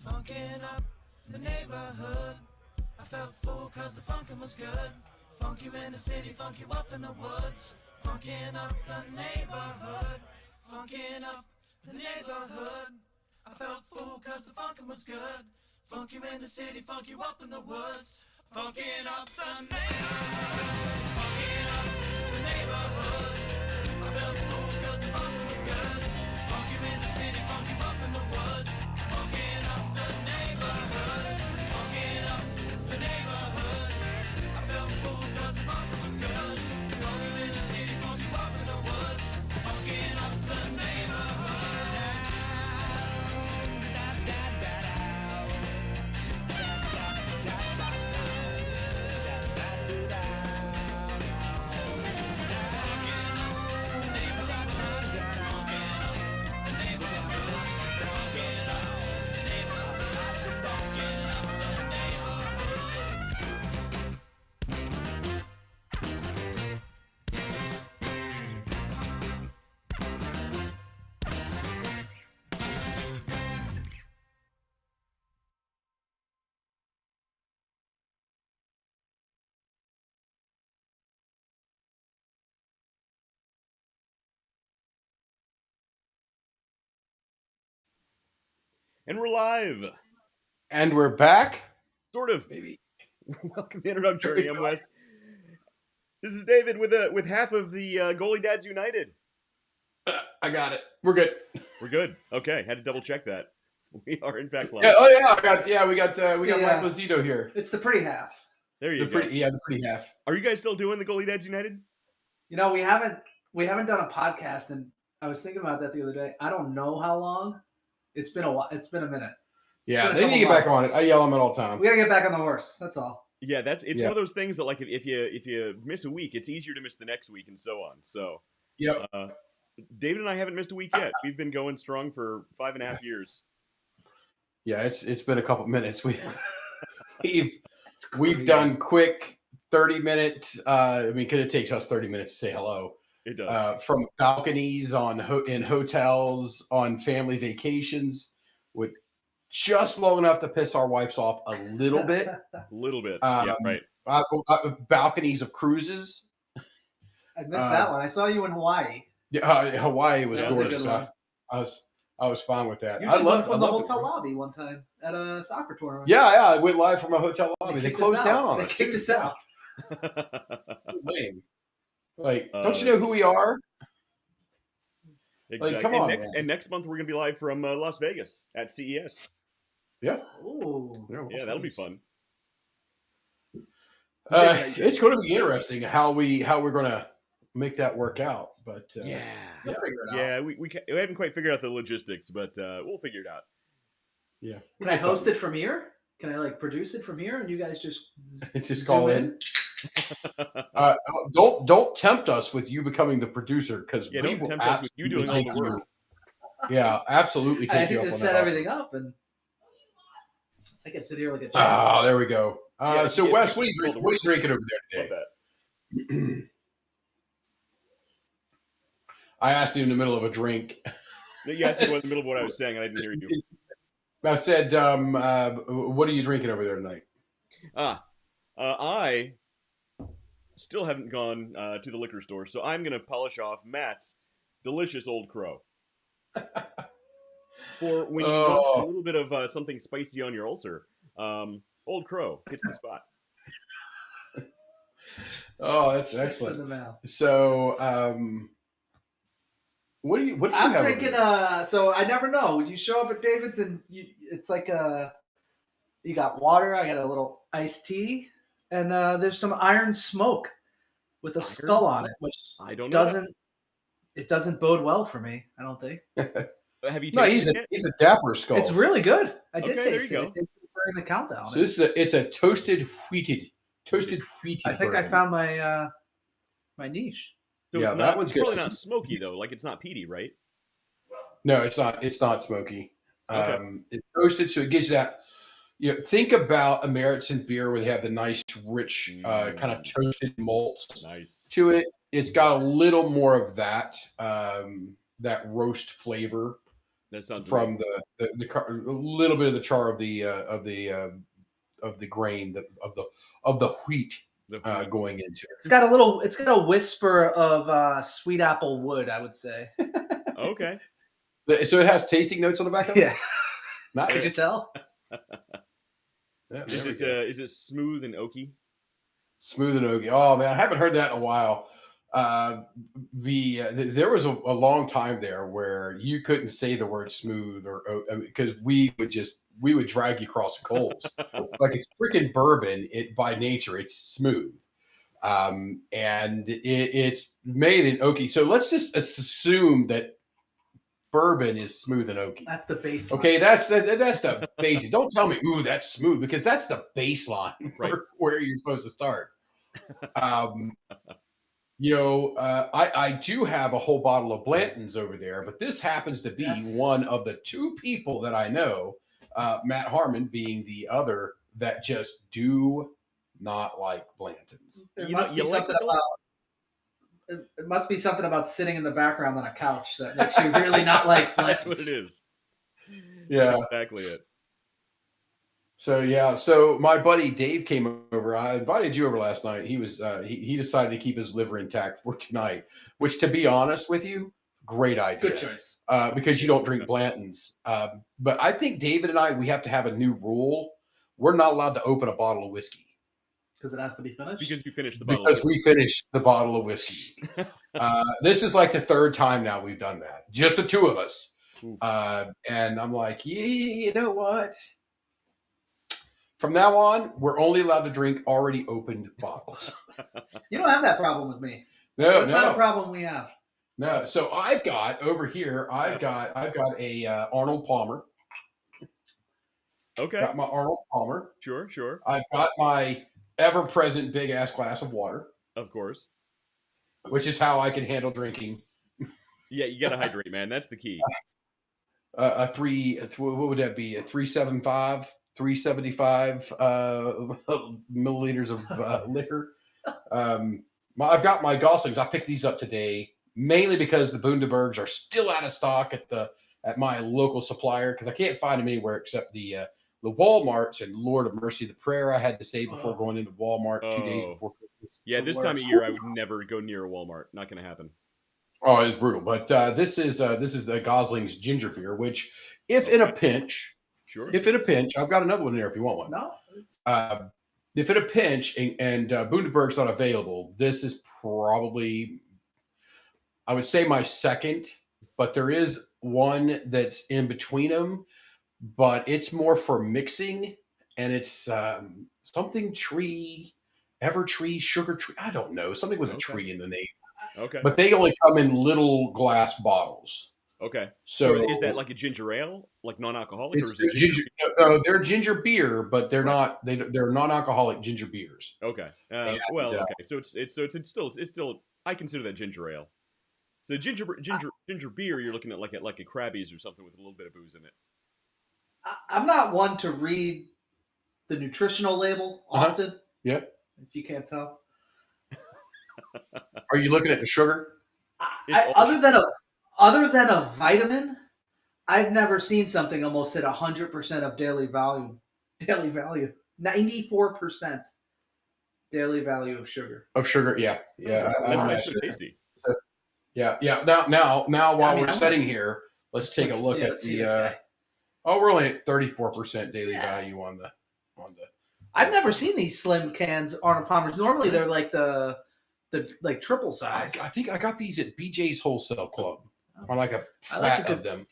Funkin' up the neighborhood. I felt full cause the funkin' was good. Funk you in the city, funk you up in the woods. Funkin' up the neighborhood. Funkin' up the neighborhood. I felt full cause the funkin' was good. Funk you in the city, funk you up in the woods. Funkin' up the neighborhood. Funkin' up the neighborhood. I felt full cause the funkin' was good. Funk you in the city, funk you up in the woods. Funkin' up the neighborhood. Funkin' up the neighborhood. I felt full cause the funkin' was good. Funk you in the city, funk you up in the woods. Funkin' up the neighborhood. And we're live. And we're back. Sort of. Maybe. Welcome to the Underdog Journey. I'm West. This is David with half of the Goalie Dads United. I got it. We're good. We're good. Okay, had to double check that. We are in fact live. Yeah, we got Michael Zito here. It's the pretty half. There you go. The pretty half. Are you guys still doing the Goalie Dads United? You know, we haven't done a podcast, and I was thinking about that the other day. I don't know how long. It's been a while. It's been a minute. Yeah, they need to get back on it. I yell them at all the time. We gotta get back on the horse. That's all. Yeah, it's one of those things that, like, if you miss a week, it's easier to miss the next week, and so on. So, yep. David and I haven't missed a week yet. We've been going strong for 5.5 years. Yeah, it's been a couple minutes. We've done quick 30-minute. Because it takes us 30 minutes to say hello. It does. From balconies in hotels, on family vacations, with just low enough to piss our wives off a little bit. A little bit. Yeah, right. Balconies of cruises. I missed that one. I saw you in Hawaii. Yeah, Hawaii was gorgeous. I was fine with that. You did one from the hotel lobby one time at a soccer tournament. Yeah, I went live from a hotel lobby. They closed down on us. They kicked us out. Lame. Like, don't you know who we are? Exactly. Like, come on, and next month we're gonna be live from Las Vegas at CES. Yeah. Ooh. Yeah, that'll be fun. It's going to be interesting how we're going to make that work out. But We'll figure it out. Yeah, we haven't quite figured out the logistics, but we'll figure it out. Yeah. Can I host it from here? Can I produce it from here, and you guys just call in? Don't tempt us with you becoming the producer, because don't tempt us with you doing all the work. Yeah, absolutely. I can just set everything up, and I can sit here like a champ. Oh, there we go. So Wes, what are you drinking over there today? I asked you in the middle of a drink. You asked me in the middle of what I was saying, and I didn't hear you. I said, what are you drinking over there tonight? I still haven't gone to the liquor store, so I'm going to polish off Matt's delicious Old Crow. For when you want a little bit of something spicy on your ulcer, Old Crow hits the spot. Oh, that's excellent. So, what do you I'm have? drinking. So I never know. Would you show up at David's and it's like you got water. I got a little iced tea, and there's some iron smoke with a skull on it, which it doesn't bode well for me. I don't think. Have you tasted it? He's a dapper skull. It's really good. I did taste it. Go. I tasted it during the countdown. So it's a toasted wheated. I think I found my my niche. So yeah, that one's probably not smoky though. Like, it's not peaty, right? No, it's not. It's not smoky. Okay. It's toasted, so it gives that. Think about American beer where they have the nice, rich, kind of toasted malts to it. It's got a little more of that that roast flavor That sounds from amazing. a little bit of the char of the grain of the wheat The wheat. going into It's got a whisper of sweet apple wood, I would say. Okay. it. So it has tasting notes on the back of it. Yeah. Nice. Could you tell? Yeah, Is there we it go. is it smooth and oaky? Smooth and oaky. Oh man, I haven't heard that in a while. There was a long time there where you couldn't say the word smooth or because we would drag you across the coals. Like it's freaking bourbon. It by nature it's smooth, and it's made in oaky. So let's just assume that bourbon is smooth and oaky. That's the baseline. Okay, that's the basic. Don't tell me, ooh, that's smooth, because that's the baseline Right. where you're supposed to start. I do have a whole bottle of Blanton's over there, but this happens to be one of the two people that I know, Matt Harmon being the other, that just do not like Blanton's. It must be something about sitting in the background on a couch that makes you really not like That's Blanton's. what it is. Yeah, That's exactly it. So my buddy Dave came over. I invited you over last night. He was he decided to keep his liver intact for tonight, which, to be honest with you, great idea. Good choice. Because you don't drink Blanton's. But I think David and we have to have a new rule. We're not allowed to open a bottle of whiskey. Because it has to be finished? Because you finished the bottle. Because we finished the bottle of whiskey. This is like the third time now we've done that. Just the two of us. And I'm like, you know what? From now on, we're only allowed to drink already opened bottles. You don't have that problem with me. No, That's not a problem we have. No. So I've got over here. I've got a Arnold Palmer. Okay. Got my Arnold Palmer. Sure. I've got my ever-present big-ass glass of water. Of course. Which is how I can handle drinking. Yeah, you gotta hydrate, man. That's the key. What would that be? A 375 milliliters of liquor. I've got my Goslings. I picked these up today mainly because the Bundabergs are still out of stock at my local supplier, because I can't find them anywhere except the Walmarts. And Lord of mercy, the prayer I had to say before going into Walmart 2 days before Christmas. Yeah, this time of year I would never go near a Walmart. Not going to happen. Oh, it's brutal. But this is a Gosling's ginger beer, which if in a pinch. Sure. If in a pinch, I've got another one there if you want one. No. If in a pinch and Bundaberg's not available, this is probably, I would say, my second, but there is one that's in between them, but it's more for mixing, and it's something tree, Evertree, sugar tree. I don't know, something with a tree in the name. Okay. But they only come in little glass bottles. Okay. So is that like a ginger ale, like non-alcoholic, or is it ginger? They're ginger beer, but they're not. They're non-alcoholic ginger beers. Okay. Okay. So it's still. I consider that ginger ale. So ginger beer, you're looking at like a Krabby's or something with a little bit of booze in it. I'm not one to read the nutritional label often. Yeah. If you can't tell. Are you looking at the sugar? Other than a vitamin, I've never seen something almost hit 100% of daily value. 94% daily value of sugar. Yeah. That's so tasty. Yeah. Now, while we're sitting here, let's take a look at the. We're only at 34% daily value on the. I've never seen these slim cans, Arnold Palmer's. Normally, they're like the triple size. I think I got these at BJ's Wholesale Club on like a flat of them.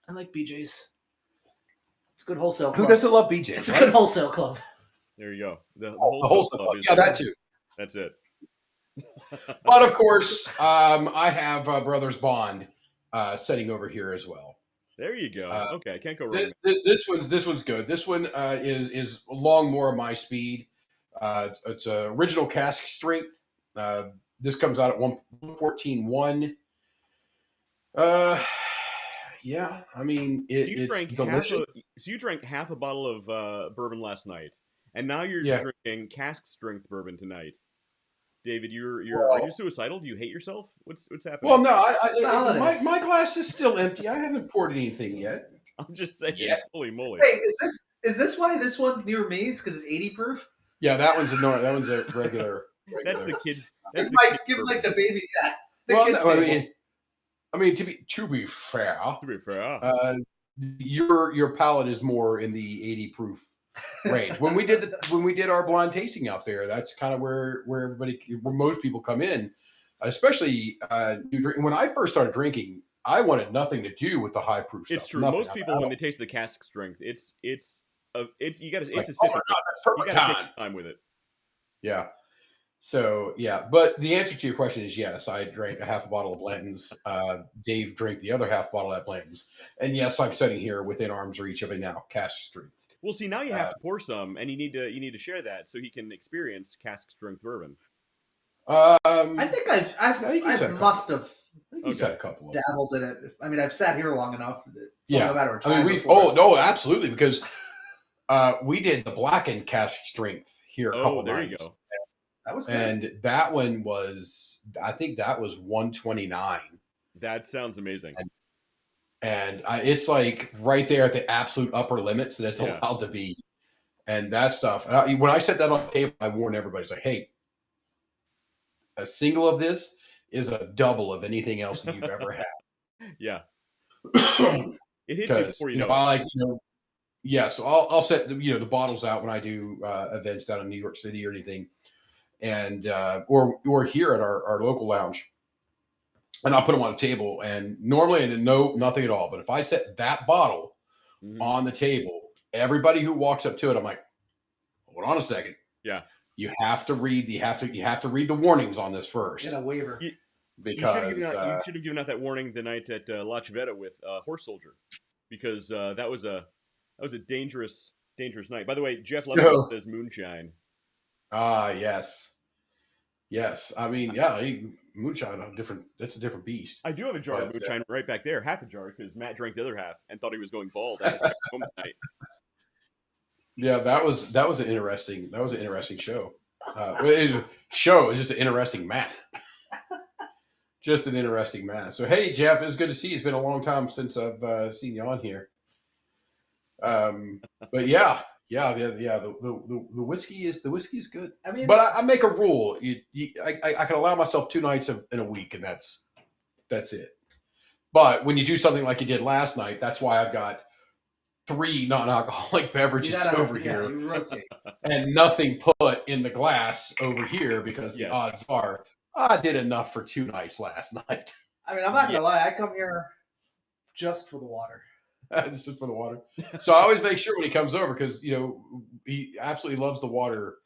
I like BJ's. It's a good wholesale club. Who doesn't love BJ's? It's a good wholesale club. There you go. The wholesale club. Yeah, that too. That's it. But of course, I have Brothers Bond sitting over here as well. There you go. Okay, I can't go wrong. This one's good. This one is along more of my speed. It's original cask strength. This comes out at 114.1. Yeah, I mean it's delicious. So you drank half a bottle of bourbon last night, and now you're drinking cask strength bourbon tonight. David, are Well, you suicidal? Do you hate yourself? What's happening? well, no, It's the holidays. my glass is still empty. I haven't poured anything yet. I'm just saying. Yeah. Holy moly! Wait, is this why this one's near me? It's because it's 80 proof. Yeah, that one's a regular. That's the kids. Give That's like the baby. Yeah. The Well, kids no, table. I mean to be fair, to be fair. your palate is more in the 80 proof range. When we did our blind tasting out there, that's kind of where most people come in, especially when I first started drinking. I wanted nothing to do with the high proof stuff. It's true. Nothing. Most people, when they taste the cask strength, it's a like, sip. oh my God, that's perfect You gotta time. take time with it. Yeah. So yeah, but the answer to your question is yes. I drank a half a bottle of Blanton's. Dave drank the other half bottle at Blanton's, and yes, I'm sitting here within arm's reach of it now. Cask strength. Well, see, now you have to pour some, and you need to share that so he can experience cask strength bourbon. I think I must have He's had a couple of dabbled in it. I mean, I've sat here long enough. Yeah. No matter I mean, no, absolutely, because we did the blackened cask strength here a couple there nights. You go. That was good. And that one was, I think that was 129. That sounds amazing. And it's like right there at the absolute upper limits that it's allowed to be. And that stuff. When I set that on the table, I warned everybody. It's like, hey, a single of this is a double of anything else that you've ever had. Yeah. It hits you before you know. I like, yeah. So I'll set the bottles out when I do events down in New York City or anything, and or here at our local lounge, and I'll put them on a table. And normally, nothing at all. But if I set that bottle on the table, everybody who walks up to it, I'm like, hold on a second. Yeah. You have to read the warnings on this first. Get a waiver. Because you should have given out that warning the night at La Chavetta with Horse Soldier, because that was a dangerous night. By the way, Jeff Levin says moonshine. Yes. I mean, moonshine, that's a different beast. I do have a jar of moonshine right back there, half a jar, because Matt drank the other half and thought he was going bald at home tonight. Yeah, that was an interesting show. It's just an interesting Matt. Just an interesting Matt. So hey, Jeff, it's good to see you. It's been a long time since I've seen you on here. But yeah. The whiskey is good. I mean, but I make a rule. I can allow myself 2 nights in a week, and that's it. But when you do something like you did last night, that's why I've got 3 non-alcoholic beverages over here, you rotate. and nothing put in the glass over here, because the odds are I did enough for 2 nights last night. I mean, I'm not gonna lie. I come here just for the water. This is for the water. So I always make sure when he comes over, because he absolutely loves the water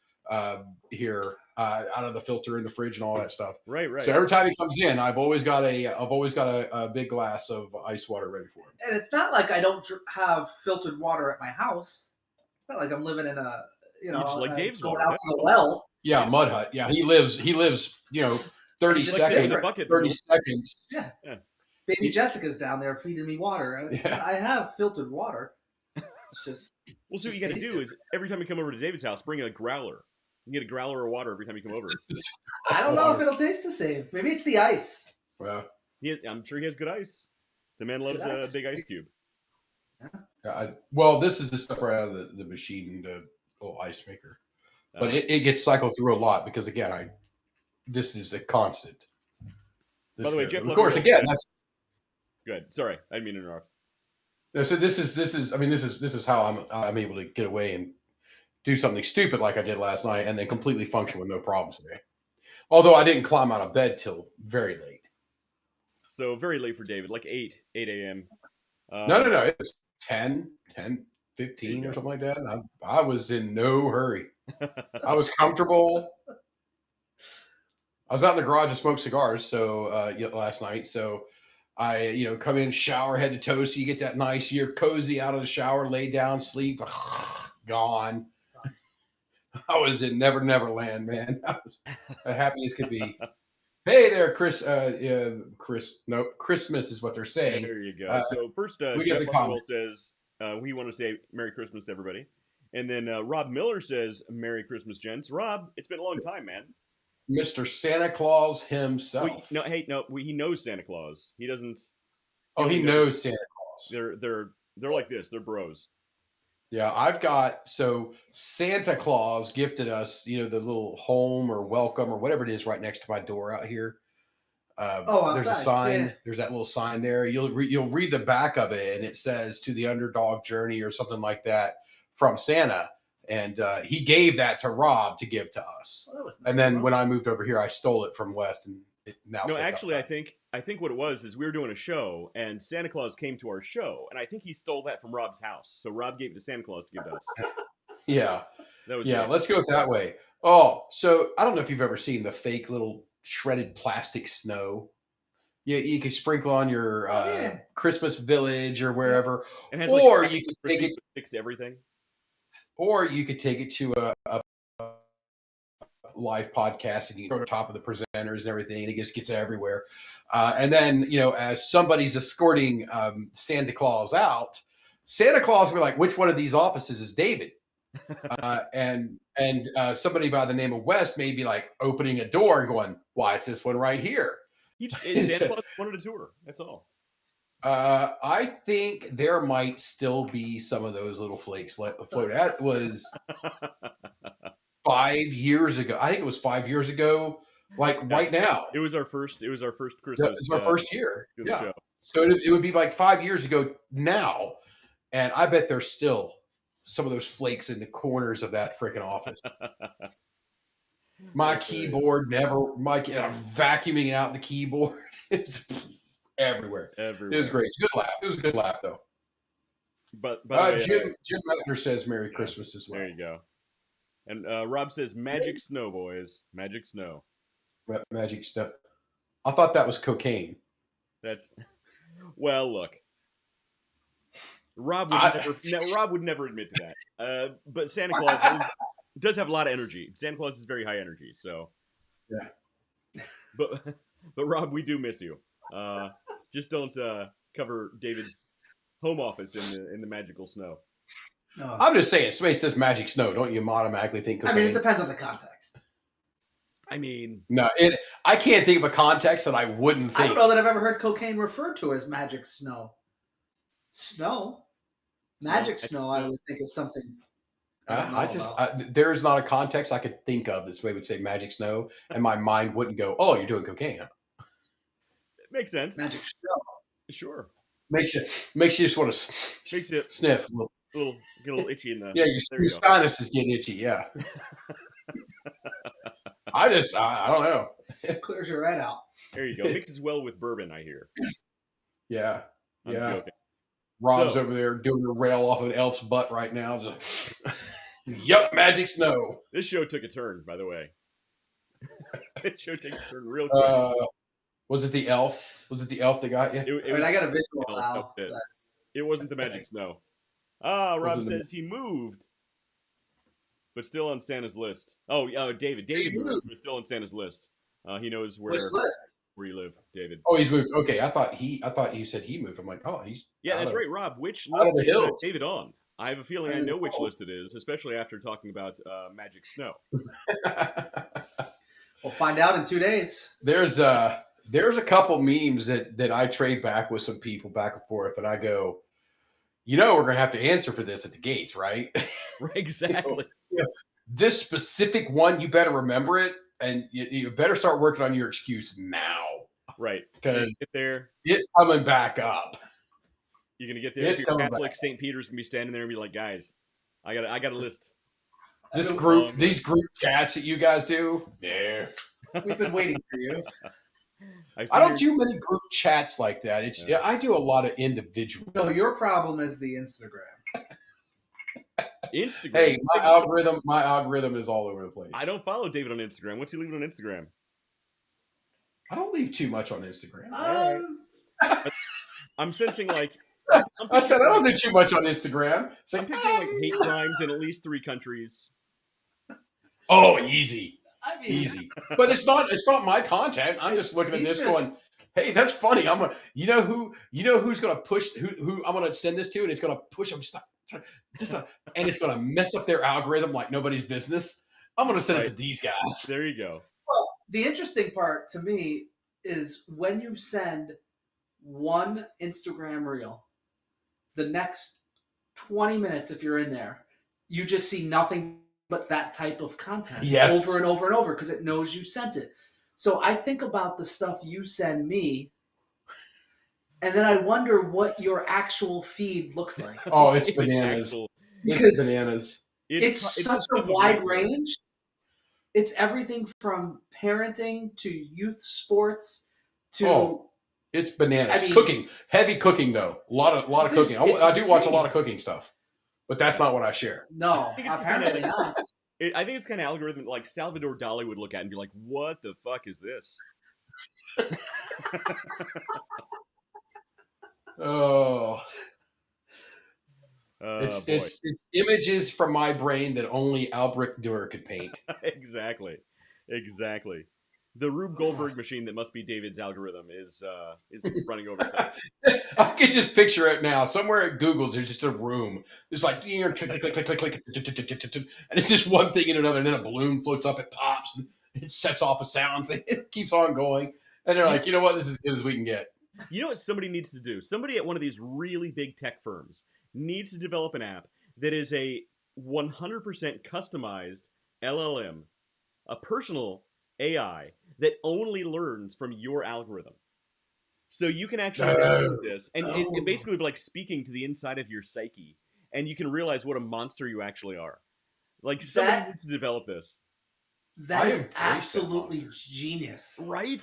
here out of the filter in the fridge and all that stuff. Right. So every time he comes in, I've always got a big glass of ice water ready for him. And it's not like I don't have filtered water at my house. It's not like I'm living in a just like Dave's water out to the well. Yeah, mud hut. Yeah, he lives 30 seconds. 30 seconds. Yeah. Baby Jessica's down there feeding me water. I have filtered water. It's just. Well, so what you got to do is every time you come over to David's house, bring a growler. You get a growler of water every time you come over. I don't know if it'll taste the same. Maybe it's the ice. Well, I'm sure he has good ice. The man loves a big ice cube. Yeah. This is the stuff right out of the machine, the little ice maker. But it gets cycled through a lot, because again, this is a constant. By the way, Jeff, of course, again, that's good. Sorry, I didn't mean to interrupt. So this is how I'm able to get away and do something stupid like I did last night, and then completely function with no problems today. Although I didn't climb out of bed till very late. So very late for David, like 8 a.m. No. It was 10, 15 or something like that. And I was in no hurry. I was comfortable. I was out in the garage and smoked cigars. So last night. So I come in, shower head to toe. So you get that nice, you're cozy out of the shower, lay down, sleep, gone. I was in Never Land, man. I was happy as could be. Hey there, Chris. No, Christmas is what they're saying. There you go. So first, Jeff Lockwell says we want to say Merry Christmas to everybody. And then Rob Miller says Merry Christmas, gents. Rob, it's been a long time, man. Mr. Santa Claus himself. Well, no, hey, no, he knows Santa Claus. He doesn't. Oh, he knows Santa Claus. They're like this. They're bros. Yeah, so Santa Claus gifted us, the little home or welcome or whatever it is right next to my door out here. There's a sign. Yeah. There's that little sign there. You'll read the back of it, and it says "To the Underdog Journey" or something like that from Santa. And he gave that to Rob to give to us. Well, that was nice. And then when I moved over here, I stole it from West, and it now. No, actually, outside. I think what it was is we were doing a show, and Santa Claus came to our show, and I think he stole that from Rob's house. So Rob gave it to Santa Claus to give to us. Yeah, let's go that way. Oh, so I don't know if you've ever seen the fake little shredded plastic snow. Yeah, you can sprinkle on your Christmas village or wherever, and has or you can take it fixed everything. Or you could take it to a live podcast and you throw it on top of the presenters and everything, and it just gets everywhere. And then, as somebody's escorting Santa Claus out, Santa Claus will be like, which one of these offices is David? And somebody by the name of West may be like opening a door and going, why, it's this one right here. Santa Claus wanted a tour. That's all. I think there might still be some of those little flakes float. That was 5 years ago. I think it was 5 years ago. Like right now. It was our first Christmas. It was our first year. Yeah. Show. So it would be like 5 years ago now, and I bet there's still some of those flakes in the corners of that freaking office. My keyboard vacuuming out the keyboard. It's everywhere. It was great. It's a good laugh. It was a good laugh, though. But Jim Wagner says Merry Christmas as well. There you go. And Rob says magic snow, boys. Magic snow. Magic snow. I thought that was cocaine. Well, look. Rob would never admit to that. But Santa Claus does have a lot of energy. Santa Claus is very high energy, so. Yeah. But Rob, we do miss you. Just don't cover David's home office in the magical snow. No. I'm just saying, somebody says magic snow, don't you automatically think cocaine? I mean, it depends on the context. No, I can't think of a context that I wouldn't think. I don't know that I've ever heard cocaine referred to as magic snow. Magic snow, I would think is something. There's not a context I could think of this way would say magic snow, and my mind wouldn't go, "Oh, you're doing cocaine." Huh? It makes sense. Magic snow, sure. Makes you just want to sniff get a little itchy in the. Yeah, your sinuses get itchy. Yeah. I don't know. It clears you right out. There you go. Mixes well with bourbon, I hear. Yeah. I'm joking. Rob's over there doing a rail off of an elf's butt right now. Just, yep, magic snow. This show took a turn, by the way. This show takes a turn real quick. Was it the elf? Was it the elf that got you? I got a visual now. It wasn't the magic snow. Rob says he moved, but still on Santa's list. Oh, David moved, but still on Santa's list. He knows where you live, David. Oh, he's moved. Okay, I thought you said he moved. I'm like, oh, he's that's right, Rob. Which list is David on? I have a feeling I know which list it is, especially after talking about magic snow. We'll find out in 2 days. There's a couple memes that I trade back with some people back and forth, and I go, we're going to have to answer for this at the gates, right? Right, exactly. This specific one, you better remember it, and you better start working on your excuse now. Right. Because there, it's coming back up. You're going to get there. If you're Catholic, St. Peter's going to be standing there and be like, guys, I got a list. These group chats that you guys do, we've been waiting for you. I don't do many group chats like that. I do a lot of individual. No, your problem is the Instagram. Instagram. Hey, my algorithm is all over the place. I don't follow David on Instagram. What's he leaving on Instagram? I don't leave too much on Instagram. I'm sensing like I said I don't do too much on Instagram. I'm picking hate crimes in at least 3 countries. Oh, easy. Easy. But it's not my content. I'm just looking at this going, hey, that's funny. Who's gonna push who I'm gonna send this to, and it's gonna push them and it's gonna mess up their algorithm like nobody's business. I'm gonna send it to these guys. There you go. Well, the interesting part to me is when you send one Instagram reel, the next 20 minutes, if you're in there, you just see nothing but that type of content over and over and over because it knows you sent it. So I think about the stuff you send me, and then I wonder what your actual feed looks like. Oh, it's bananas. Because it's bananas. It's such a wide range. It's everything from parenting to youth sports to it's bananas. Cooking, heavy cooking though. A lot of cooking. I do watch a lot of cooking stuff, but that's not what I share. No, apparently not. I think it's kind of algorithm like Salvador Dali would look at and be like, "What the fuck is this?" Oh. It's images from my brain that only Albrecht Dürer could paint. Exactly. The Rube Goldberg machine that must be David's algorithm is running over time. I can just picture it now. Somewhere at Google's, there's just a room. There's like click, click, click, click, click, click, and it's just one thing and another, and then a balloon floats up, it pops, and it sets off a sound. It keeps on going, and they're like, you know what? This is as good as we can get. You know what somebody needs to do? Somebody at one of these really big tech firms needs to develop an app that is a 100% customized LLM, a personal AI that only learns from your algorithm. So you can actually download this, and it basically be like speaking to the inside of your psyche, and you can realize what a monster you actually are. Like, somebody needs to develop this. That is absolutely genius. Right?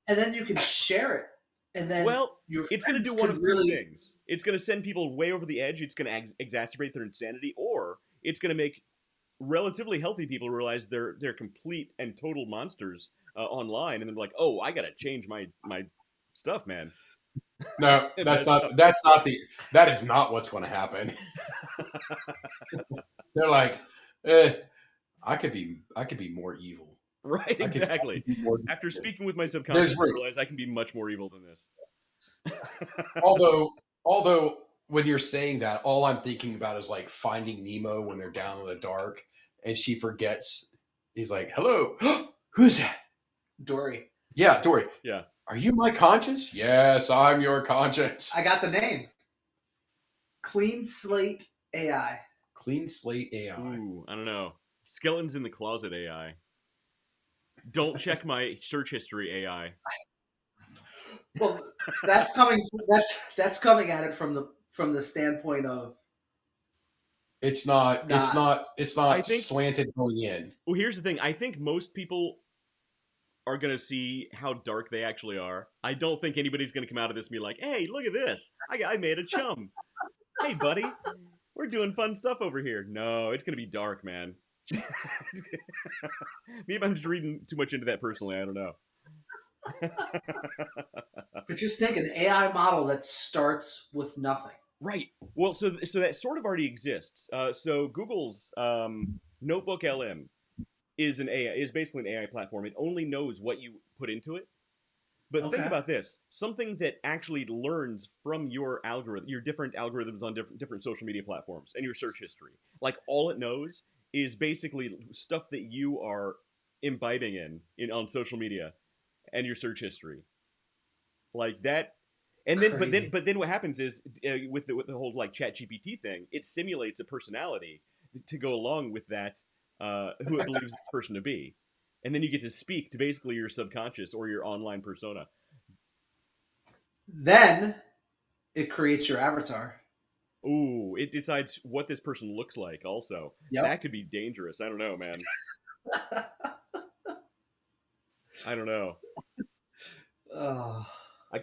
And then you can share it. And then it's going to do one of two things. It's going to send people way over the edge. It's going to exacerbate their insanity, or it's going to make relatively healthy people realize they're complete and total monsters online, and they're like, "Oh, I got to change my stuff, man." No, that is not what's going to happen. They're like, I could be more evil. Right, exactly. After speaking with my subconscious, I realize I can be much more evil than this. although when you're saying that, all I'm thinking about is like Finding Nemo when they're down in the dark and she forgets. He's like, "Hello, who's that?" Dory. Yeah, Dory. Yeah. Are you my conscience? Yes, I'm your conscience. I got the name. Clean Slate AI. Clean Slate AI. Ooh, I don't know. Skeletons in the Closet AI. Don't check my search history AI. Well, that's coming at it from the standpoint of it's not slanted going in. Well, here's the thing. I think most people are going to see how dark they actually are. I don't think anybody's going to come out of this and be like, "Hey, look at this. I made a chum. Hey, buddy, we're doing fun stuff over here." No, it's going to be dark, man. Maybe I'm just reading too much into that personally. I don't know. But just think, an AI model that starts with nothing. Right. Well, so that sort of already exists. So Google's Notebook LM is basically an AI platform. It only knows what you put into it. But think about this: something that actually learns from your algorithm, your different algorithms on different social media platforms, and your search history. Like, all it knows is basically stuff that you are imbibing in on social media and your search history, like that. And then, but then what happens is with the whole like ChatGPT thing, it simulates a personality to go along with that, who it believes the person to be, and then you get to speak to basically your subconscious or your online persona. Then it creates your avatar. Ooh, it decides what this person looks like also. Yep. That could be dangerous. I don't know, man. I don't know.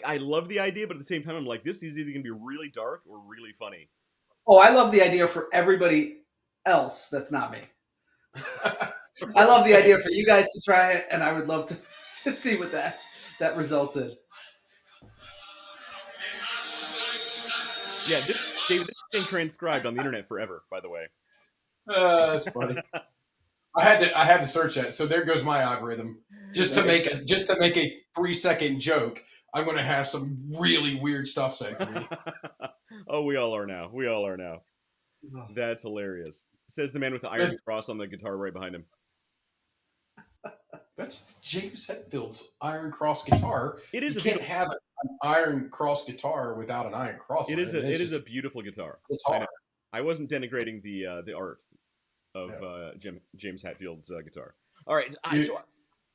I love the idea, but at the same time, I'm like, this is either going to be really dark or really funny. Oh, I love the idea for everybody else that's not me. I love the idea for you guys to try it, and I would love to see what that results in. Yeah, this thing transcribed on the internet forever, by the way. That's funny. I had to search that. So there goes my algorithm. Just to make a 3-second joke, I'm going to have some really weird stuff sent to me. Oh, we all are now. That's hilarious. Says the man with the iron cross on the guitar right behind him. That's James Hetfield's Iron Cross guitar. It is. You can't have an Iron Cross guitar without an Iron Cross. It is a beautiful guitar. I wasn't denigrating the art of James Hetfield's guitar. All right,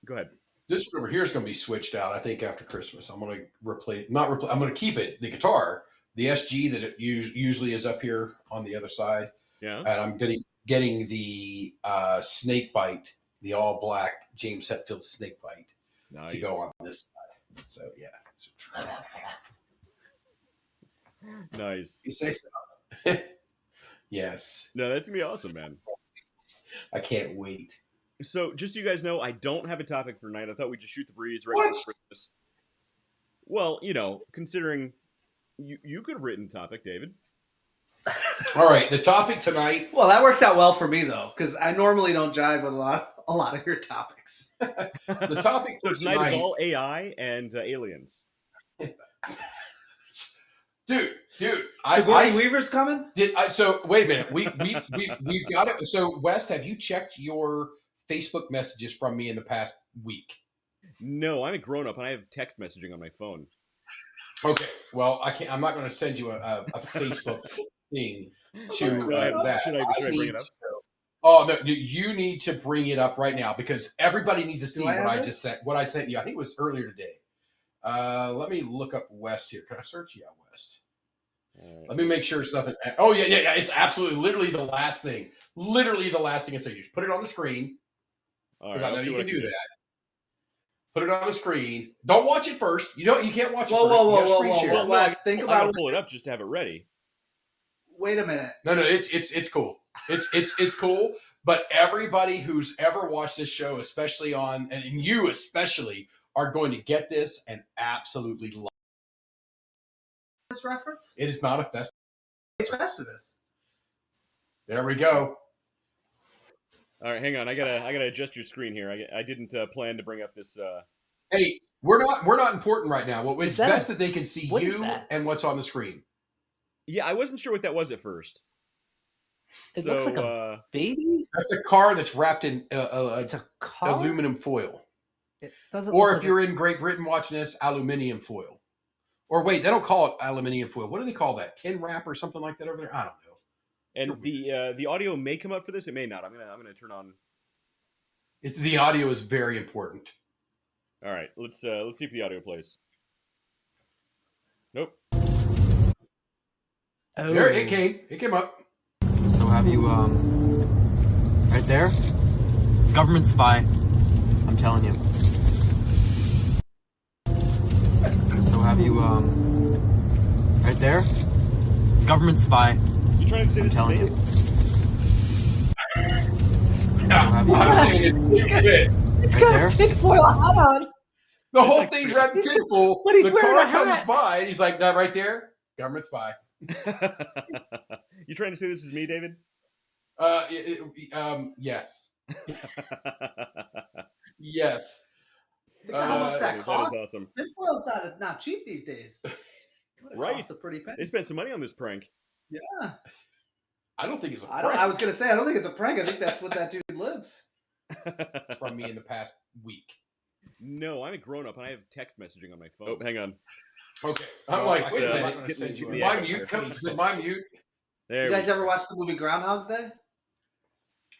go ahead. This one over here is going to be switched out. I think after Christmas, I'm going to replace. I'm going to keep it. The guitar, the SG that it usually is up here on the other side. Yeah. And I'm getting the snake bite, the all black James Hetfield snake bite to go on this side. So yeah. Nice. You say so. Yes. No, that's gonna be awesome, man. I can't wait. So, just so you guys know, I don't have a topic for tonight. I thought we'd just shoot the breeze right before Christmas. Well, considering you could have written a topic, David. All right, the topic tonight. Well, that works out well for me though, because I normally don't jive with a lot of your topics. The topic for tonight is all AI and aliens. Dude, Sigourney Weaver's coming. So wait a minute, we've got it. So West, have you checked your Facebook messages from me in the past week? No, I'm a grown up and I have text messaging on my phone. Okay, well I'm not going to send you a Facebook thing to that. Should I bring it up? Oh no, you need to bring it up right now because everybody needs to see what I just sent. What I sent you, I think it was earlier today. Let me look up West here. Can I search? Yeah, West. Let me make sure it's nothing. Oh yeah. It's absolutely literally the last thing. Literally the last thing I said. You just put it on the screen. Because I know you can do that. Put it on the screen. Don't watch it first. You can't watch it first. Whoa. West, think about it. Pull it up just to have it ready. Wait a minute. No, it's cool. It's cool. But everybody who's ever watched this show, especially and you especially, are going to get this and absolutely love this reference. it. Is not a fest. It's Festivus. There we go. All right, hang on. I gotta adjust your screen here. I didn't plan to bring up this. Hey, we're not important right now. Well, it's best that they can see you and what's on the screen. Yeah, I wasn't sure what that was at first. It looks like a baby. That's a car that's wrapped in it's a car? aluminum foil. It doesn't. Or if you're in Great Britain watching this, aluminium foil. Or wait, they don't call it aluminium foil. What do they call that? Tin wrap or something like that over there? I don't know. And the audio may come up for this. It may not. I'm gonna turn on. The audio is very important. All right, let's see if the audio plays. Nope. Oh. There it came. It came up. So have you right there? Government spy. I'm telling you. So have you right there? Government spy. You trying to say this? I'm telling you. It's got a tinfoil hat on. The whole thing's wrapped in tinfoil. But he's the wearing car a hat. comes by and he's like, that right there? Government spy. You trying to say this is me, David? Yes. Yes. Think of how much that costs. That is awesome. Tinfoil's not cheap these days. Right. Costs a pretty penny. They spent some money on this prank. Yeah. I don't think it's a prank. I was gonna say I don't think it's a prank. I think that's what that dude lives. From me in the past week. No, I'm a grown up and I have text messaging on my phone. Oh, hang on. Okay. I'm like, wait a minute. I'm going to send you. Did my mute? There you guys ever watch the movie Groundhog's Day?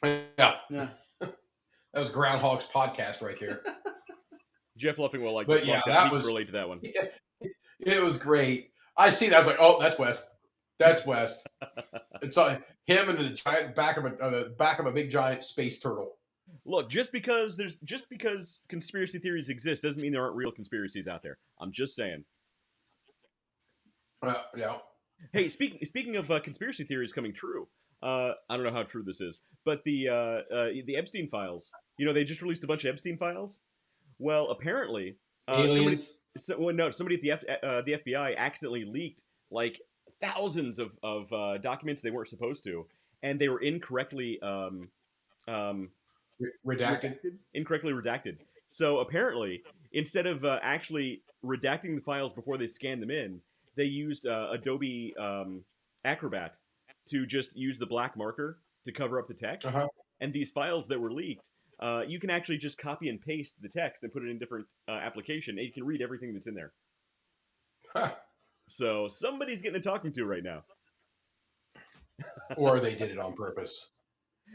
Yeah. Yeah. That was Groundhog's podcast right there. Jeff Luffingwell liked but yeah, that was relate to that one. Yeah, it was great. I see that. I was like, oh, that's West. That's West. It's him and the giant back of a big giant space turtle. Look, just because conspiracy theories exist doesn't mean there aren't real conspiracies out there. I'm just saying. Yeah. Hey, speaking of conspiracy theories coming true, I don't know how true this is, but the Epstein files. They just released a bunch of Epstein files. Well, apparently, somebody at the FBI accidentally leaked like thousands of documents they weren't supposed to, and they were incorrectly redacted. Incorrectly redacted. So apparently, instead of actually redacting the files before they scanned them in, they used Adobe Acrobat to just use the black marker to cover up the text. Uh-huh. And these files that were leaked you can actually just copy and paste the text and put it in different application, and you can read everything that's in there. Huh. So somebody's getting a talking to right now. Or they did it on purpose.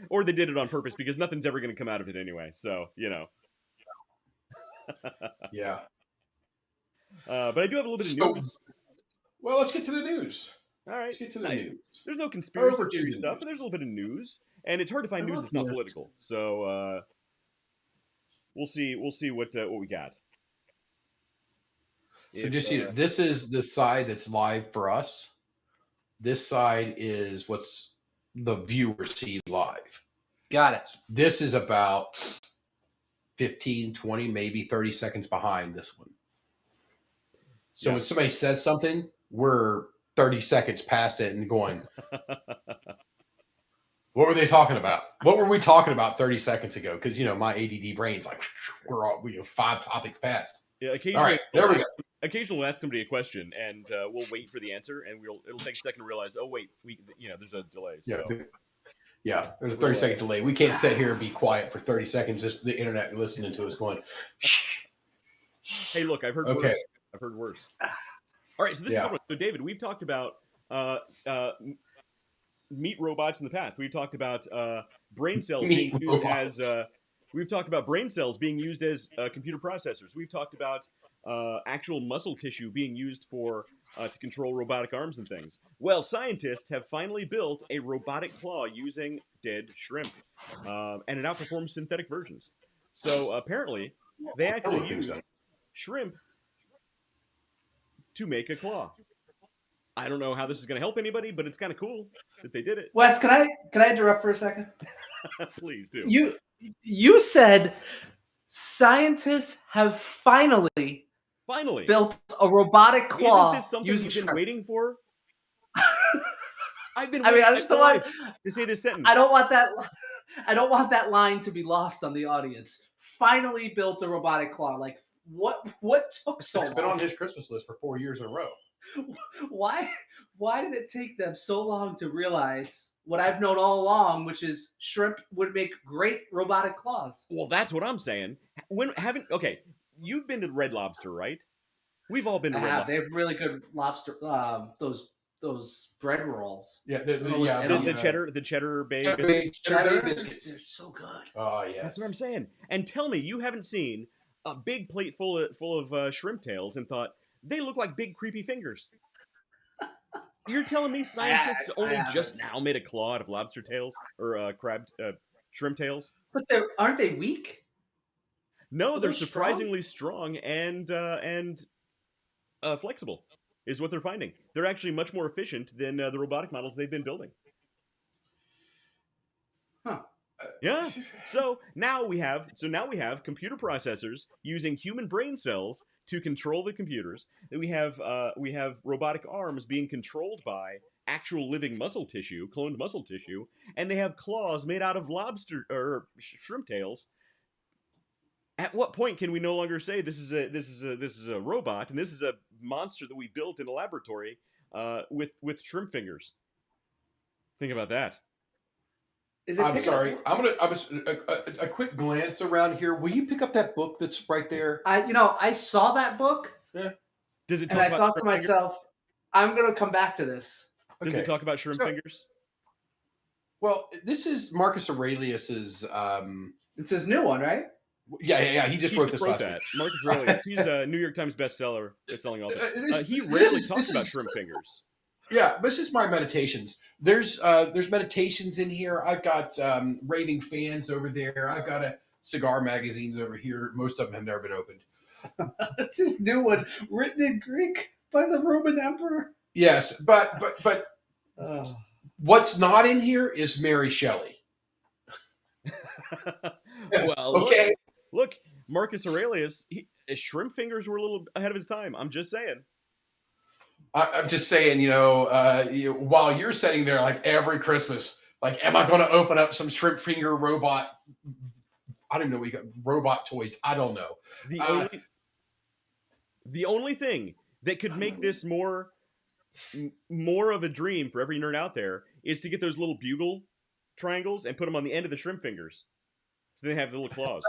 Or they did it on purpose because nothing's ever going to come out of it anyway. So, Yeah. But I do have a little bit of news. Well, let's get to the news. All right. Let's get to the news. There's no conspiracy Over to theory the stuff, news. but there's a little bit of news. And it's hard to find news that's not news. political. So we'll see what we got. So just this is the side that's live for us. This side is what's the viewers see live. Got it. This is about 15, 20, maybe 30 seconds behind this one. So when somebody says something, we're 30 seconds past it and going, what were they talking about? What were we talking about 30 seconds ago? Because, my ADD brain's like, we 5 topics past. Yeah, occasionally, all right, there we go. Occasionally, we'll ask somebody a question, and we'll wait for the answer, and it'll take a second to realize, oh wait, there's a delay. So. Yeah, there's a 30-second delay. We can't sit here and be quiet for 30 seconds. Just the internet listening to us going. Hey, look, I've heard worse. I've heard worse. All right, so this is good one. So, David, we've talked about meat robots in the past. We've talked about brain cells being used as. We've talked about brain cells being used as computer processors. We've talked about actual muscle tissue being used for to control robotic arms and things. Well, scientists have finally built a robotic claw using dead shrimp, and it outperforms synthetic versions. So apparently, they actually use shrimp to make a claw. I don't know how this is going to help anybody, but it's kind of cool that they did it. Wes, can I interrupt for a second? Please do. You said scientists have finally built a robotic claw. Isn't this something you've been waiting for? I've been. I just don't want to say this sentence. I don't want that line to be lost on the audience. Finally built a robotic claw. Like what took so long? It's been on his Christmas list for 4 years in a row. Why did it take them so long to realize what I've known all along, which is shrimp would make great robotic claws? Well, that's what I'm saying. You've been to Red Lobster, right? We've all been to Red Lobster. They have really good lobster. Those bread rolls. Yeah, the cheddar bay biscuits. They're so good. Oh yeah, that's what I'm saying. And tell me, you haven't seen a big plate full of shrimp tails and thought they look like big creepy fingers. You're telling me scientists only just now made a claw out of lobster tails or shrimp tails? But aren't they weak? No, they're surprisingly strong and flexible, is what they're finding. They're actually much more efficient than the robotic models they've been building. Huh. Yeah. So now we have computer processors using human brain cells to control the computers. Then we have robotic arms being controlled by actual living muscle tissue, cloned muscle tissue, and they have claws made out of lobster or shrimp tails. At what point can we no longer say this is a robot and this is a monster that we built in a laboratory with shrimp fingers? Think about that. I'm sorry. I was a quick glance around here. Will you pick up that book that's right there? I saw that book. Yeah. Does it? And I thought to myself, I'm going to come back to this. Does it talk about shrimp fingers? Well, this is Marcus Aurelius's. It's his new one, right? Yeah. He just wrote this last week. Marcus Aurelius. He's a New York Times best-selling author. He rarely talks about shrimp fingers. Yeah, but it's just my meditations. There's meditations in here. I've got raving fans over there. I've got cigar magazines over here. Most of them have never been opened. It's his new one, written in Greek by the Roman emperor. Yes, but what's not in here is Mary Shelley. Well, okay. Look, Marcus Aurelius, his shrimp fingers were a little ahead of his time. I'm just saying. I'm just saying, while you're sitting there like every Christmas, like, am I going to open up some shrimp finger robot? I don't know. We got robot toys. I don't know. The only thing that could make this more of a dream for every nerd out there is to get those little bugle triangles and put them on the end of the shrimp fingers. So they have the little claws,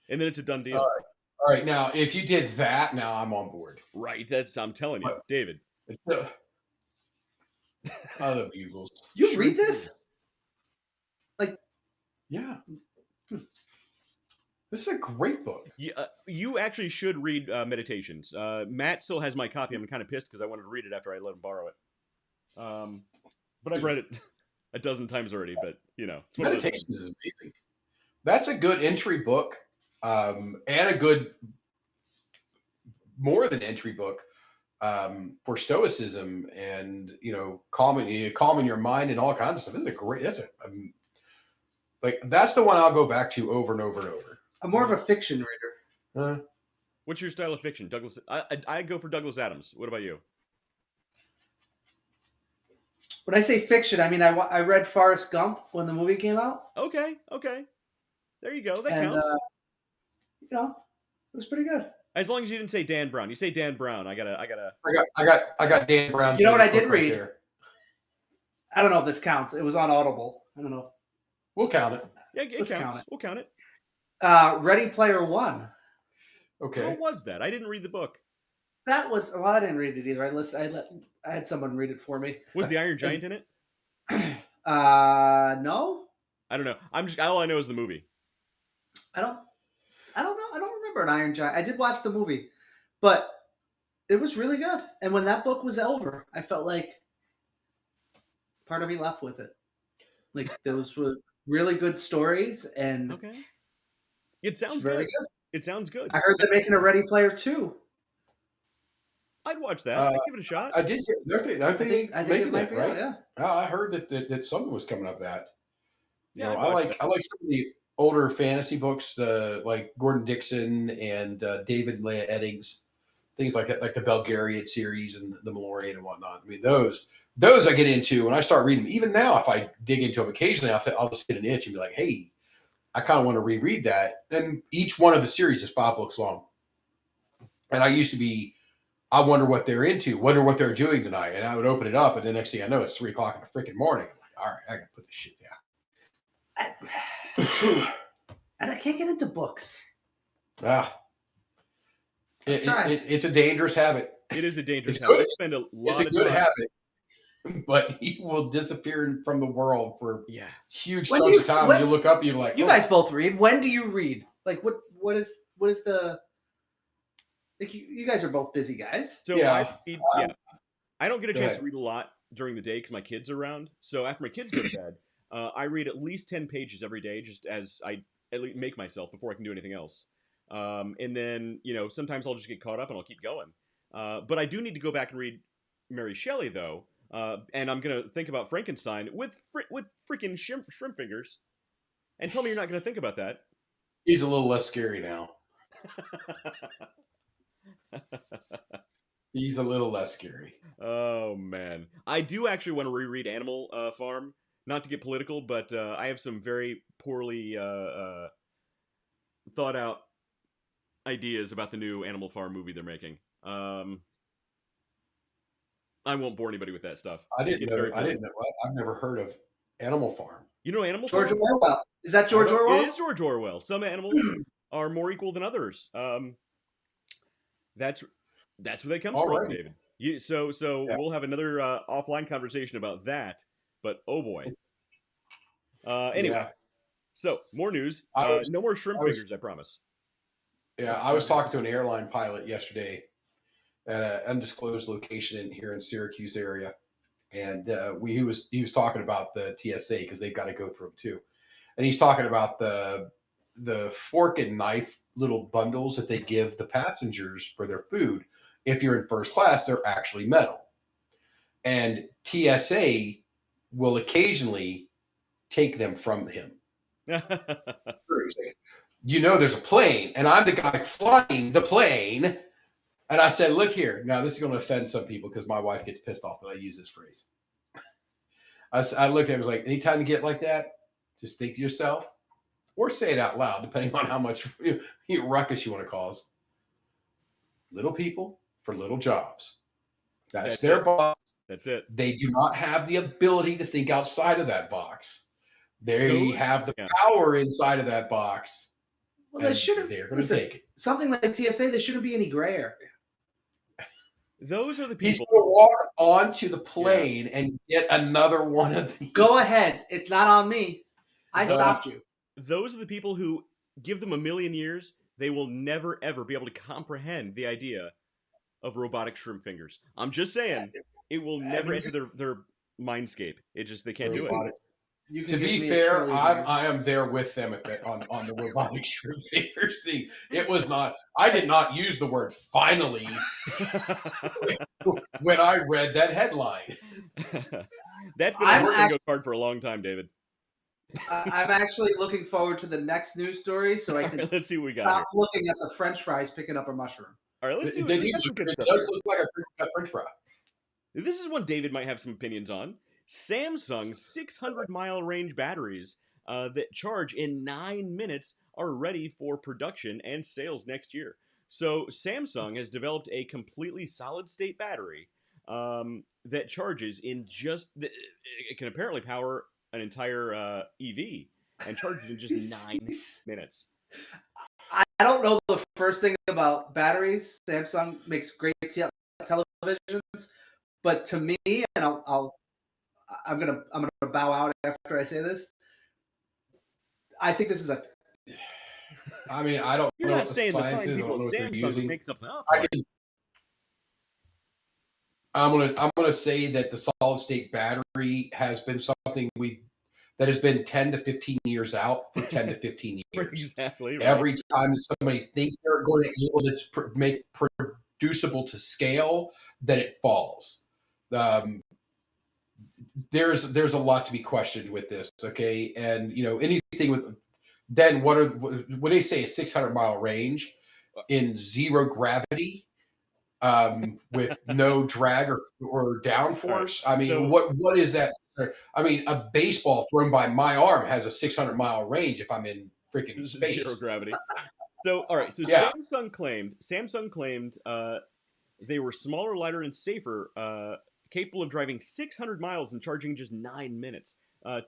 and then it's a done deal. All right. Now, if you did that, now I'm on board. Right. I'm telling you, David. I love Eagles. You read this? Yeah. This is a great book. Yeah, you actually should read Meditations. Matt still has my copy. I'm kind of pissed because I wanted to read it after I let him borrow it. But I've read it a dozen times already. But it's one Meditations is amazing. That's a good entry book, and a good, more than entry book, for stoicism and calming your mind and all kinds of stuff. This is a great. That's the one I'll go back to over and over and over. I'm more of a fiction reader. What's your style of fiction, Douglas? I go for Douglas Adams. What about you? When I say fiction, I mean I read Forrest Gump when the movie came out. Okay. There you go. That counts. It was pretty good. As long as you didn't say Dan Brown. You say Dan Brown. I gotta. I got Dan Brown. You know what I did right read? there. I don't know if this counts. It was on Audible. I don't know. We'll count it. Yeah, it Let's counts. count it. We'll count it. Ready Player One. Okay. How was that? I didn't read the book. That was I didn't read it either. I had someone read it for me. Was the Iron Giant in it? No. I don't know. All I know is the movie. I don't know. I don't remember an Iron Giant. I did watch the movie, but it was really good. And when that book was over, I felt like part of me left with it. Like those were really good stories, and Okay. It sounds very good. It sounds good. I heard they're making a Ready Player 2. I'd watch that. I'd give it a shot. I did. I think it might be right? yeah. I heard that something was coming up that. Yeah, I like some of the older fantasy books, like Gordon Dixon and David and Leah Eddings, things like that, like the Belgariad series and the Malorian and whatnot. I mean, those I get into when I start reading them. Even now, if I dig into them occasionally, I'll just get an itch and be like, hey, I kind of want to reread that. And each one of the series is 5 books long. And I wonder what they're into, wonder what they're doing tonight. And I would open it up, and the next thing I know, it's 3:00 in the freaking morning. I'm like, all right, I got to put this shit down. And I can't get into books. It's a dangerous habit. It is a dangerous habit. I spend a lot It's a of good time. habit, but you will disappear from the world for huge When chunks of time. You look up, you're like, you guys both read. When do you read? Like, what is the? Like, you guys are both busy guys. So Yeah. I don't get a Go chance ahead. to read a lot during the day because my kids are around. So after my kids go to bed, I read at least 10 pages every day, just as I at least make myself before I can do anything else. And then sometimes I'll just get caught up and I'll keep going. But I do need to go back and read Mary Shelley though, and I'm gonna think about Frankenstein with freaking shrimp fingers. And tell me you're not gonna think about that. He's a little less scary now. He's a little less scary. Oh man, I do actually want to reread Animal Farm. Not to get political, but I have some very poorly thought out ideas about the new Animal Farm movie they're making. I won't bore anybody with that stuff. I didn't know. I've never heard of Animal Farm. You know Animal George Farm? Orwell. Is that George Orwell? It is George Orwell. Some animals are more equal than others. That's where they come from, Alrighty. David. So we'll have another offline conversation about that. But oh boy. Anyway, Yeah. so more news. No more shrimp fingers, I promise. Yeah, I was talking to an airline pilot yesterday at an undisclosed location here in Syracuse area, and he was talking about the TSA because they've got to go through them too, and he's talking about the fork and knife little bundles that they give the passengers for their food. If you're in first class, they're actually metal, and TSA will occasionally take them from him. There's a plane, and I'm the guy flying the plane. And I said, look here. Now, this is going to offend some people because my wife gets pissed off that I use this phrase. I looked at him, I was like, anytime you get like that, just think to yourself or say it out loud, depending on how much ruckus you want to cause. Little people for little jobs. That's their box. That's it. They do not have the ability to think outside of that box. They have the power inside of that box. Well, they shouldn't. They're going to take it. Something like TSA, there shouldn't be any gray area. Those are the people. He's going to walk onto the plane and get another one of these. Go ahead. It's not on me. I stopped you. Those are the people who give them a million years. They will never, ever be able to comprehend the idea of robotic shrimp fingers. I'm just saying, it will never enter their mindscape. It just, they can't do it. To be fair, I am there with them on the robotic shrimp fingers thing. It was not. I did not use the word "finally" when I read that headline. That's been a bingo card for a long time, David. I'm actually looking forward to the next news story, so I can let's see what we got. Stop looking at the French fries picking up a mushroom. All right, let's see. It does look like a French fry. This is one David might have some opinions on. Samsung's 600-mile range batteries that charge in 9 minutes are ready for production and sales next year. So Samsung has developed a completely solid-state battery that charges in it can apparently power an entire EV and charges in just 9 minutes. I don't know the first thing about batteries. Samsung makes great televisions, but to me, and I'm gonna bow out after I say this. I think this is a. I mean, I don't. You're know not what saying the the fine is. people at Samsung make something up. I'm gonna say that the solid state battery has been something that has been 10 to 15 years out for 10 to 15 years. Exactly. Right. Every time that somebody thinks they're going to be able to make producible to scale, that it falls. There's a lot to be questioned with this, okay? And anything with then what they say a 600-mile range in zero gravity, with no drag or downforce. Right. I mean, what is that? I mean, a baseball thrown by my arm has a 600-mile range if I'm in freaking space. Zero gravity. So, all right. So yeah. Samsung claimed they were smaller, lighter, and safer, capable of driving 600 miles and charging just 9 minutes.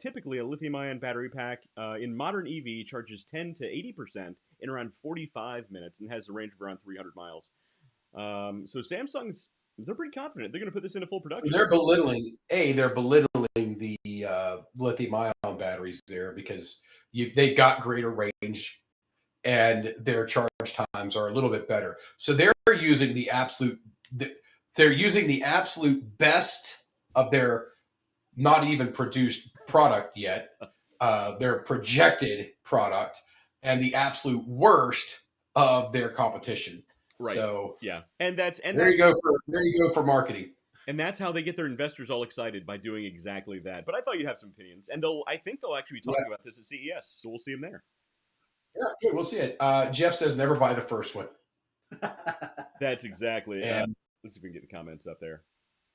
Typically, a lithium-ion battery pack in modern EV charges 10 to 80% in around 45 minutes and has a range of around 300 miles. So they're pretty confident they're going to put this into full production. They're belittling the lithium-ion batteries there because they've got greater range and their charge times are a little bit better. So they're using the absolute best of their not even produced product yet, their projected product, and the absolute worst of their competition. Right. So yeah, there you go for marketing. And that's how they get their investors all excited, by doing exactly that. But I thought you'd have some opinions, and I think they'll actually be talking about this at CES, so we'll see them there. Yeah, good. We'll see it. Jeff says never buy the first one. That's exactly. And let's see if we can get the comments up there.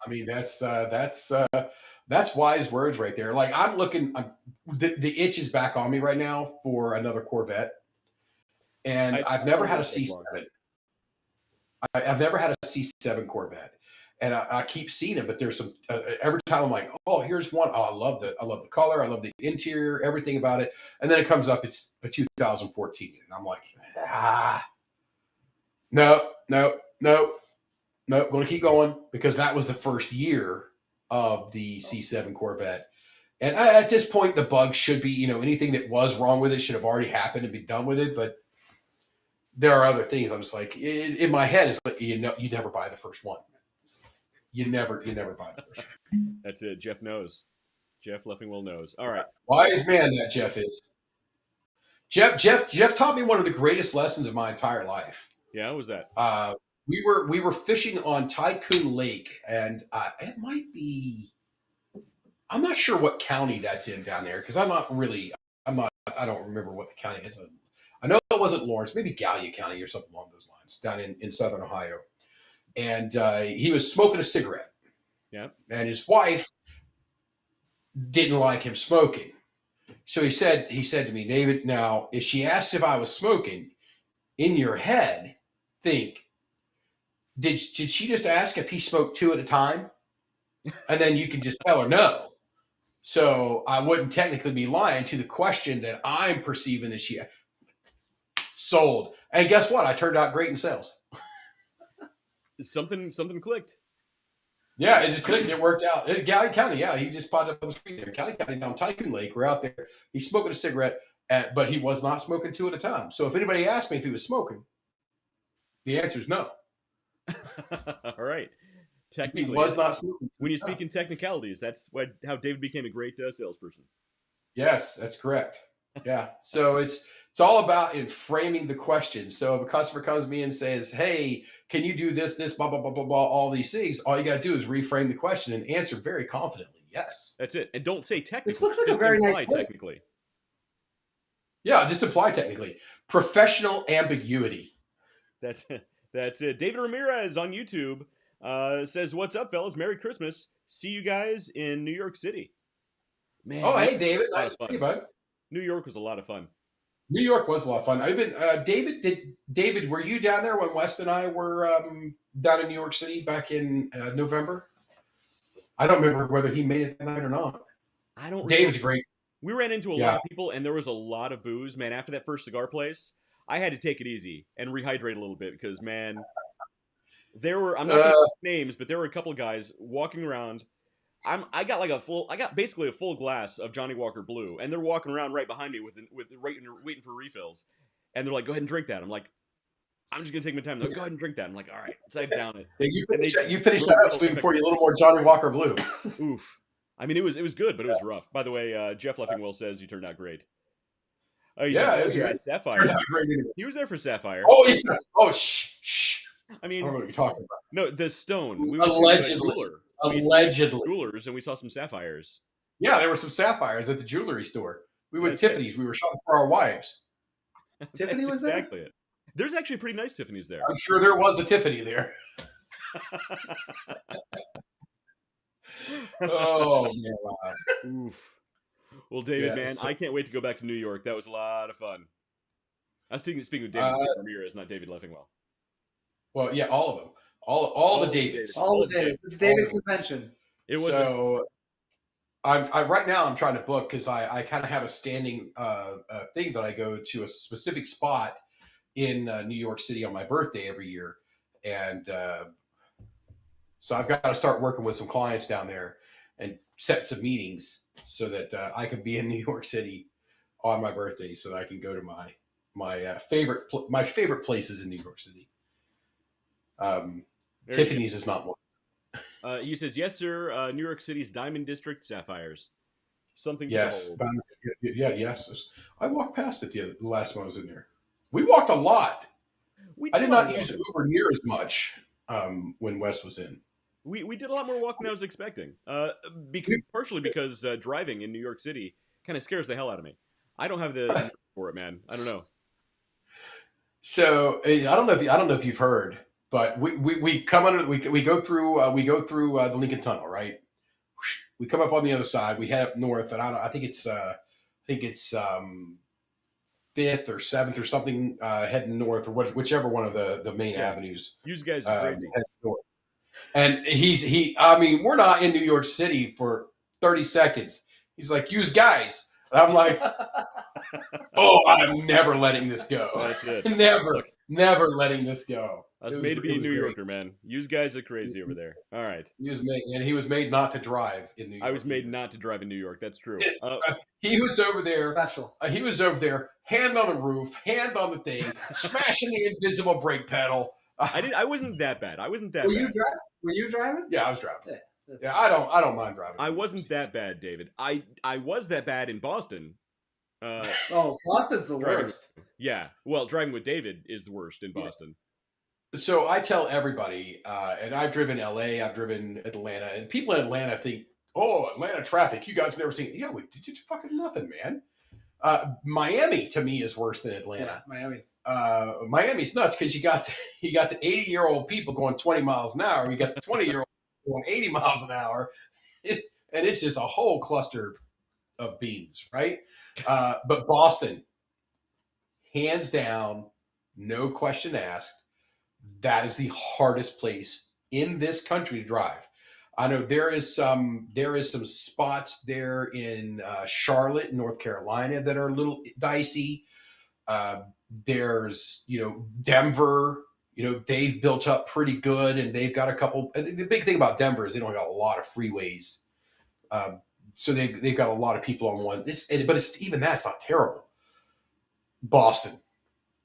I mean, that's wise words right there. Like I'm looking, the itch is back on me right now for another Corvette, and I've never had a C7. I've never had a C7 Corvette, and I keep seeing it. But there's some every time I'm like, oh, here's one. Oh, I love the color. I love the interior, everything about it. And then it comes up, it's a 2014, and I'm like, no. Going to keep going because that was the first year of the C7 Corvette. And at this point, the bugs should be, anything that was wrong with it should have already happened and be done with it. But there are other things. I'm just like, in my head, it's like, you never buy the first one. You never buy the first one. That's it. Jeff knows. Jeff Leffingwell knows. All right. Wise man that Jeff is. Jeff taught me one of the greatest lessons of my entire life. Yeah, what was that? We were fishing on Tycoon Lake, and it might be. I'm not sure what county that's in down there because I don't remember what the county is. I know it wasn't Lawrence, maybe Gallia County or something along those lines down in southern Ohio. And he was smoking a cigarette. Yeah. And his wife didn't like him smoking. So he said to me, David, now, if she asked if I was smoking, in your head, think, did she just ask if he smoked two at a time? And then you can just tell her no. So I wouldn't technically be lying to the question that I'm perceiving that she sold. And guess what? I turned out great in sales. Something clicked. Yeah, it just clicked. It worked out. Cali County, yeah, he just popped up on the street there. Cali County down Tycoon Lake. We're out there. He's smoking a cigarette, but he was not smoking 2 at a time. So if anybody asked me if he was smoking, the answer is no. All right. Technically, he was not smoking. When you speak in technicalities, that's how David became a great salesperson. Yes, that's correct. Yeah. So it's all about in framing the question. So if a customer comes to me and says, "Hey, can you do this, blah, blah, blah, blah, blah, all these things?" All you got to do is reframe the question and answer very confidently. Yes. That's it. And don't say technically. This looks like a very nice technically. Yeah, just apply technically. Professional ambiguity. That's it. David Ramirez on YouTube says, "What's up, fellas? Merry Christmas. See you guys in New York City." Man. Oh, hey, David. Nice to meet you, bud. New York was a lot of fun. New York was a lot of fun. I've been David, were you down there when West and I were down in New York City back in November? I don't remember whether he made it that night or not. I don't. Dave's great. We ran into a lot of people, and there was a lot of booze. Man, after that first cigar place, I had to take it easy and rehydrate a little bit because, man, there were, I'm not going to name names, but there were a couple of guys walking around. I got basically a full glass of Johnny Walker Blue, and they're walking around right behind me waiting for refills, and they're like, "Go ahead and drink that." I'm like, "I'm just gonna take my time." They're like, "Go ahead and drink that." I'm like, "All right," so I down it. Yeah, you finished that up so we can pour you a little more Johnny Walker Blue. Oof. I mean, it was good, but it was rough. By the way, Jeff Leffingwell says you turned out great. Oh, it was great. Sapphire. He was there for Sapphire. Oh, shh. I mean, I don't know what you're talking about. No, the stone. We Allegedly. Jewelers, and we saw some sapphires. Yeah, there were some sapphires at the jewelry store. We went to Tiffany's. We were shopping for our wives. Tiffany was there? Exactly it. There's actually pretty nice Tiffany's there. I'm sure there was a Tiffany there. Oh, man. Oof. Well, David, man, I can't wait to go back to New York. That was a lot of fun. I was speaking with David Ramirez, not David Leffingwell. Well, yeah, all of them. All the Davids. All the Davids. It's a David convention. It was so. I right now I'm trying to book because I kind of have a standing thing that I go to a specific spot in New York City on my birthday every year, and so I've got to start working with some clients down there and set some meetings so that I can be in New York City on my birthday, so that I can go to my favorite places in New York City. Tiffany's is not one. He says, "Yes, sir. New York City's Diamond District sapphires. Something." Yes. Yeah. Yes. I walked past it the last time I was in there. We walked a lot. I did not use Uber near as much when Wes was in. We did a lot more walking than I was expecting. Partially because driving in New York City kind of scares the hell out of me. I don't have the for it, man. I don't know. So I don't know if you've heard. But we come under we go through the Lincoln Tunnel, right? We come up on the other side. We head up north, and I think it's 5th or 7th or something heading north, or whichever one of the main avenues. You guys are crazy. North. And I mean, we're not in New York City for 30 seconds. He's like, "Use guys," and I'm like, "Oh, I'm never letting this go. That's it. Never letting this go." I was made to be a New Yorker, man. You guys are crazy over there. All right. He was made not to drive in New York. I was made not to drive in New York. That's true. He was over there. Special. He was over there, hand on the roof, hand on the thing, smashing the invisible brake pedal. I wasn't that bad. I wasn't that bad. Were you driving? Yeah, I was driving. Yeah, I don't mind driving. I wasn't that bad, David. I was that bad in Boston. Boston's the worst. Yeah. Well, driving with David is the worst in Boston. So I tell everybody, and I've driven LA, I've driven Atlanta, and people in Atlanta think, "Oh, Atlanta traffic, you guys have never seen it." Yeah, we did fucking nothing, man. Miami to me is worse than Atlanta. Yeah, Miami's nuts because you got the 80-year-old people going 20 miles an hour. You got the 20-year-old going 80 miles an hour, and it's just a whole cluster of beans, right? But Boston, hands down, no question asked, that is the hardest place in this country to drive. I know there is some spots there in Charlotte, North Carolina, that are a little dicey. There's Denver. They've built up pretty good, and they've got a couple. The big thing about Denver is they don't got a lot of freeways, so they've got a lot of people on one. But even that's not terrible. Boston,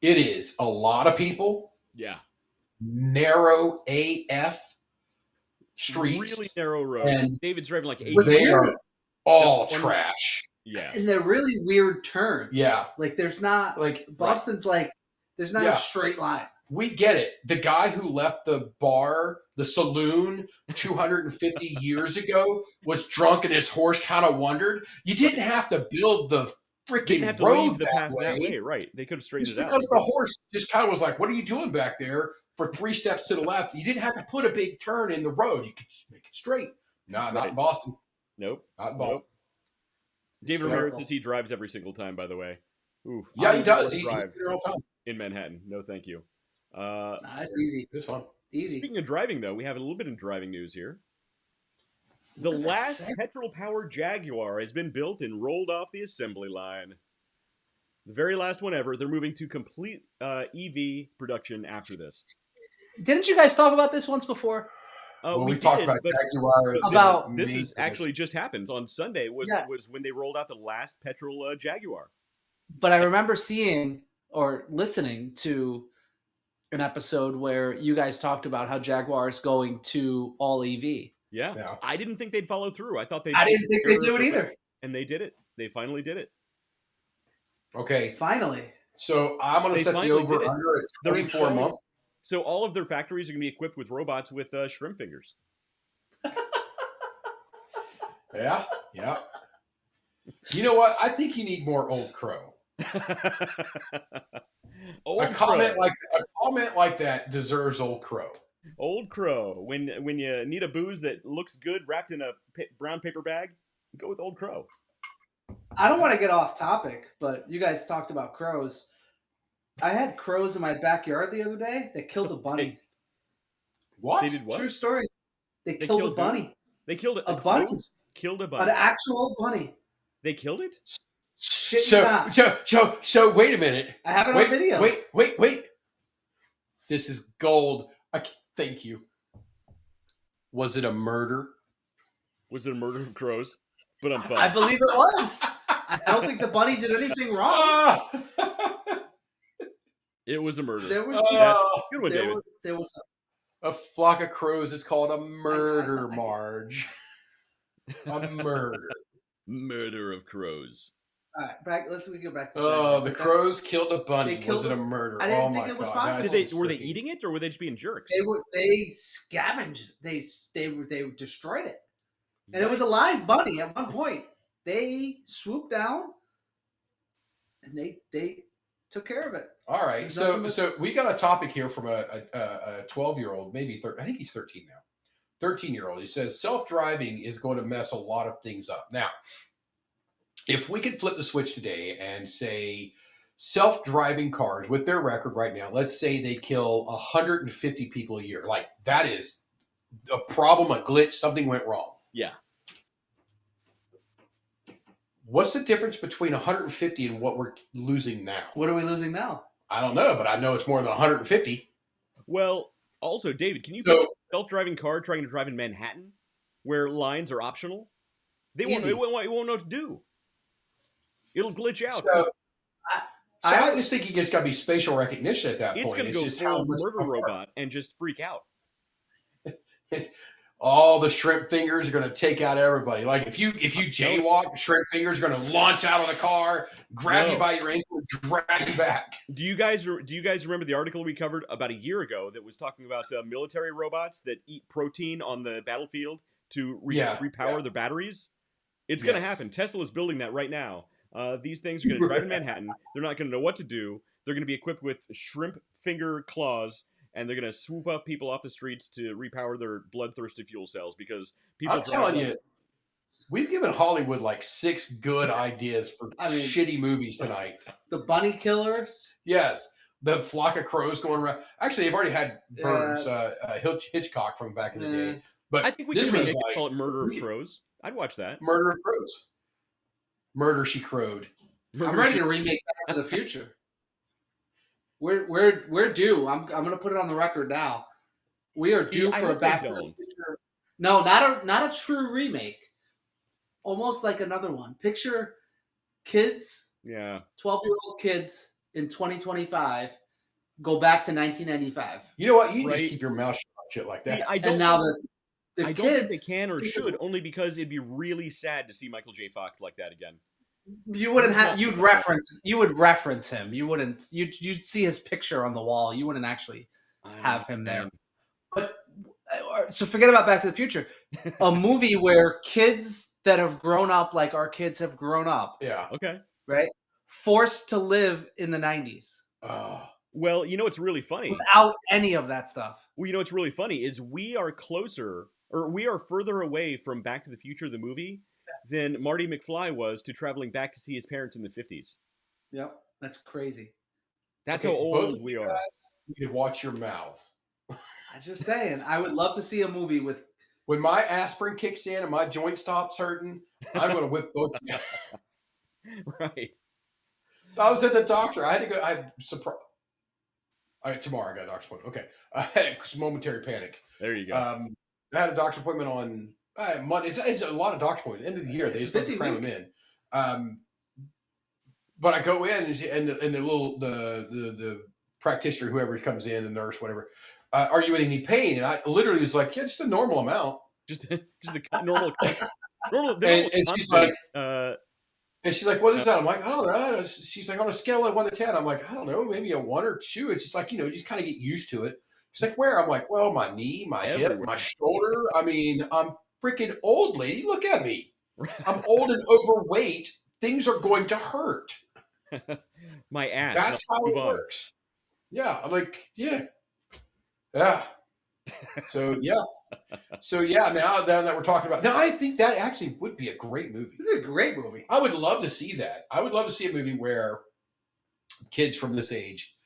it is a lot of people. Yeah. Narrow AF streets, really narrow road. and David's driving like 8. they are all One- trash. Yeah. And they're really weird turns. Yeah. Like there's not Like Boston's like there's not Yeah. a straight line. we get it. The guy who left the bar, the saloon, 250 years ago was drunk and his horse kind of wandered. You didn't have to build the They freaking didn't have to road leave the path that way, right? They could have straightened Just it out. because the horse just kind of was like, "What are you doing back there?" For 3 steps to the left, you didn't have to put a big turn in the road. You could just make it straight. No, not Right. in Boston. Nope. Not in Boston. Nope. David So- Ramirez says he drives every single time, by the way. Oof. Yeah, I he would does. never He drive there all the time. in Manhattan. No, thank you. Nah, it's easy. It's fun. Easy. Speaking of driving, though, we have a little bit of driving news here. The Look at that last set. petrol-powered Jaguar has been built and rolled off the assembly line. The very last one ever. They're moving to complete EV production after this. Didn't you guys talk about this once before? Well, we we talked did, about but Jaguar. this- About- this is actually just happened on Sunday. Was Yeah. when they rolled out the last petrol Jaguar. But I remember seeing or listening to an episode where you guys talked about how Jaguar is going to all EV. Yeah. Yeah. I didn't think they'd follow through. I thought they'd. I didn't think they'd do it equipment, either. and they did it. They finally did it. Okay, Finally. so I'm going to They set the finally over did it. under at They're 24 installing- month. So all of their factories are going to be equipped with robots with shrimp fingers. Yeah, yeah. You know what? I think you need more Old Crow. Old A comment Crow. like that deserves Old Crow. Old Crow. When you need a booze that looks good wrapped in a brown paper bag, go with Old Crow. I don't want to get off topic, but you guys talked about crows. I had crows in my backyard the other day that killed a bunny. What? They did what? True story. They They killed a killed who? bunny. They killed A bunny. crows Killed a An bunny. actual bunny. They killed it? Shit you not. So wait a minute. I have it Wait, on video. Wait. This is gold. Thank you. Was it a murder? Was it a murder of crows? But I'm I believe it was. I don't think the bunny did anything wrong. Ah! It was a murder. There was Oh, Good one, David. there was a flock of crows is called a murder, I- Marge. A murder. Murder of crows. all right. Let's go back to Oh, Jaguar. the crows killed a bunny. They killed Was it a a- murder? I didn't Oh think my it was god. possible. that's Did just were they freaking- eating it or were they just being jerks? They scavenged. They destroyed it, and it was a live bunny at one point. They swooped down, and they took care of it. All right, There's so nothing but- so we got a topic here from a 12-year-old, maybe I think he's 13 now. 13-year-old. He says self-driving is going to mess a lot of things up. Now, if we could flip the switch today and say self-driving cars with their record right now, let's say they kill 150 people a year. Like that is a problem, a glitch, something went wrong. Yeah. What's the difference between 150 and what we're losing now? What are we losing now? I don't know, but I know it's more than 150. Well, also, David, can you So- put a self-driving car trying to drive in Manhattan where lines are optional? They won't Easy. know what to do. It'll glitch out. So, I- I just think you just got to be spatial recognition at that It's point. going to go just how full much murder power- robot and just freak out. All the shrimp fingers are going to take out everybody. Like if you jaywalk, shrimp fingers are going to launch out of the car, grab No. you by your ankle, and drag you back. Do you guys remember the article we covered about a year ago that was talking about military robots that eat protein on the battlefield to repower their batteries? It's going to Yes. happen. Tesla's building that right now. These things are going to drive in Manhattan. They're not going to know what to do. They're going to be equipped with shrimp finger claws, and they're going to swoop up people off the streets to repower their bloodthirsty fuel cells because people. I'm telling you, we've given Hollywood like 6 good ideas for I mean- shitty movies tonight. The bunny killers. Yes, the flock of crows going around. Actually, they've already had birds. Yes. Hitchcock from back in the day. But I think we this can was call it Murder of Crows. I'd watch that. Murder of Crows. Murder She Crowed. I'm ready to remake Back to the Future. We're due. I'm gonna put it on the record now. We are due for a Back to the Future. No, not a true remake. Almost like another one. Picture kids, 12-year-old kids in 2025 go back to 1995. You know what? You just keep your mouth shut on shit like that. I don't the kids, don't think they can or should, only because it'd be really sad to see Michael J. Fox like that again. You wouldn't have. You would reference him. You wouldn't. You'd see his picture on the wall. You wouldn't actually have him there. But so forget about Back to the Future. A movie where kids that have grown up like our kids have grown up. Yeah. Okay. Right. Forced to live in the 90s. Well, you know what's really funny? Without any of that stuff. Well, you know what's really funny is we are further away from Back to the Future, the movie, than Marty McFly was to traveling back to see his parents in the 50s. Yep. That's crazy. That's how old we are. You can watch your mouths. I'm just saying, I would love to see a movie with. When my aspirin kicks in and my joint stops hurting, I'm going to whip both of you. Right. I was at the doctor. I had to go. I'm surprised. All right, tomorrow I got a doctor's appointment. Okay. I had momentary panic. There you go. I had a doctor's appointment on Monday. It's a lot of doctor's appointments. End of the year, they just cram them in. But I go in and the practitioner, whoever comes in, the nurse, whatever, are you in any pain? And I literally was like, yeah, just a normal amount. Just the normal. And she's like, what is that? I'm like, I don't know. She's like, on a scale of 1 to 10, I'm like, I don't know, maybe a 1 or 2. It's just like, you just kind of get used to it. She's like, where? I'm like, well, my knee, my hip, my shoulder. I mean, I'm freaking old, lady. Look at me. I'm old and overweight. Things are going to hurt. My ass. That's how it works. Yeah. I'm like, yeah. Yeah. So, yeah. Now that we're talking about, now I think that actually would be a great movie. This is a great movie. I would love to see that. I would love to see a movie where kids from this age,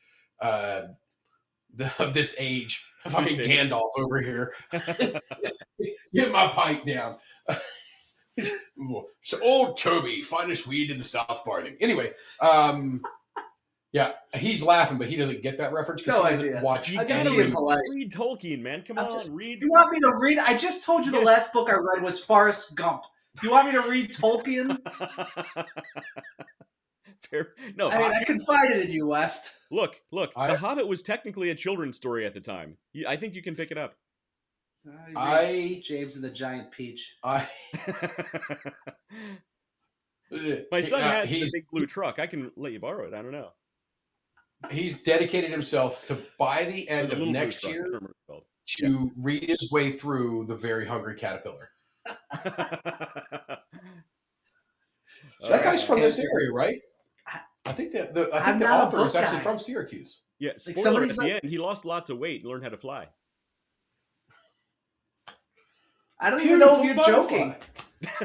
this age, fucking Gandalf over here, get my pipe down. So old Toby, finest weed in the South Farthing. Anyway, yeah, he's laughing, but he doesn't get that reference because he doesn't watch. I gotta be polite. Read Tolkien, man. Come on, read. You want me to read? I just told you the last book I read was Forrest Gump. You want me to read Tolkien? Fair. No, I confided in you, West. Look. The Hobbit was technically a children's story at the time. I think you can pick it up. James and the Giant Peach. My son has a big blue truck. I can let you borrow it. I don't know. He's dedicated himself to, by the end of next year, to read his way through The Very Hungry Caterpillar. That guy's from this area, right? I think the author is actually from Syracuse. Yeah, spoiler at the end, he lost lots of weight and learned how to fly. I don't even know if you're joking.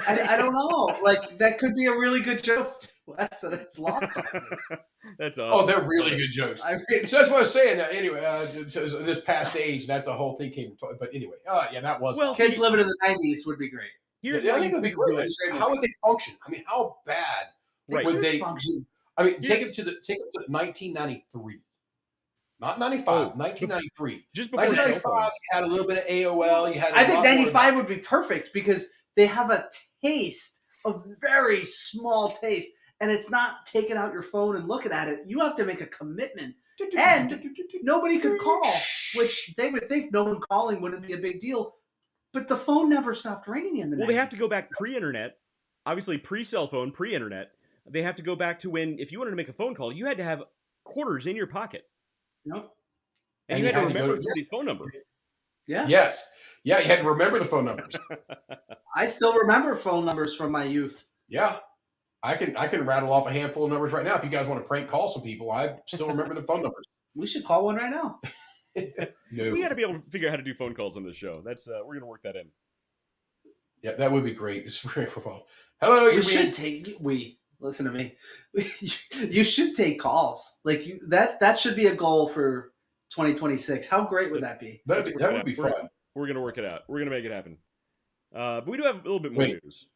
I don't know. Like, that could be a really good joke. It's lost. That's awesome. Oh, they're really good jokes. So that's what I was saying. Anyway, this past age, that the whole thing came. But anyway, yeah, that was. Well, kids living in the 90s would be great. I think it would be great. How would they function? I mean, how bad would they function? I mean, take it to 1993. Not 95, 1993. Just before 1995, you had a little bit of AOL. I think 95 would be perfect because they have a taste, a very small taste, and it's not taking out your phone and looking at it. You have to make a commitment, and nobody could call, which they would think no one calling wouldn't be a big deal, but the phone never stopped ringing in the 90s. Well, they have to go back pre-internet, obviously pre-cell phone, pre-internet. They have to go back to when, if you wanted to make a phone call, you had to have quarters in your pocket. Nope. And you had to remember somebody's phone number. Yeah. Yes. Yeah, you had to remember the phone numbers. I still remember phone numbers from my youth. Yeah. I can rattle off a handful of numbers right now. If you guys want to prank call some people, I still remember the phone numbers. We should call one right now. No. We got to be able to figure out how to do phone calls on this show. That's we're going to work that in. Yeah, that would be great. It's great for phone. Hello, listen to me. You should take calls. Like that should be a goal for 2026. How great would that be? That would be fun. We're gonna work it out. We're gonna make it happen. But we do have a little bit more news.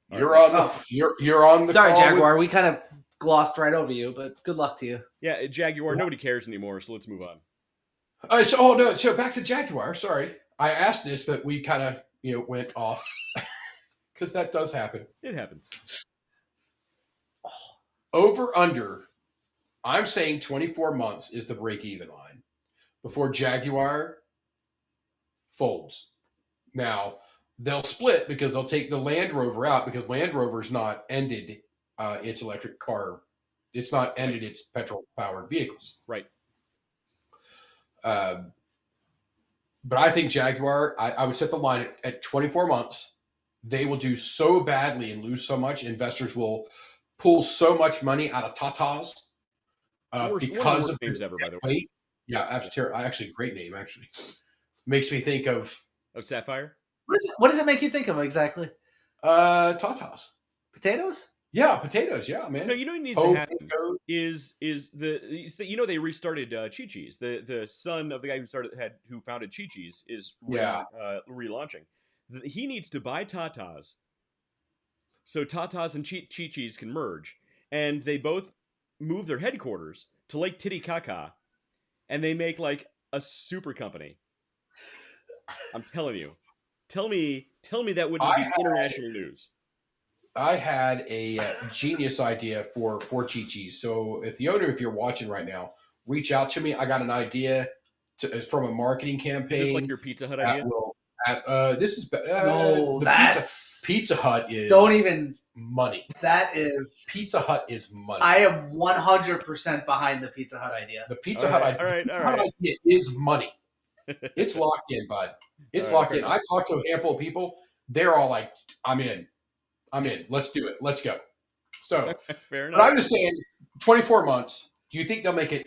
You're on the you're on the Sorry, call Jaguar. We kind of glossed right over you, but good luck to you. Yeah, Jaguar. Nobody cares anymore, so let's move on. So back to Jaguar. Sorry, I asked this, but we kind of went off because that does happen. It happens. Over under. I'm saying 24 months is the break-even line before Jaguar folds. Now, they'll split because they'll take the Land Rover out because Land Rover's not ended its electric car. It's not ended its petrol-powered vehicles. Right. But I think Jaguar, I would set the line at 24 months. They will do so badly and lose so much. Investors will pull so much money out of Tatas. Because of names ever, by the way. Yeah, actually, great name. Actually, makes me think of Sapphire. What does it make you think of exactly? Tatas. Potatoes. Yeah, potatoes. Yeah, man. No, you know what needs to happen is they restarted Chi-Chi's. The son of the guy who founded Chi-Chi's is relaunching. He needs to buy Tatas, so Tatas and Chi-Chi's can merge, and they both move their headquarters to Lake Titicaca, and they make like a super company. I'm telling you. Tell me that wouldn't be international news. I had a genius idea for Chi-Chi's. So if you're watching right now, reach out to me. I got an idea from a marketing campaign. Is this like your Pizza Hut idea? This is no, that's Pizza Hut is don't even money. That is Pizza Hut is money. I am 100% behind the Pizza Hut idea. The Pizza Hut idea is money. It's locked in, bud. It's locked in. I talked to a handful of people. They're all like, I'm in. Let's do it. Let's go. So, fair enough. But I'm just saying, 24 months. Do you think they'll make it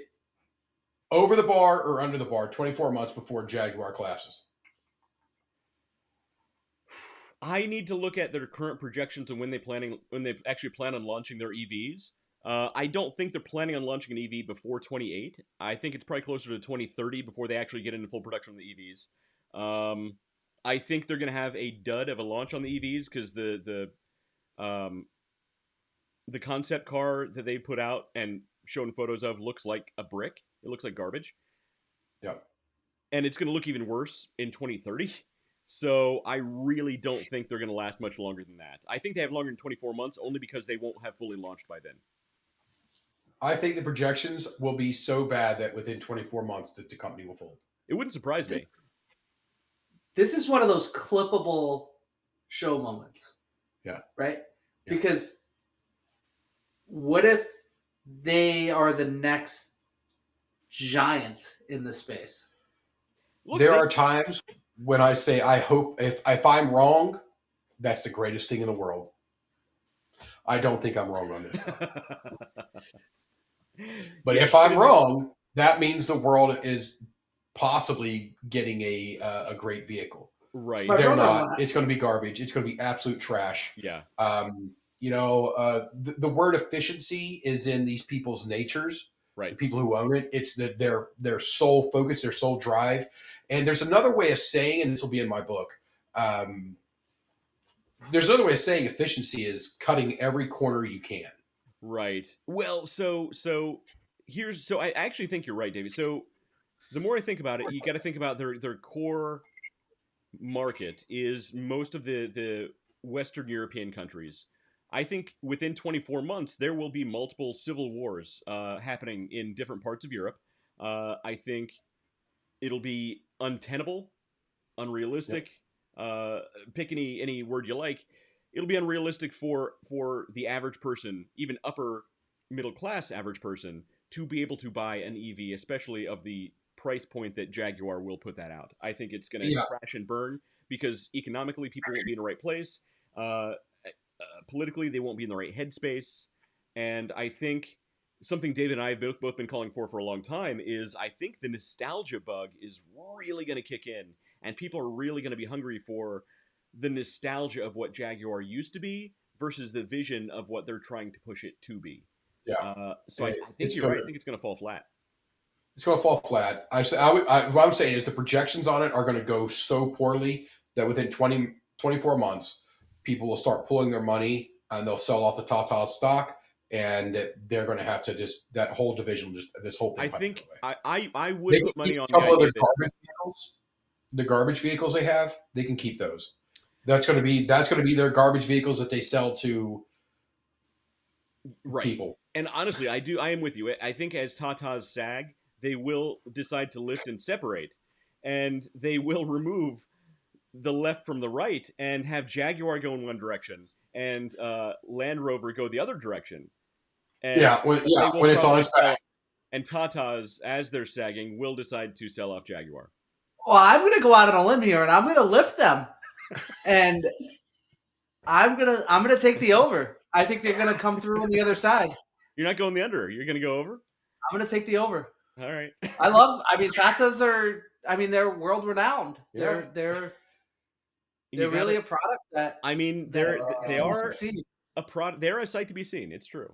over the bar or under the bar 24 months before Jaguar collapses? I need to look at their current projections and when they actually plan on launching their EVs. I don't think they're planning on launching an EV before 28. I think it's probably closer to 2030 before they actually get into full production of the EVs. I think they're going to have a dud of a launch on the EVs because the concept car that they put out and shown photos of looks like a brick. It looks like garbage. Yeah. And it's going to look even worse in 2030. So I really don't think they're going to last much longer than that. I think they have longer than 24 months only because they won't have fully launched by then. I think the projections will be so bad that within 24 months that the company will fold. It wouldn't surprise me. This is one of those clippable show moments. Yeah. Right? Yeah. Because what if they are the next giant in the space? There are times when I say, I hope if I'm wrong, that's the greatest thing in the world. I don't think I'm wrong on this. But if I'm wrong, that means the world is possibly getting a great vehicle. Right. They're not. It's going to be garbage. It's going to be absolute trash. Yeah. The word efficiency is in these people's natures. Right. The people who own it. It's their sole focus, their sole drive. And there's another way of saying, and this will be in my book. There's another way of saying efficiency is cutting every corner you can. Right. Well, so I actually think you're right, David. So the more I think about it, you got to think about their core market is most of the Western European countries. I think within 24 months, there will be multiple civil wars happening in different parts of Europe. I think it'll be untenable, unrealistic. Yep. Pick any word you like. It'll be unrealistic for the average person, even upper middle class average person, to be able to buy an EV, especially of the price point that Jaguar will put that out. I think it's going to crash and burn because economically people won't be in the right place. Politically, they won't be in the right headspace. And I think something David and I have both been calling for a long time is I think the nostalgia bug is really going to kick in. And people are really going to be hungry for the nostalgia of what Jaguar used to be versus the vision of what they're trying to push it to be. Yeah. So I think you're right. I think it's going to fall flat. It's going to fall flat. What I'm saying is the projections on it are going to go so poorly that within 24 months, people will start pulling their money and they'll sell off the Tata stock, and they're going to have to that whole division, this whole thing. I think I would they put money on a couple the of the garbage vehicles. The garbage vehicles they have, they can keep those. That's going to be their garbage vehicles that they sell to people. And honestly, I am with you. I think as Tata's sag, they will decide to list and separate, and they will remove the left from the right and have Jaguar go in one direction and Land Rover go the other direction. And when it's on its back. And Tata's, as they're sagging, will decide to sell off Jaguar. Well, I'm going to go out on a limb here, and I'm going to lift them, and I'm gonna take the over. I think they're going to come through on the other side. You're not going the under. You're going to go over? I'm going to take the over. All right. Tatas are. They're world renowned. Yeah. They're really a product that. They are a product. They're a sight to be seen. It's true.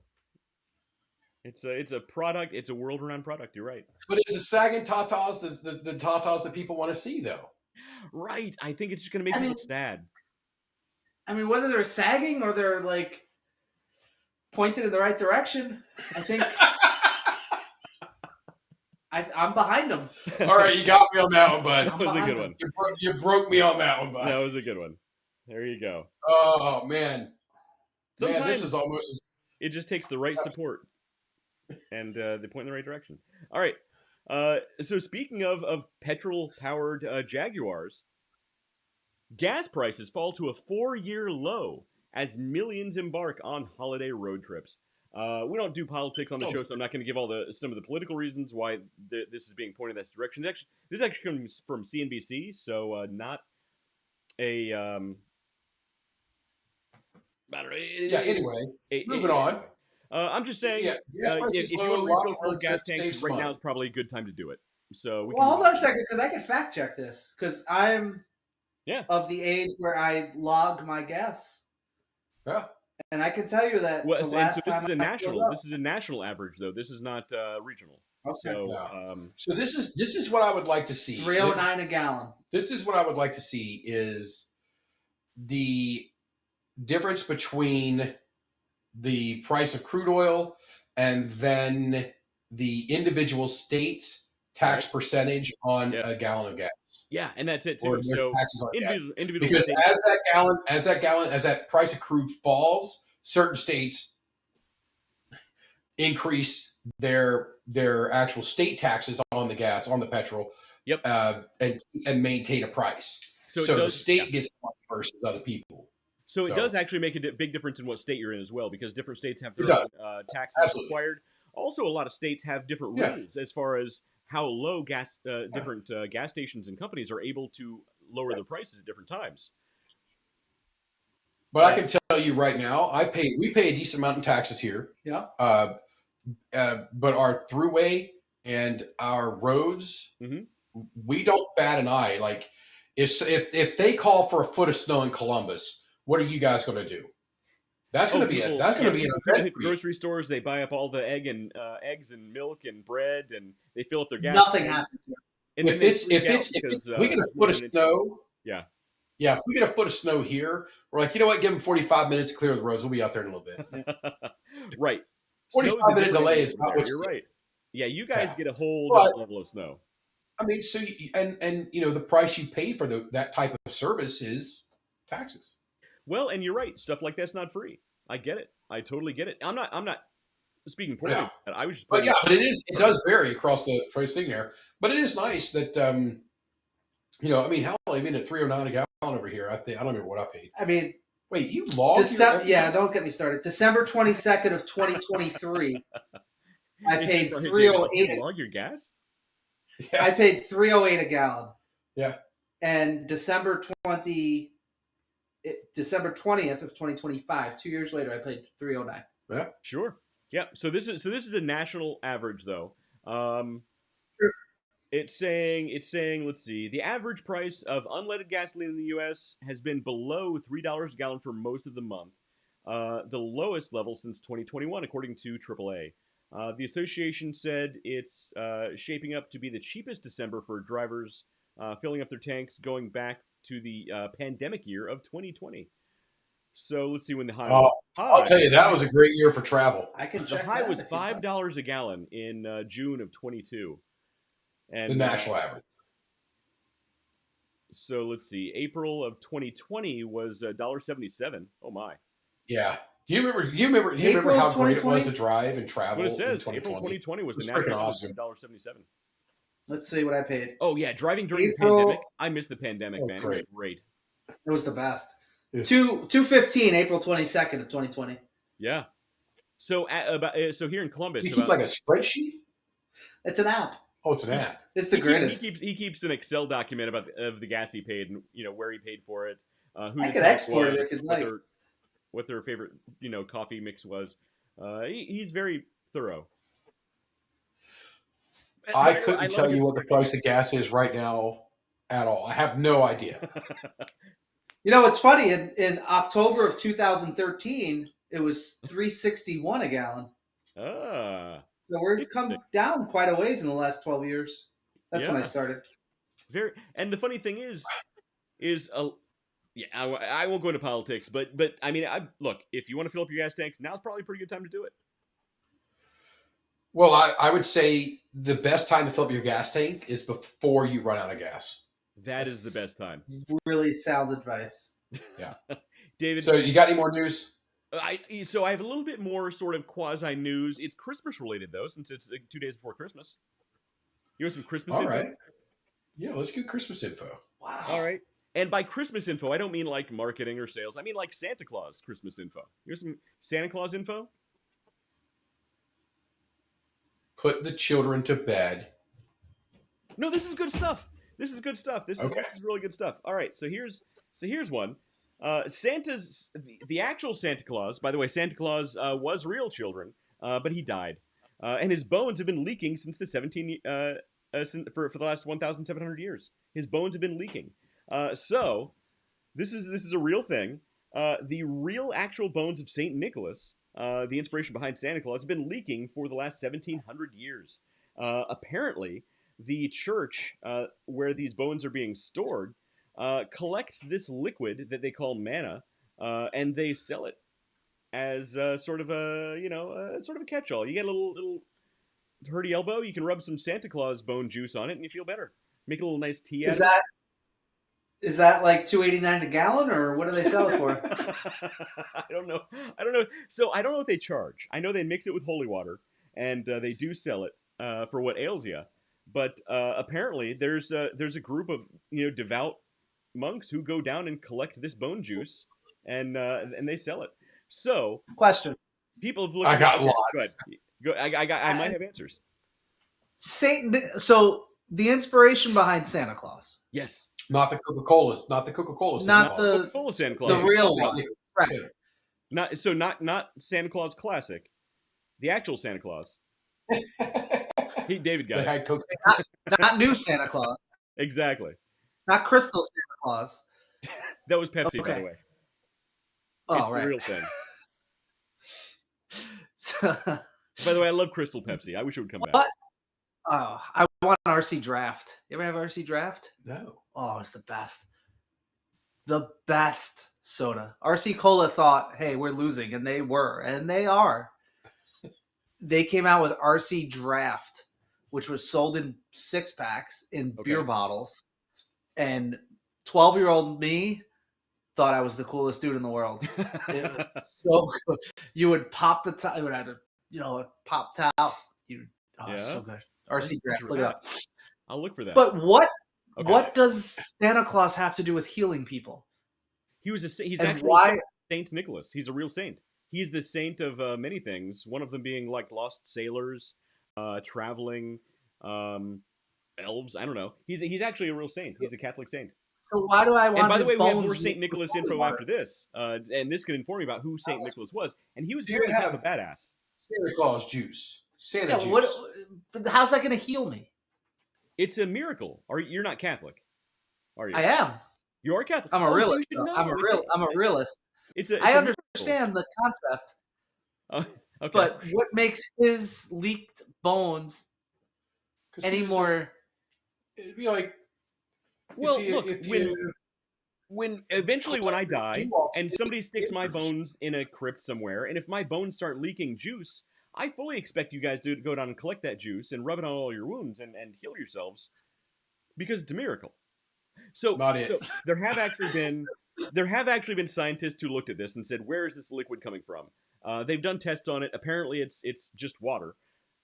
It's a product. It's a world renowned product. You're right. But it's the sagging Tatas, the Tatas that people want to see, though. Right. I think it's just going to make people sad. Whether they're sagging or they're like pointed in the right direction, I think. I'm behind them. All right, you got me on that one, bud. That was a good one. You broke me on that one, bud. That was a good one. There you go. Oh, man. Sometimes this is almost... It just takes the right support. And they point in the right direction. All right. So speaking of petrol-powered Jaguars, gas prices fall to a 4-year low as millions embark on holiday road trips. We don't do politics on the show, so I'm not going to give some of the political reasons why this is being pointed in that direction. This actually comes from CNBC, so not a. I don't know. Anyway, moving on. I'm just saying, if you want to refill some gas tanks, right now is probably a good time to do it. So hold on a second, because I can fact check this, because I'm of the age where I log my gas. Yeah. And I can tell you that this is a national average, though. This is not regional. Okay. So this is what I would like to see. $3.09 a gallon. This is what I would like to see is the difference between the price of crude oil and then the individual state's tax percentage on a gallon of gas. Yeah, and that's it too. So individual because states, as that price of crude falls, certain states increase their actual state taxes on the gas, on the petrol. Yep. And maintain a price. So the state gets money versus other people. So it does actually make a big difference in what state you're in as well, because different states have their own taxes required. Also, a lot of states have different rules as far as how low different gas stations and companies are able to lower their prices at different times. But I can tell you right now, we pay a decent amount in taxes here. Yeah. But our throughway and our roads, we don't bat an eye. Like if they call for a foot of snow in Columbus, what are you guys going to do? That's going to be an event. Grocery stores, they buy up all the eggs and milk and bread, and they fill up their gas. Nothing happens. And if we get a foot of snow, if we get a foot of snow here, we're like, you know what? Give them 45 minutes to clear the roads. We'll be out there in a little bit. Right. 45-minute delay is not what you're right. Yeah, you guys get a whole level of snow. So the price you pay for that type of service is taxes. Well, and you're right. Stuff like that's not free. I get it. I totally get it. I'm not speaking poorly. Yeah. I was just. But it does vary across the price thing there. But it is nice that hell, even at $3.09 a gallon over here, I don't remember what I paid. Wait, you logged? Don't get me started. December 22nd of 2023, I paid $3.08. Log your gas? Yeah. I paid $3.08 a gallon. Yeah. And December 20th of 2025, 2 years later, I paid $3.09. Yeah. Sure. Yeah. So this is a national average, though. Sure. It's saying, let's see, the average price of unleaded gasoline in the U.S. has been below $3 a gallon for most of the month, the lowest level since 2021, according to AAA. The association said it's shaping up to be the cheapest December for drivers filling up their tanks going back to the pandemic year of 2020. So let's see when the high was. I'll tell you, that was a great year for travel. I can The check high that was if you'd like. $5 a gallon in June of 22. And The national average. So let's see. April of 2020 was $1.77. Oh my! Yeah. Do you remember how great it was to drive and travel? What it says, in 2020? April 2020 was the It was national freaking average awesome. $1.77. Let's see what I paid. Oh yeah, driving during April- the pandemic. I missed the pandemic, man. It was great. It was the best. Yeah. 2/15, April 22nd of 2020. Yeah. So so here in Columbus, You keep like a spreadsheet? It's an app. Oh, it's an app. It's the greatest. He keeps an Excel document of the gas he paid and where he paid for it. Who I the could tank export it was, if you'd like. what their favorite coffee mix was. He's very thorough. I couldn't tell you what the price of gas is right now at all. I have no idea. It's funny. In October of 2013, it was $3.61 a gallon. Ah. So we've come down quite a ways in the last 12 years. That's when I started. And the funny thing is I won't go into politics, but I mean, look, if you want to fill up your gas tanks, now's probably a pretty good time to do it. Well, I would say the best time to fill up your gas tank is before you run out of gas. That is the best time. Really sound advice. Yeah. David. So you got any more news? I have a little bit more sort of quasi news. It's Christmas related though, since it's 2 days before Christmas. You want some Christmas info? All right. Yeah, let's get Christmas info. Wow. All right. And by Christmas info, I don't mean like marketing or sales. I mean like Santa Claus Christmas info. You want some Santa Claus info? Put the children to bed. No, this is good stuff. This is Okay. This is really good stuff. All right, so here's one. Santa's the actual Santa Claus. By the way, Santa Claus was real, children, but he died, and his bones have been leaking since the for the last 1,700 years. His bones have been leaking. So this is a real thing. The real actual bones of Saint Nicholas, the inspiration behind Santa Claus, have been leaking for the last 1,700 years. Apparently, the church where these bones are being stored collects this liquid that they call manna, and they sell it as sort of a catch-all. You get a little hurdy elbow, you can rub some Santa Claus bone juice on it, and you feel better. Make a little nice tea. Is that like $2.89 a gallon, or what do they sell it for? I don't know. So I don't know what they charge. I know they mix it with holy water, and they do sell it for what ails you. But apparently, there's a group of devout monks who go down and collect this bone juice, and they sell it. So, question: People have looked. I got lots. Go ahead. I might have answers. So the inspiration behind Santa Claus. Yes. Not the Coca-Cola. Not the Coca-Cola. Not the Coca-Cola Santa Claus. The real one. Right. Not Santa Claus Classic. The actual Santa Claus. David got it. Not new Santa Claus. Exactly. Not Crystal Santa Claus. That was Pepsi, by the way. It's the real thing. By the way, I love Crystal Pepsi. I wish it would come back. Oh, I want an RC Draft. You ever have RC Draft? No. Oh, it's the best. The best soda. RC Cola thought, hey, we're losing, and they were, and they are. They came out with RC Draft, which was sold in 6-packs in beer bottles. And 12-year-old me thought I was the coolest dude in the world. It was so good. You would pop the top. You would have a pop top. It's so good. RC Draft. Look it up. I'll look for that. But what does Santa Claus have to do with healing people? He's actually Saint Nicholas. He's a real saint. He's the saint of many things. One of them being like lost sailors, traveling, elves. I don't know. He's actually a real saint. He's a Catholic saint. So why do I want? And by the way, we have more Saint Nicholas info after this, and this can inform you about who Saint Nicholas was. And he was really kind of a badass. Santa Claus juice. Santa juice. But how's that going to heal me? It's a miracle. You're not Catholic, are you? I am. You are Catholic. I'm a realist. I'm a realist. It's I understand the concept. Okay. But what makes his leaked bones 'Cause he any was more? it'd be like Well, if you, look, if when you eventually when I collect die doo-wop and somebody sticks my stickers. bones in a crypt somewhere, and if my bones start leaking juice, I fully expect you guys to go down and collect that juice and rub it on all your wounds and heal yourselves because it's a miracle. So Not it. so there have actually been scientists who looked at this and said, where is this liquid coming from? They've done tests on it. Apparently, it's just water,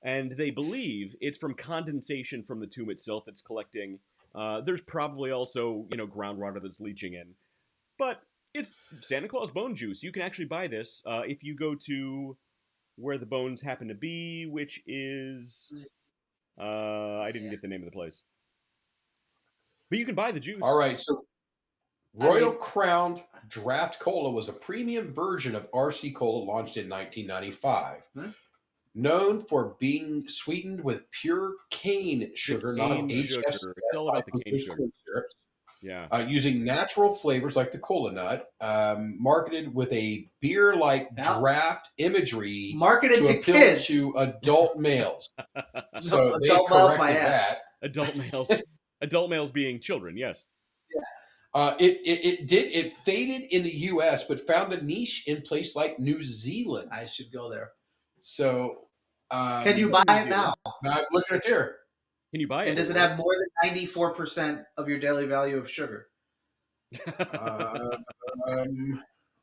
and they believe it's from condensation from the tomb itself that's collecting. There's probably also groundwater that's leaching in, but it's Santa Claus bone juice. You can actually buy this if you go to where the bones happen to be, which is I didn't get the name of the place, but you can buy the juice. All right, so Royal Crown Draft Cola was a premium version of RC Cola launched in 1995. Known for being sweetened with pure cane sugar, not Cane HFCS, sugar. It's all about the cane sugar. syrups, Yeah. using natural flavors like the cola nut, marketed with a beer-like draft imagery, Marketed to appeal kids. to adult males. So they adult males, my corrected ass. that. Adult males being children, yes. It faded in the U.S., but found a niche in place like New Zealand. I should go there. So, can you buy it now? I'm looking at there. Can you buy it? And does it have more than 94% of your daily value of sugar?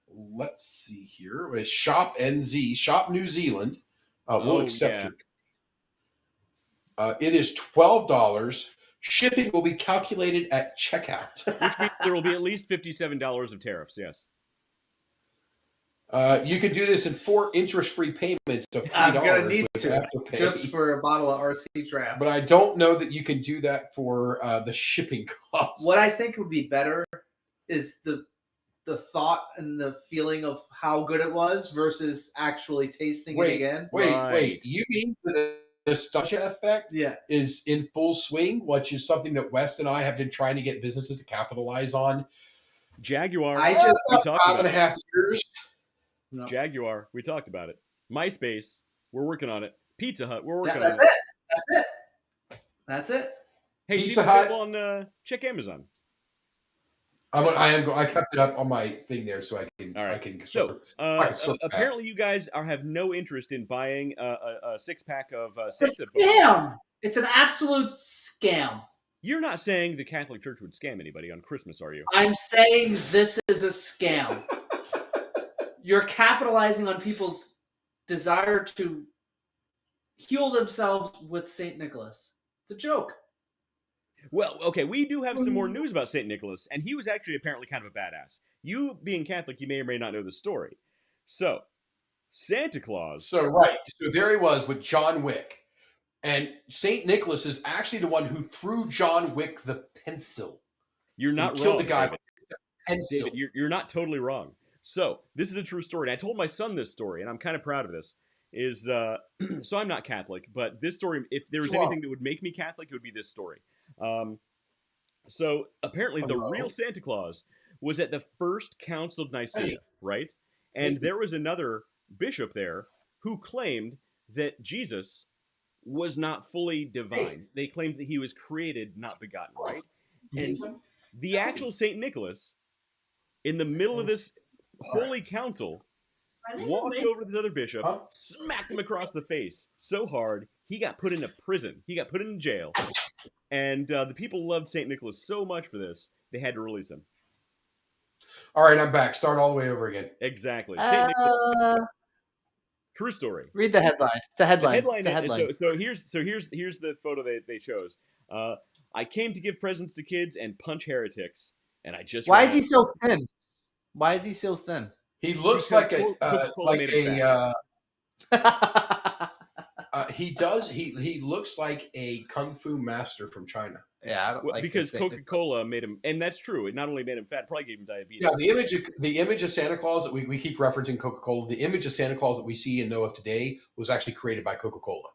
Let's see here. With Shop NZ, Shop New Zealand, will accept your. It is $12. Shipping will be calculated at checkout. Which means there will be at least $57 of tariffs, yes. You can do this in 4 interest-free payments of $3 I'm gonna need with to Afterpay. just for a bottle of RC Draft. But I don't know that you can do that for the shipping costs. What I think would be better is the thought and the feeling of how good it was versus actually tasting it again. Wait. You mean the nostalgia effect is in full swing, which is something that West and I have been trying to get businesses to capitalize on? Jaguar. We talked about 5.5 years. No. Jaguar. We talked about it. MySpace. We're working on it. Pizza Hut. We're working on it. That's it. Hey, Pizza Hut on check Amazon. I kept it up on my thing there so I can. All right. I can. Apparently, you guys have no interest in buying a 6-pack of Santa. It's a scam. It's an absolute scam. You're not saying the Catholic Church would scam anybody on Christmas, are you? I'm saying this is a scam. You're capitalizing on people's desire to heal themselves with St. Nicholas. It's a joke. Well, okay, we do have some more news about St. Nicholas, and he was actually apparently kind of a badass. You, being Catholic, you may or may not know the story. So, Santa Claus... So there he was with John Wick. And St. Nicholas is actually the one who threw John Wick the pencil. You're not wrong, killed the guy David. with the pencil. David, you're not totally wrong. So, this is a true story, and I told my son this story, and I'm kind of proud of this. So I'm not Catholic, but this story, if there was anything that would make me Catholic, it would be this story. So apparently the real Santa Claus was at the first Council of Nicaea, right? And there was another bishop there who claimed that Jesus was not fully divine. They claimed that he was created, not begotten, right? And the actual St. Nicholas, in the middle of this holy council, walked over to this other bishop, smacked him across the face so hard, he got put into prison. He got put in jail. And the people loved St. Nicholas so much for this, they had to release him. All right, I'm back. Start all the way over again. Exactly. St. Nicholas. True story. Read the headline. It's a headline. It's a headline. So here's the photo they chose. I came to give presents to kids and punch heretics, and I just... Why is he so thin? Why is he so thin? He looks like he does. He looks like a kung fu master from China. Yeah, I don't like because Coca-Cola made him, and that's true. It not only made him fat, probably gave him diabetes. Yeah, the image of Santa Claus that we keep referencing Coca-Cola. The image of Santa Claus that we see and know of today was actually created by Coca-Cola.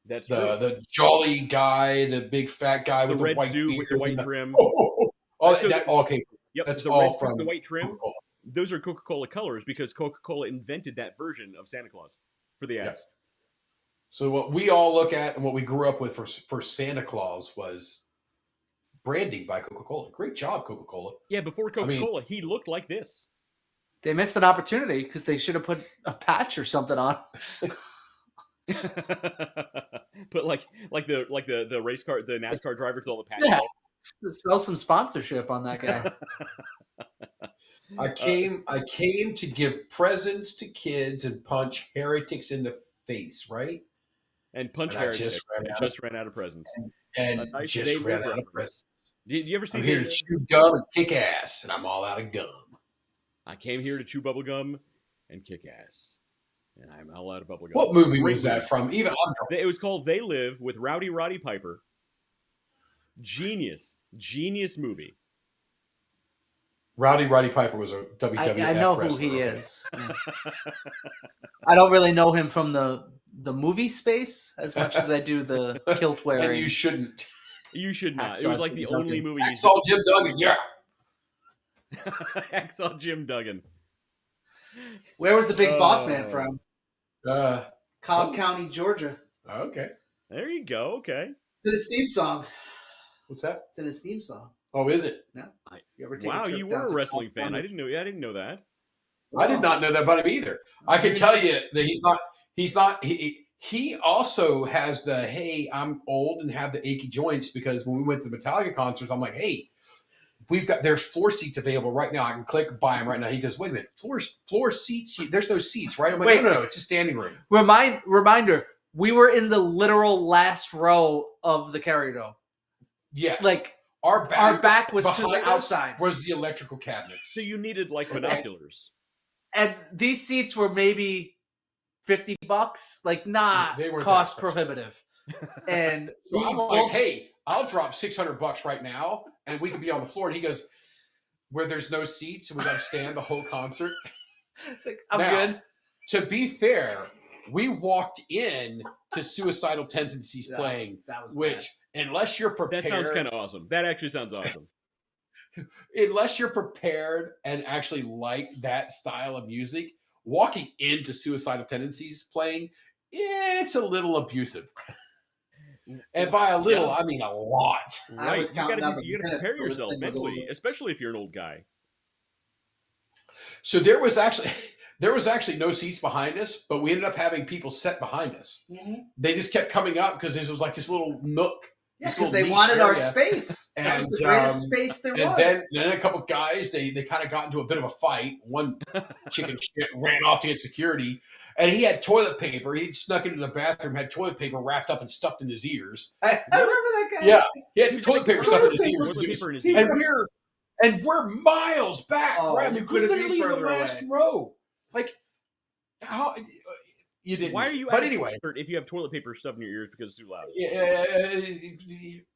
That's the jolly guy, the big fat guy with the red white suit beard with the white trim. That all came. Yep, that's the all red from the white trim. Coca-Cola. Those are Coca-Cola colors because Coca-Cola invented that version of Santa Claus. for the ads. So what we all look at and what we grew up with for Santa Claus was branding by Coca-Cola. Great job, Coca-Cola. Yeah, before Coca-Cola, he looked like this. They missed an opportunity because they should have put a patch or something on. Put like the race car, the NASCAR drivers, all the patch. Yeah. Sell some sponsorship on that guy. I came to give presents to kids and punch heretics in the face, right? And punch heretics. Just ran out of presents. And nice just ran out of presents. Did you ever see? I'm here to chew gum and kick ass, and I'm all out of gum. I came here to chew bubble gum and kick ass, and I'm all out of bubble gum. What movie was that from? Even it was called "They Live" with Rowdy Roddy Piper. Genius movie. Rowdy Roddy Piper was a WWF I know wrestler. who he is. Yeah. I don't really know him from the movie space as much as I do the kilt wearing. And you shouldn't. You should not. It was like the only movie. Hacksaw Jim Duggan, yeah. Hacksaw Jim Duggan. Where was the big boss man from? Cobb oh. County, Georgia. Okay. There you go. Okay. It's in his theme song. What's that? It's in his theme song. Oh, is it? Yeah. Wow, you were a wrestling fan. I didn't know that. I did not know that about him either. I can tell you that he also has the, hey, I'm old and have the achy joints, because when we went to Metallica concerts, I'm like, hey, there's floor seats available right now. I can click buy them right now. He goes, wait a minute, floor seats? There's no seats, right? I'm like, wait, no, it's a standing room. Reminder, we were in the literal last row of the carrier dome. Yes. Like, our back was to the outside. Was the electrical cabinets. So you needed like binoculars. And these seats were maybe $50, like not cost prohibitive. And so I'm like, hey, I'll drop $600 right now, and we can be on the floor. And he goes, where there's no seats, and we got to stand the whole concert. It's like, I'm good. To be fair, we walked in to Suicidal Tendencies playing, which unless you're prepared, that sounds kind of awesome. That actually sounds awesome. Unless you're prepared and actually like that style of music, walking into Suicidal Tendencies playing, it's a little abusive. And by a little, I mean a lot. Right. You gotta prepare yourself mentally, especially if you're an old guy. So there was actually no seats behind us, but we ended up having people set behind us. Mm-hmm. They just kept coming up because this was like this little nook. Yeah, because they wanted our space. And that was the greatest space there was. And then a couple of guys, they kind of got into a bit of a fight. One chicken shit ran off to get security. And he had toilet paper. He snuck into the bathroom, had toilet paper wrapped up and stuffed in his ears. I remember that guy. Yeah, he had toilet paper stuffed in his ears. And we're miles back. Oh, right? You could have been literally the last row. Like, how... You didn't. Why are you? But anyway, if you have toilet paper stuffed in your ears because it's too loud.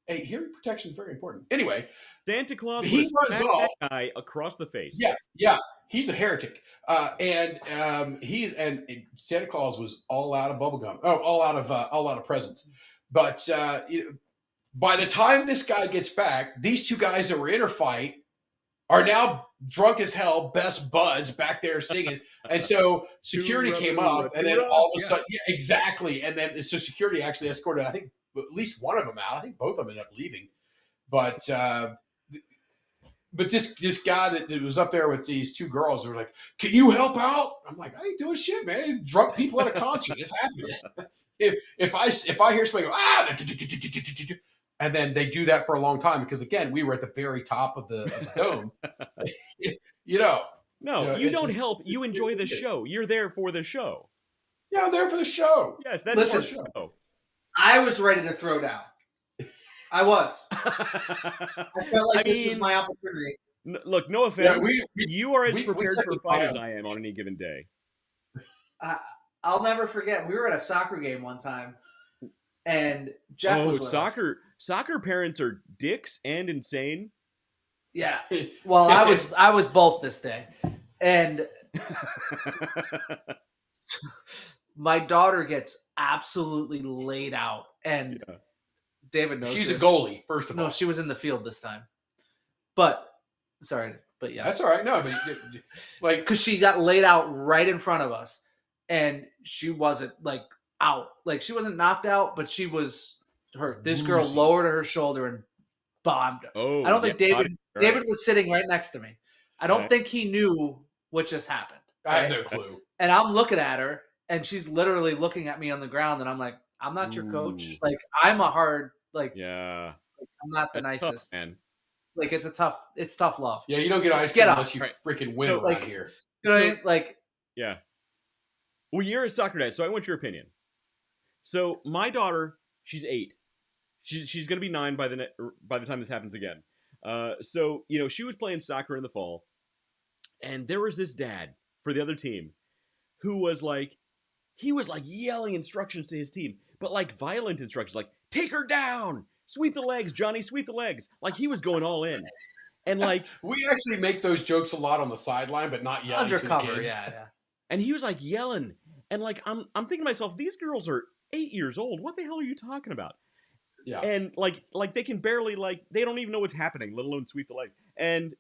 Hey, hearing protection is very important. Anyway, Santa Claus he runs off that guy across the face. Yeah, he's a heretic. And Santa Claus was all out of bubblegum. Oh, all out of presents. But by the time this guy gets back, these two guys that were in a fight are now drunk as hell, best buds back there singing. And so security came up, and then all of a sudden, yeah, exactly. And then so security actually escorted, I think, at least one of them out. I think both of them ended up leaving. But this guy that was up there with these two girls were like, "Can you help out?" I'm like, "I ain't doing shit, man. Drunk people at a concert. This happens." If I hear somebody go, and then they do that for a long time because, again, we were at the very top of the dome. No, you don't help. You enjoy the show. You're there for the show. Yeah, I'm there for the show. Yes, that's the show. I was ready to throw down. I was. I felt like this was my opportunity. Look, no offense. Yeah, you are as prepared for a fight as I am on any given day. I'll never forget. We were at a soccer game one time, and Jeff was with us. Soccer parents are dicks and insane. Yeah. Well, I was both this day. And my daughter gets absolutely laid out. And David knows she's this. A goalie, first of all. No, she was in the field this time. But yeah. That's all right. No, but like, because she got laid out right in front of us. and she wasn't like out. Like she wasn't knocked out, but she was hurt. This girl Woozy. lowered her shoulder and bombed her. Oh, I don't think yeah, David was sitting right next to me. I don't Right. think he knew what just happened. I have right? no clue. And I'm looking at her, and she's literally looking at me on the ground, and I'm like, I'm not your coach. Ooh. Like I'm a hard, like, Yeah. I'm not the That's tough, nicest. man. Like it's tough love. Yeah, you don't get ice Get cream up. unless you Right. freaking win So, around like- here. You know what I So- mean? Like, Yeah. Well, you're a soccer dad, so I want your opinion. So my daughter, she's 8. She's going to be 9 by the time this happens again. So she was playing soccer in the fall, and there was this dad for the other team who was like, he was like yelling instructions to his team, but like violent instructions, like take her down, sweep the legs, Johnny, sweep the legs. Like he was going all in, and like We actually make those jokes a lot on the sideline, but not yelling to the undercover. kids. Yeah. and he was like yelling, and like I'm thinking to myself, these girls are 8 years old. What the hell are you talking about? Yeah. And like they can barely, like, they don't even know what's happening, let alone sweep the legs. And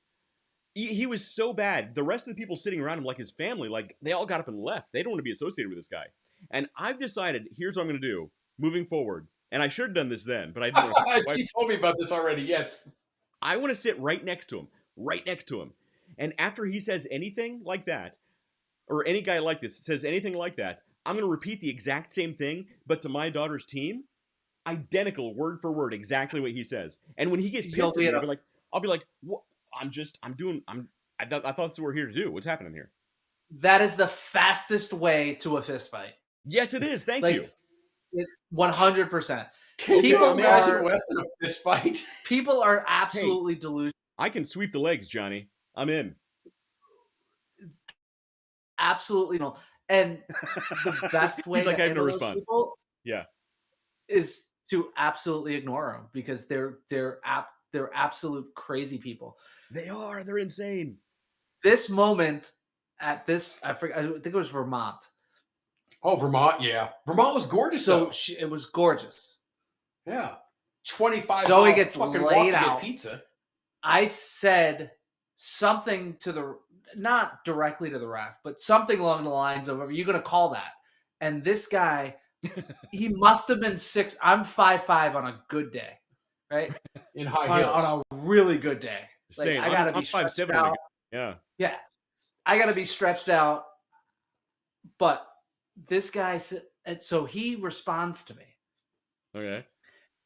he was so bad. The rest of the people sitting around him, like his family, like they all got up and left. They don't want to be associated with this guy. And I've decided, here's what I'm going to do moving forward. And I should have done this then, but I didn't. She told me about this already. Yes. I want to sit right next to him. And after he says anything like that, or any guy like this says anything like that, I'm going to repeat the exact same thing, but to my daughter's team, identical, word for word, exactly what he says. And when he gets pissed at me, I'll be like, what? I thought that's what we're here to do. What's happening here? That is the fastest way to a fist fight. Yes, it is. Thank you. 100%. Can you People imagine are- Wes in a fist fight? People are absolutely delusional. I can sweep the legs, Johnny. I'm in. Absolutely no. And the best way He's like, to I have no handle those response. people Yeah. is to absolutely ignore them because they're absolute crazy people. They are. They're insane. This moment at this, I think it was Vermont. Oh, Vermont, yeah. Vermont was gorgeous, So though. it was gorgeous. Yeah. 25 Zoe mile gets fucking laid walk to get out. pizza. I said something to not directly to the ref, but something along the lines of, are you going to call that? And this guy, he must have been 6. I'm 5'5" on a good day, right? In high heels. On a really good day. Like, Saying, I got to be I'm stretched 5'7" out. Yeah. Yeah. I got to be stretched out. But this guy said, and so he responds to me. Okay.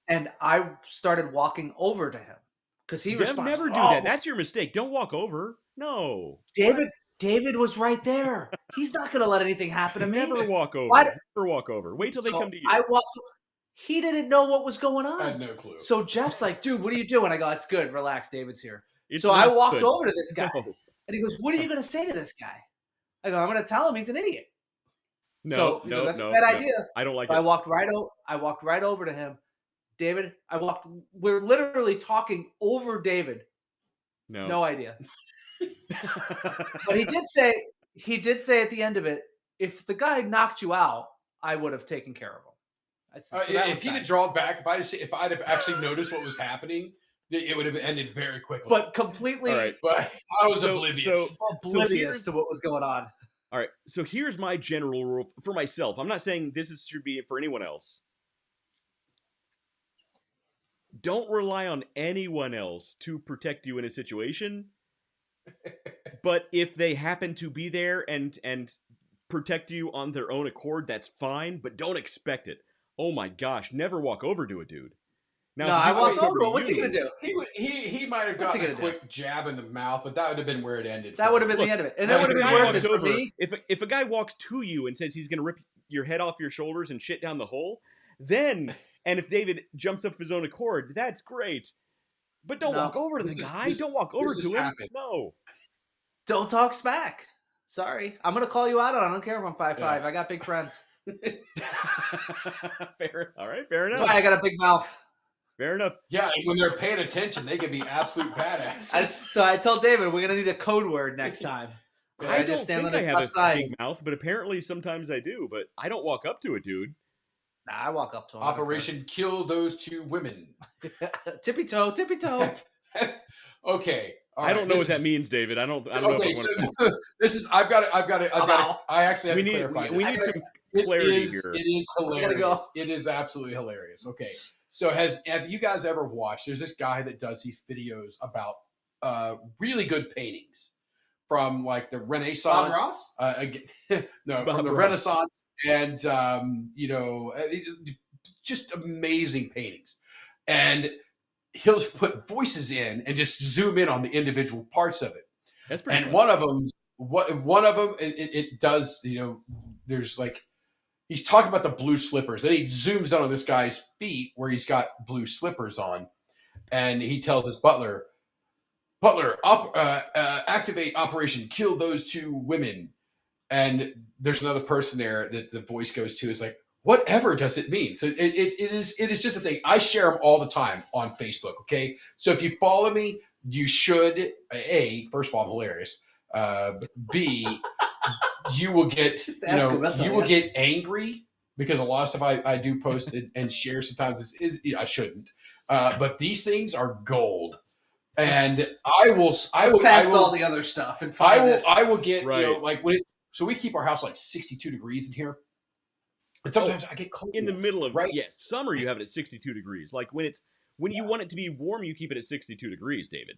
And I started walking over to him because he responds. Never do "Oh, that. That's your mistake. Don't walk over. No. David was right there. He's not going to let anything happen to me. Never walk over. Why- Never walk over. Wait till they So come to you. I walked. He didn't know what was going I had on. no clue. So Jeff's like, dude, what are you doing? I go, it's good. Relax. David's here. It's So I not walked good. over to this guy. No. And he goes, what are you going to say to this guy? I go, I'm going to tell him he's an idiot. No, So he no, goes, that's no, a bad no. idea. I don't like So it. I walked right over to him. David, we're literally talking over David. No. No idea. But he did say at the end of it, if the guy knocked you out, I would have taken care of him. I said, so that was if he'd have nice. drawn back, if I'd have actually noticed what was happening, it would have ended very quickly. But completely All right. But I was So- oblivious. so- oblivious here's- to what was going on. All right. So here's my general rule for myself. I'm not saying should be for anyone else. Don't rely on anyone else to protect you in a situation. But if they happen to be there and protect you on their own accord, that's fine. But don't expect it. Oh my gosh! Never walk over to a dude. Now, No, if a I dude walked walks over. to What's he you- gonna do? he might have What's he gotten a gonna do? quick jab in the mouth, but that would have been where it ended. That for would have him. been Look, the end of it. And Now, that would have if a been guy worth walks it for over- me. If a guy walks to you and says he's going to rip your head off your shoulders and shit down the hole, then, and if David jumps up of his own accord, that's great. But don't No. walk over to the This is- guy. this- Don't walk over this to has him. happened. No. Don't talk smack. Sorry. I'm going to call you out on it. I don't care if I'm 5'5". Yeah. I got big friends. Fair. All right. Fair That's enough. why I got a big mouth. Fair enough. Yeah, and when they're paying attention, they can be absolute badass. So I told David, we're going to need a code word next time. I don't just stand think on I his have a upside. big mouth, but apparently sometimes I do. But I don't walk up to a dude. Nah, I walk up to him. Operation Kill Those Two Women. Tippy toe, tippy toe. Okay, I don't know what that means, David. I don't know Okay, if I want so this is. I actually have to clarify. We need some clarity here. It is hilarious. It is absolutely hilarious. Okay, so have you guys ever watched? There's this guy that does these videos about really good paintings from like the Renaissance. Bob Ross? No, Bob from the Ross. Renaissance, and just amazing paintings. And he'll just put voices in and just zoom in on the individual parts of it. That's pretty. And fun. one of them, it does. There's like he's talking about the blue slippers, and he zooms in on this guy's feet where he's got blue slippers on, and he tells his butler, activate Operation Kill Those two women. And there's another person there that the voice goes to is like, whatever does it mean? So it is just a thing. I share them all the time on Facebook. Okay, so if you follow me, you should. First of all, I'm hilarious. B, you will get get angry because a lot of stuff I do post and share sometimes is I shouldn't. But these things are gold. And I will all the other stuff and find this. I will get right. So we keep our house like 62 degrees in here. And sometimes I get cold in the middle of summer. You have it at 62 degrees. Like when you want it to be warm, you keep it at 62 degrees, David.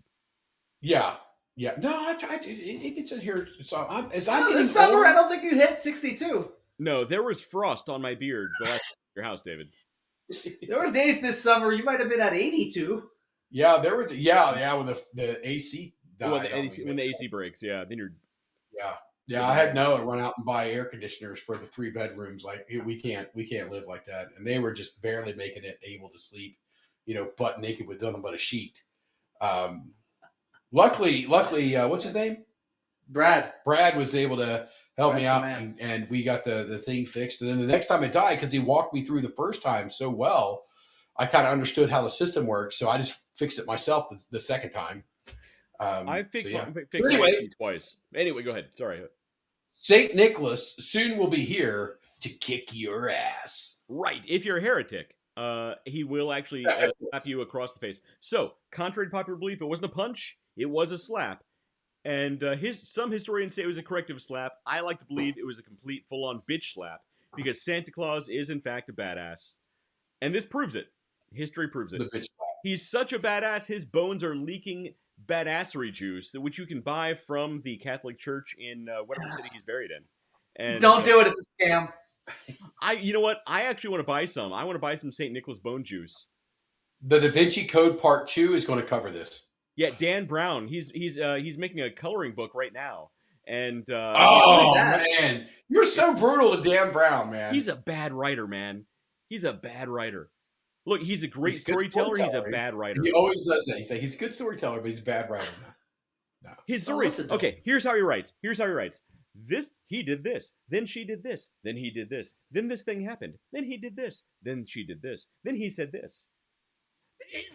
Yeah. No, it gets in here. So this summer, older, I don't think you hit 62. No, there was frost on my beard the last your house, David. There were days this summer you might have been at 82. Yeah, there were. Yeah, when the AC died. Well, when the AC breaks, then you're. Yeah. I had Noah run out and buy air conditioners for the 3 bedrooms. Like we can't live like that, and they were just barely making it able to sleep, butt naked with nothing but a sheet. Luckily, what's his name? Brad was able to help me out, and we got the thing fixed. And then the next time it died, because he walked me through the first time so well, I kind of understood how the system works, so I just fixed it myself the second time. I fixed my AC twice. Anyway, go ahead. Sorry. St. Nicholas soon will be here to kick your ass. Right. If you're a heretic, he will actually slap you across the face. So, contrary to popular belief, it wasn't a punch, it was a slap. And some historians say it was a corrective slap. I like to believe it was a complete full-on bitch slap, because Santa Claus is, in fact, a badass. And this proves it. History proves it. The bitch slap. He's such a badass, his bones are leaking badassery juice, which you can buy from the Catholic Church in whatever city he's buried in. And don't do it, it's a scam. You know what? I actually want to buy some. I want to buy some St. Nicholas bone juice. The Da Vinci Code Part 2 is going to cover this. Yeah, Dan Brown. He's making a coloring book right now. And man, you're so brutal to Dan Brown, man. He's a bad writer, man. He's a bad writer. Look, he's a great storyteller. He's a bad writer. He always does that. He's a good storyteller, but he's a bad writer. No. His stories. Okay, here's how he writes. He did this. Then she did this. Then he did this. Then this thing happened. Then he did this. Then she did this. Then he said this.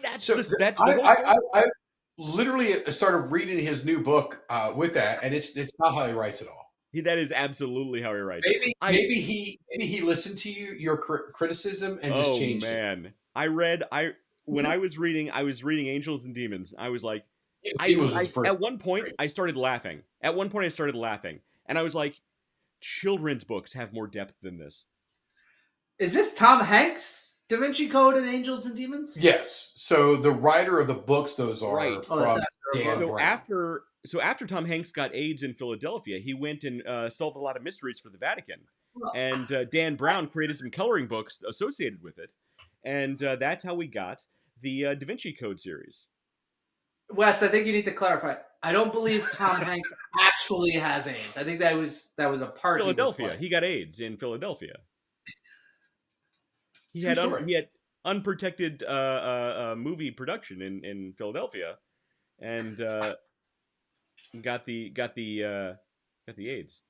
That's the whole story. I literally started reading his new book with that, and it's not how he writes at all. That is absolutely how he writes. Maybe he listened to your criticism and just changed it. Oh man, I was reading Angels and Demons. I was like, at one point I started laughing. And I was like, children's books have more depth than this. Is this Tom Hanks, Da Vinci Code and Angels and Demons? Yes. So the writer of the books, those are right. From Dan Brown. So after Tom Hanks got AIDS in Philadelphia, he went and solved a lot of mysteries for the Vatican. And Dan Brown created some coloring books associated with it. And that's how we got the Da Vinci Code series. Wes, I think you need to clarify. I don't believe Tom Hanks actually has AIDS. I think that was a part. Philadelphia. He got AIDS in Philadelphia. He had unprotected movie production in Philadelphia, and got the AIDS.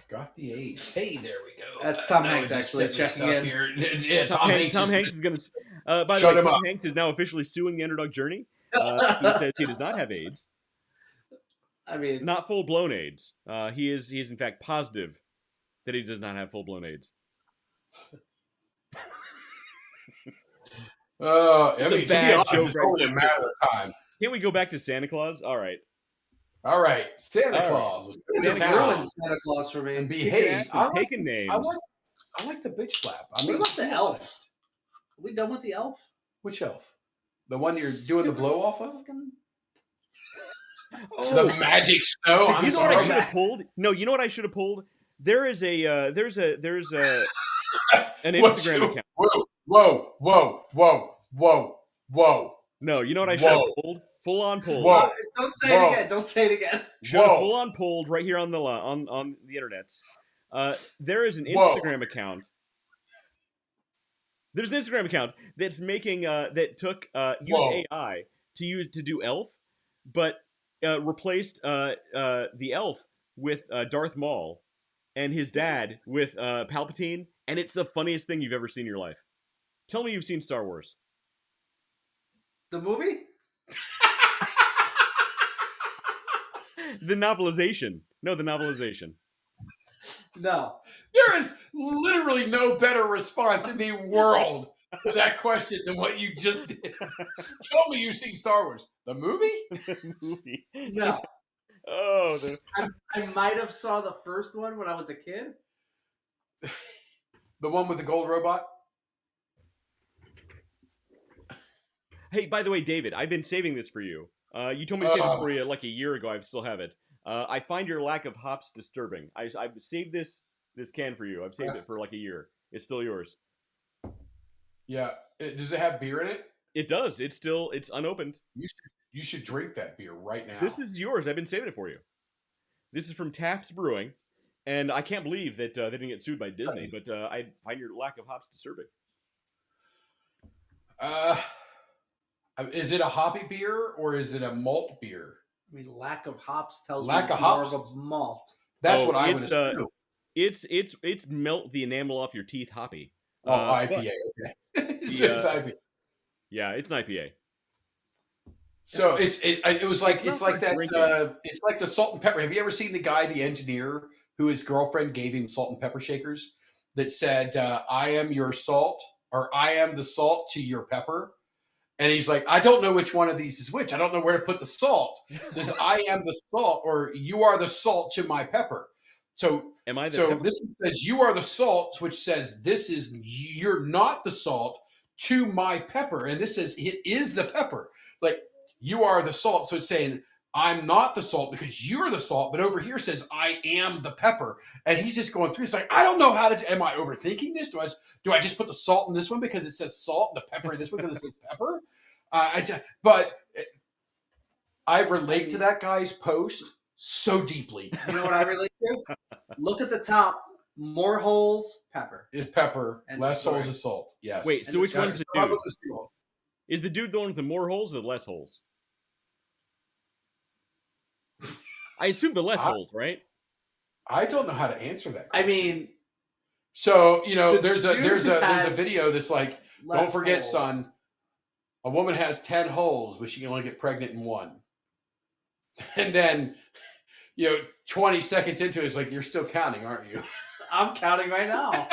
Got the AIDS. Hey, there we go. That's Tom Hanks actually checking in. Here. Yeah, Tom Hanks is going to. By the way, Tom Hanks is now officially suing the Underdog Journey. He says he does not have AIDS. I mean, not full blown AIDS. He is in fact positive that he does not have full blown AIDS. It's only a matter of time. Can't we go back to Santa Claus? All right. Santa All right. Claus. This is Santa Claus. ruined Santa Claus for me. And Kicking behave. ass and taking names. I like the bitch slap. What about the elf? Are we done with the elf? Which elf? The one you're doing the blow off of? Oh, The magic snow. I'm you know what I sorry. should have pulled? No, you know what I should have pulled? There is a there's an Instagram account. Whoa. No, you know what I should have pulled? Full on pulled. Whoa. Don't say it again. Don't say it again. Should have full on pulled right here on the on the internets. There is an Instagram account. There's an Instagram account that's making that took used AI to do Elf, but replaced the Elf with Darth Maul and his dad with Palpatine, and it's the funniest thing you've ever seen in your life. Tell me you've seen Star Wars. The movie? The novelization. No, the novelization. No. There is literally no better response in the world to that question than what you just did. Tell me you've seen Star Wars. The movie? The movie. No. Oh, I might have saw the first one when I was a kid. The one with the gold robot? Hey, by the way, David, I've been saving this for you. You told me to save this for you like a year ago. I still have it. I find your lack of hops disturbing. I've saved this can for you. I've saved it for like a year. It's still yours. Yeah. Does it have beer in it? It does. It's unopened. You should drink that beer right now. This is yours. I've been saving it for you. This is from Taft's Brewing, and I can't believe that they didn't get sued by Disney. But I find your lack of hops disturbing. Is it a hoppy beer or is it a malt beer? I mean, lack of hops tells Lack me it's of hops? more of a malt. That's what I would assume. It's melt the enamel off your teeth hoppy. IPA. Okay. It's IPA. Yeah, it's an IPA. So it was like it's like that. drinking. It's like the salt and pepper. Have you ever seen the guy, the engineer, who his girlfriend gave him salt and pepper shakers that said, "I am your salt," or "I am the salt to your pepper"? And he's like, I don't know which one of these is which. I don't know where to put the salt. He says, I am the salt, or you are the salt to my pepper. So, Am I the pepper? This one says you are the salt, which says this is you're not the salt to my pepper. And this says it is the pepper. Like you are the salt. So it's saying I'm not the salt because you're the salt. But over here says I am the pepper. And he's just going through. It's like, I don't know how to, am I overthinking this? Do I just put the salt in this one because it says salt and the pepper in this one because it says pepper? But I relate to that guy's post so deeply. You know what I relate to? Look at the top. More holes, pepper. Is pepper, And less sorry. holes is salt. Yes. Wait, And so which it's one's the Start dude? with the seal. Is the dude the one with the more holes or the less holes? I assume the less holes, right? I don't know how to answer that I question. mean, So, The there's a dude has video that's like, less don't forget, holes. son, a woman has 10 holes, but she can only get pregnant in one. And then, 20 seconds into it, it's like, you're still counting, aren't you? I'm counting right now.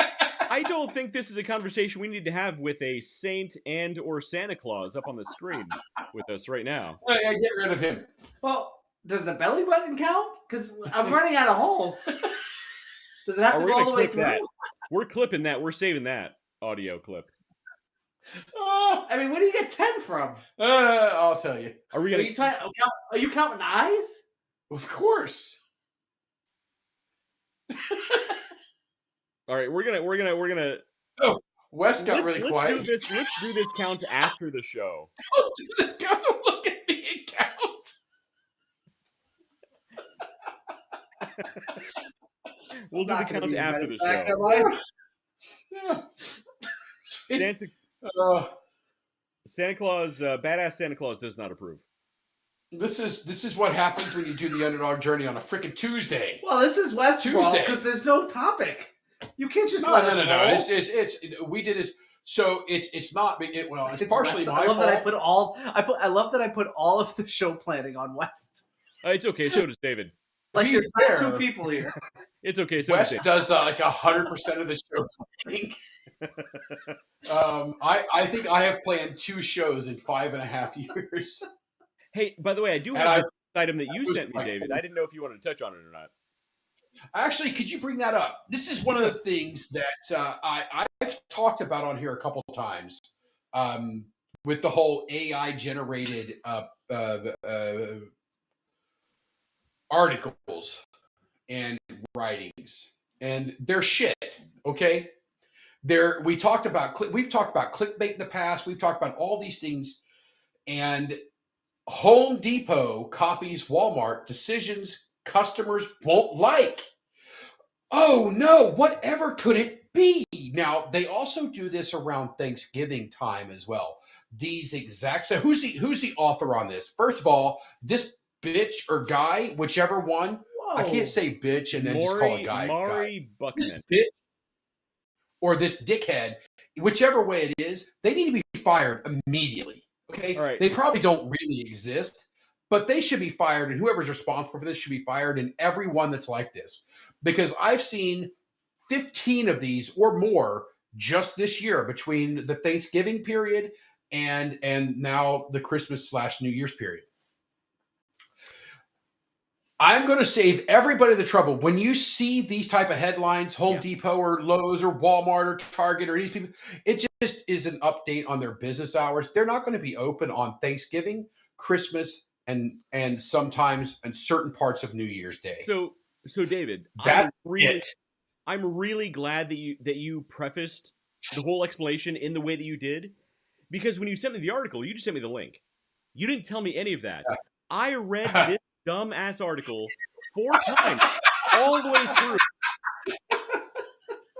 I don't think this is a conversation we need to have with a saint and or Santa Claus up on the screen with us right now. I get rid of him. Well, does the belly button count? Because I'm running out of holes. Does it have Are to we go all gonna the way clip through? that? We're clipping that. We're saving that audio clip. I mean, where do you get 10 from? I'll tell you. Are we Are gonna? you counting eyes? Of course. All right, we're gonna. Oh, Wes got really quiet. Let's do this count after the show. Don't look at me and count. We'll do the Not gonna count be after ready the back, show. am I? Santa, Santa Claus, badass Santa Claus does not approve. This is what happens when you do the Underdog Journey on a freaking Tuesday. Well, this is West's fault Tuesday. because there's no topic. You can't just No. let us roll. It's we did this. So it's not. It's partially West. my I love fault. that I love that I put all of the show planning on West. It's okay. So does David. Like be there's not fair, two people here. It's okay. So does Wes David. does like 100% of the show planning. I think I have planned 2 shows in 5.5 years. Hey, by the way, I do And have the item that you was sent me, like, David. I didn't know if you wanted to touch on it or not. actually, could you bring that up? This is one of the things that I've talked about on here a couple of times, with the whole AI generated articles and writings, and they're shit. Okay, we've talked about clickbait in the past. We've talked about all these things, and Home Depot copies Walmart decisions customers won't like. Oh no, whatever could it be? Now, they also do this around Thanksgiving time as well. These exact, so who's the author on this? First of all, this bitch or guy, whichever one, Whoa. I can't say bitch and then just call a guy. Maury This Buckman. bitch or this dickhead, whichever way it is, they need to be fired immediately. Okay? All right. They probably don't really exist, but they should be fired, and whoever's responsible for this should be fired, and everyone that's like this. Because I've seen 15 of these or more just this year between the Thanksgiving period and now the Christmas/New Year's period. I'm going to save everybody the trouble. When you see these type of headlines, Home Depot or Lowe's or Walmart or Target or these people, it just is an update on their business hours. They're not going to be open on Thanksgiving, Christmas, and sometimes in certain parts of New Year's Day. So David, that's I'm really glad that you prefaced the whole explanation in the way that you did, because when you sent me the article, you just sent me the link. You didn't tell me any of that. Yeah. I read this dumb-ass article 4 times all the way through.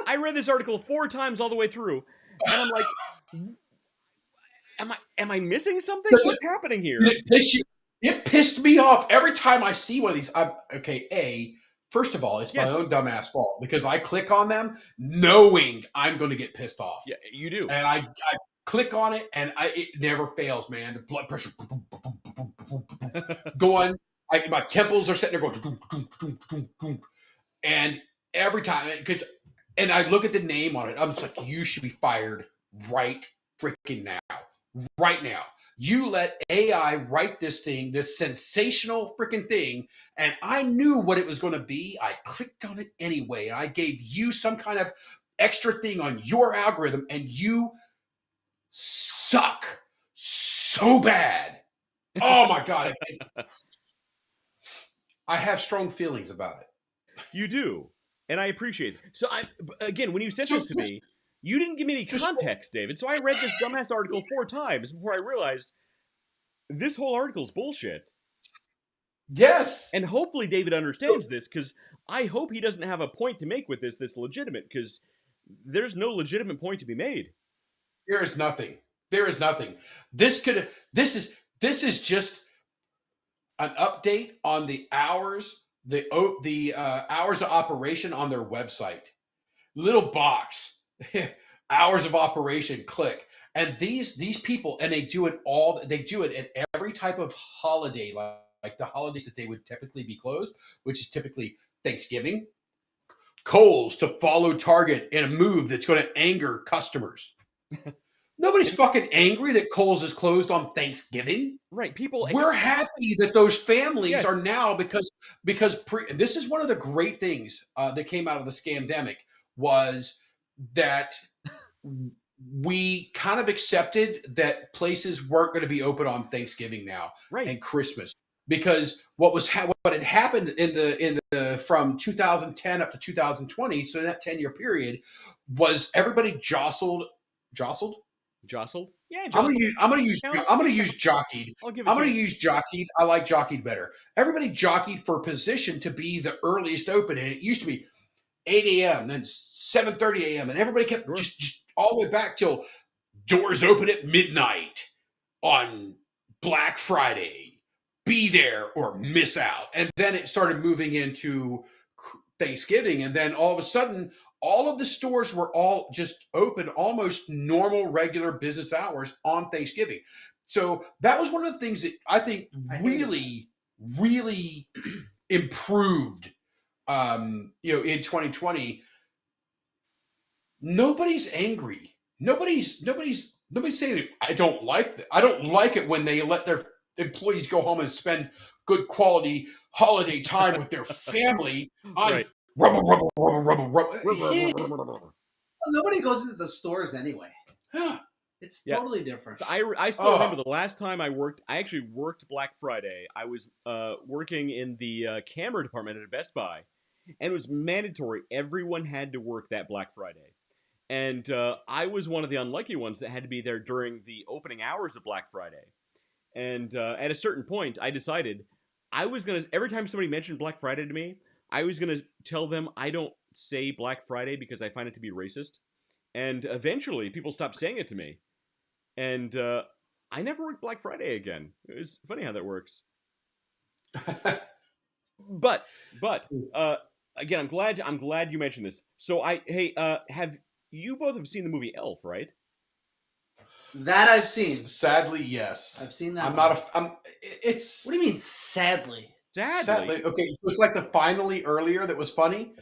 I read this article 4 times all the way through, and I'm like, am I missing something? What's happening here? It pissed me off every time I see one of these. First of all, it's my own dumbass fault because I click on them knowing I'm going to get pissed off. Yeah, you do. And I click on it, and it never fails, man. The blood pressure going. My temples are sitting there going, and every time, and I look at the name on it, I'm just like, you should be fired right freaking now. Right now. You let AI write this thing, this sensational freaking thing, and I knew what it was going to be. I clicked on it anyway, and I gave you some kind of extra thing on your algorithm, and you suck so bad. Oh my God. I have strong feelings about it. You do, and I appreciate it. So again, when you sent this to me, you didn't give me any context, David. So I read this dumbass article 4 times before I realized this whole article's bullshit. Yes. And hopefully David understands this, because I hope he doesn't have a point to make with this that's legitimate, because there's no legitimate point to be made. There is nothing. There is nothing. This is just an update on the hours, the hours of operation on their website. Little box. Hours of operation, click. And these people, and they do it at every type of holiday, like the holidays that they would typically be closed, which is typically Thanksgiving. Kohl's to follow Target in a move that's going to anger customers. Nobody's fucking angry that Kohl's is closed on Thanksgiving. Right. People. We're happy that those families are now, because this is one of the great things that came out of the scamdemic, was that we kind of accepted that places weren't going to be open on Thanksgiving now, right, and Christmas, because what had happened in the from 2010 up to 2020, so in that 10-year period, was everybody jostled. Yeah, jostled. I'm gonna use jockeyed. I'm gonna use jockeyed. I like jockeyed better. Everybody jockeyed for position to be the earliest open, and it used to be 8 a.m., then 7:30 a.m., and everybody kept just all the way back till doors open at midnight on Black Friday. Be there or miss out. And then it started moving into Thanksgiving, and then all of a sudden, all of the stores were all just open, almost normal, regular business hours on Thanksgiving. So that was one of the things that I think really improved. In 2020, nobody's angry. Nobody's saying I don't like it when they let employees go home and spend good quality holiday time with their family. I'm Right. rubber. Nobody goes into the stores anyway. Yeah. It's Yeah. totally different. I still remember the last time I actually worked Black Friday. I was working in the camera department at Best Buy, and it was mandatory. Everyone had to work that Black Friday. And I was one of the unlucky ones that had to be there during the opening hours of Black Friday. And at a certain point, I decided I was going to, every time somebody mentioned Black Friday to me, I was going to tell them I don't say Black Friday because I find it to be racist. And eventually, people stopped saying it to me. And I never worked Black Friday again. It was funny how that works. But again, I'm glad you mentioned this. So have you both have seen the movie Elf, right? That I've seen. Sadly, yes. I've seen that. I'm not a. It's. What do you mean, sadly? Sadly. Okay, so it's like the finally earlier that was funny.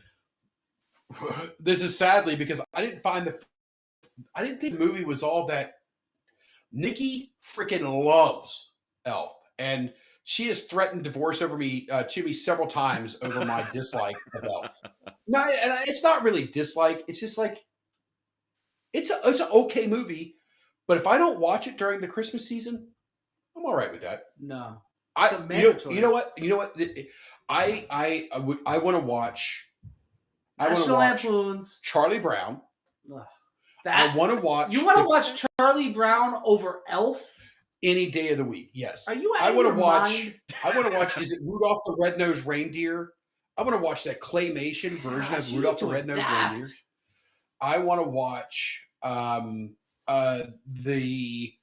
This is sadly because I didn't think the movie was all that. Nikki freaking loves Elf, and she has threatened divorce to me several times over my dislike of Elf. No, and it's not really dislike. It's just like it's an okay movie, but if I don't watch it during the Christmas season, I'm all right with that. No, it's a mandatory. You know what? I want to watch. National Lampoon's Charlie Brown. Ugh. I want to watch. You want to watch Charlie Brown over Elf any day of the week? Yes. Are you? I want to watch. I want to watch. Is it Rudolph the Red-Nosed Reindeer? I want to watch that claymation version of Rudolph the Red-Nosed Reindeer. I want to watch the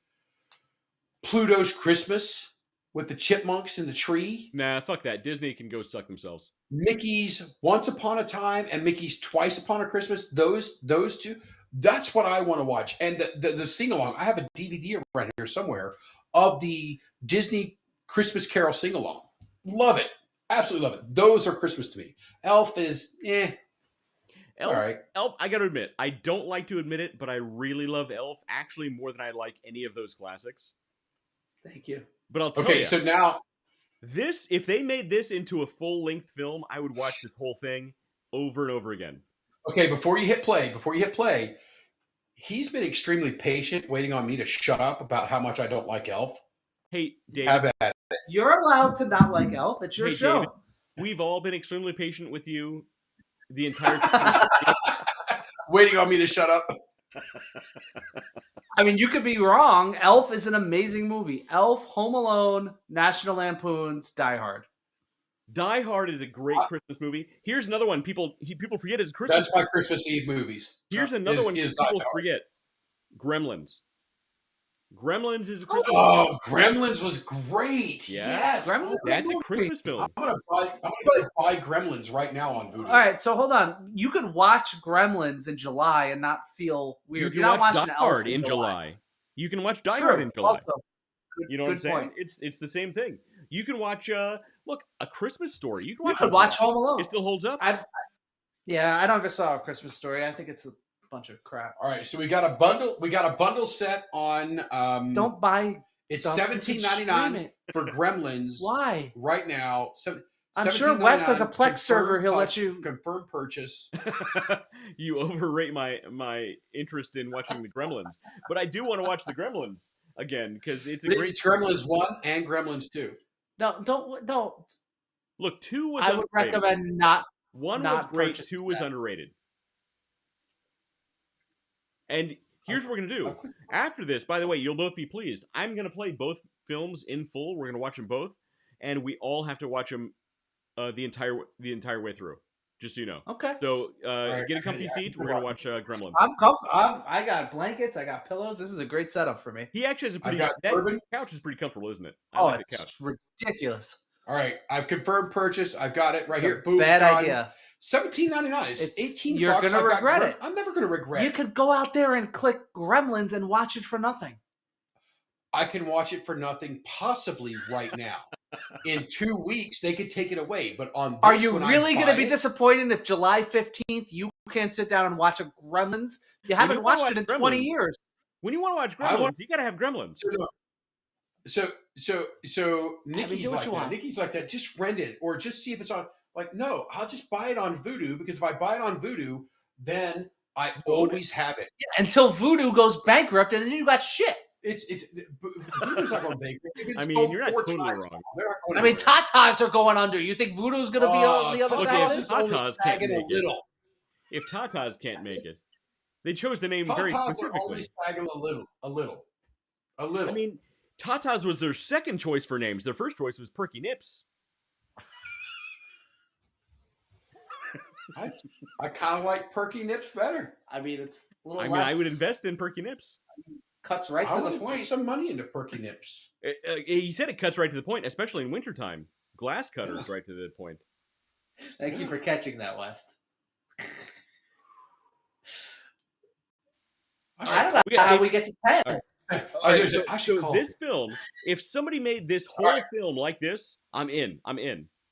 Pluto's Christmas with the chipmunks in the tree. Nah, fuck that. Disney can go suck themselves. Mickey's Once Upon a Time and Mickey's Twice Upon a Christmas. Those two. That's what I want to watch. And the sing-along, I have a DVD around here somewhere of the Disney Christmas Carol sing-along. Love it. Absolutely love it. Those are Christmas to me. Elf is, Elf, all right. Elf, I got to admit, I don't like to admit it, but I really love Elf, actually more than I like any of those classics. Thank you. But I'll tell you. Okay, so now... if they made this into a full-length film, I would watch this whole thing over and over again. Okay, before you hit play, he's been extremely patient waiting on me to shut up about how much I don't like Elf. Hey, Dave. Have at it. You're allowed to not like Elf. It's your show. David, we've all been extremely patient with you the entire time. Waiting on me to shut up. I mean, you could be wrong. Elf is an amazing movie. Elf, Home Alone, National Lampoon's Die Hard. Die Hard is a great Christmas movie. Here's another one people forget is Christmas. That's my Christmas Eve movies. Here's another one people forget. Gremlins. Gremlins is a Christmas movie. Oh, Gremlins was great. Yes. Gremlins That's a Christmas film. I'm gonna buy Gremlins right now on Voodoo. All right, so hold on. You could watch Gremlins in July and not feel weird. You can watch Die Hard in July. You can watch Die Hard in July. Also, you know what I'm saying? It's the same thing. You can watch A Christmas Story. You can watch Home Alone. It still holds up. I don't ever saw A Christmas Story. I think it's a bunch of crap. All right, so we got a bundle. We got a bundle set on. Don't buy. It's $17.99 for Gremlins. Why? Right now, I'm sure West has a Plex server. He'll let you confirm purchase. You overrate my interest in watching the Gremlins, but I do want to watch the Gremlins again because it's great. It's Gremlins 1 and Gremlins 2. No, don't. Look, 2 was. I would recommend not. 1 was great. 2 was underrated. And here's what we're going to do. After this, by the way, you'll both be pleased. I'm going to play both films in full. We're going to watch them both. And we all have to watch them the entire way through. Just so you know. Okay. So get a comfy seat. We're going to watch Gremlins. I'm comfortable. I got blankets. I got pillows. This is a great setup for me. He actually has a pretty... That couch is pretty comfortable, isn't it? I like the couch. Ridiculous. All right. I've confirmed purchase. I've got it right here. Boom, bad idea. $17.99. It's $18. You're going to regret it. I'm never going to regret it. You could go out there and click Gremlins and watch it for nothing. I can watch it for nothing possibly right now. In 2 weeks, they could take it away. But on this, are you really going to be disappointed if July 15th you can't sit down and watch a Gremlins? You haven't watched it in 20 years. When you want to watch Gremlins, you got to have Gremlins. Nikki's do what like you that. want. Nikki's like that. Just rent it or just see if it's on. Like, no, I'll just buy it on Vudu because if I buy it on Vudu, then I always have it. Yeah, until Vudu goes bankrupt, and then you got shit. Vudu's not going bankrupt. I mean, you're not totally wrong. I mean, Tatas are going under. You think Voodoo's going to be on the other look, side of if this? Tatas can't make it, little. if Tatas can't make it, they chose the name Tatas very are specifically. always sagging a little. I mean, Tatas was their second choice for names. Their first choice was Perky Nips. I kind of like Perky Nips better. I mean, it's a little I mean, I would invest in Perky Nips. Cuts right to the Put point. some money into Perky Nips. He said it cuts right to the point, especially in wintertime. Glass cutters right to the point. Thank you for catching that, West. I don't know how we get to 10. So this film, if somebody made this whole film like this, I'm in.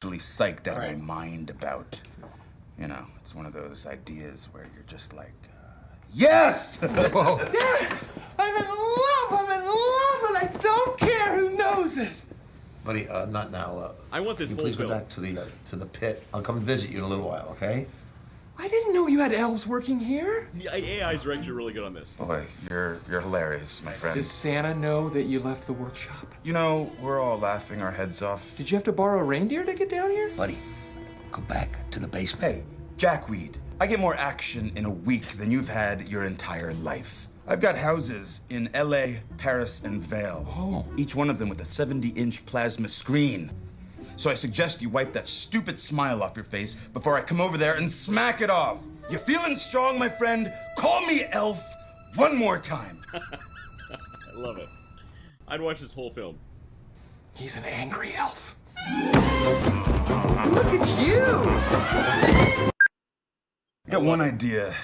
Really psyched out of my mind about, it's one of those ideas where you're just like, yes! Dad, I'm in love, and I don't care who knows it. Buddy, not now. I want this you whole please film. go back to the pit. I'll come visit you in a little while, okay? I didn't know you had elves working here. The AI's are actually really good on this. Boy, you're hilarious, my friend. Does Santa know that you left the workshop? We're all laughing our heads off. Did you have to borrow a reindeer to get down here? Buddy, go back to the basement. Hey, Jackweed, I get more action in a week than you've had your entire life. I've got houses in LA, Paris, and Vail. Oh. Each one of them with a 70-inch plasma screen. So I suggest you wipe that stupid smile off your face before I come over there and smack it off. You feeling strong, my friend? Call me Elf one more time. I love it. I'd watch this whole film. He's an angry elf. Look at you! I got one idea.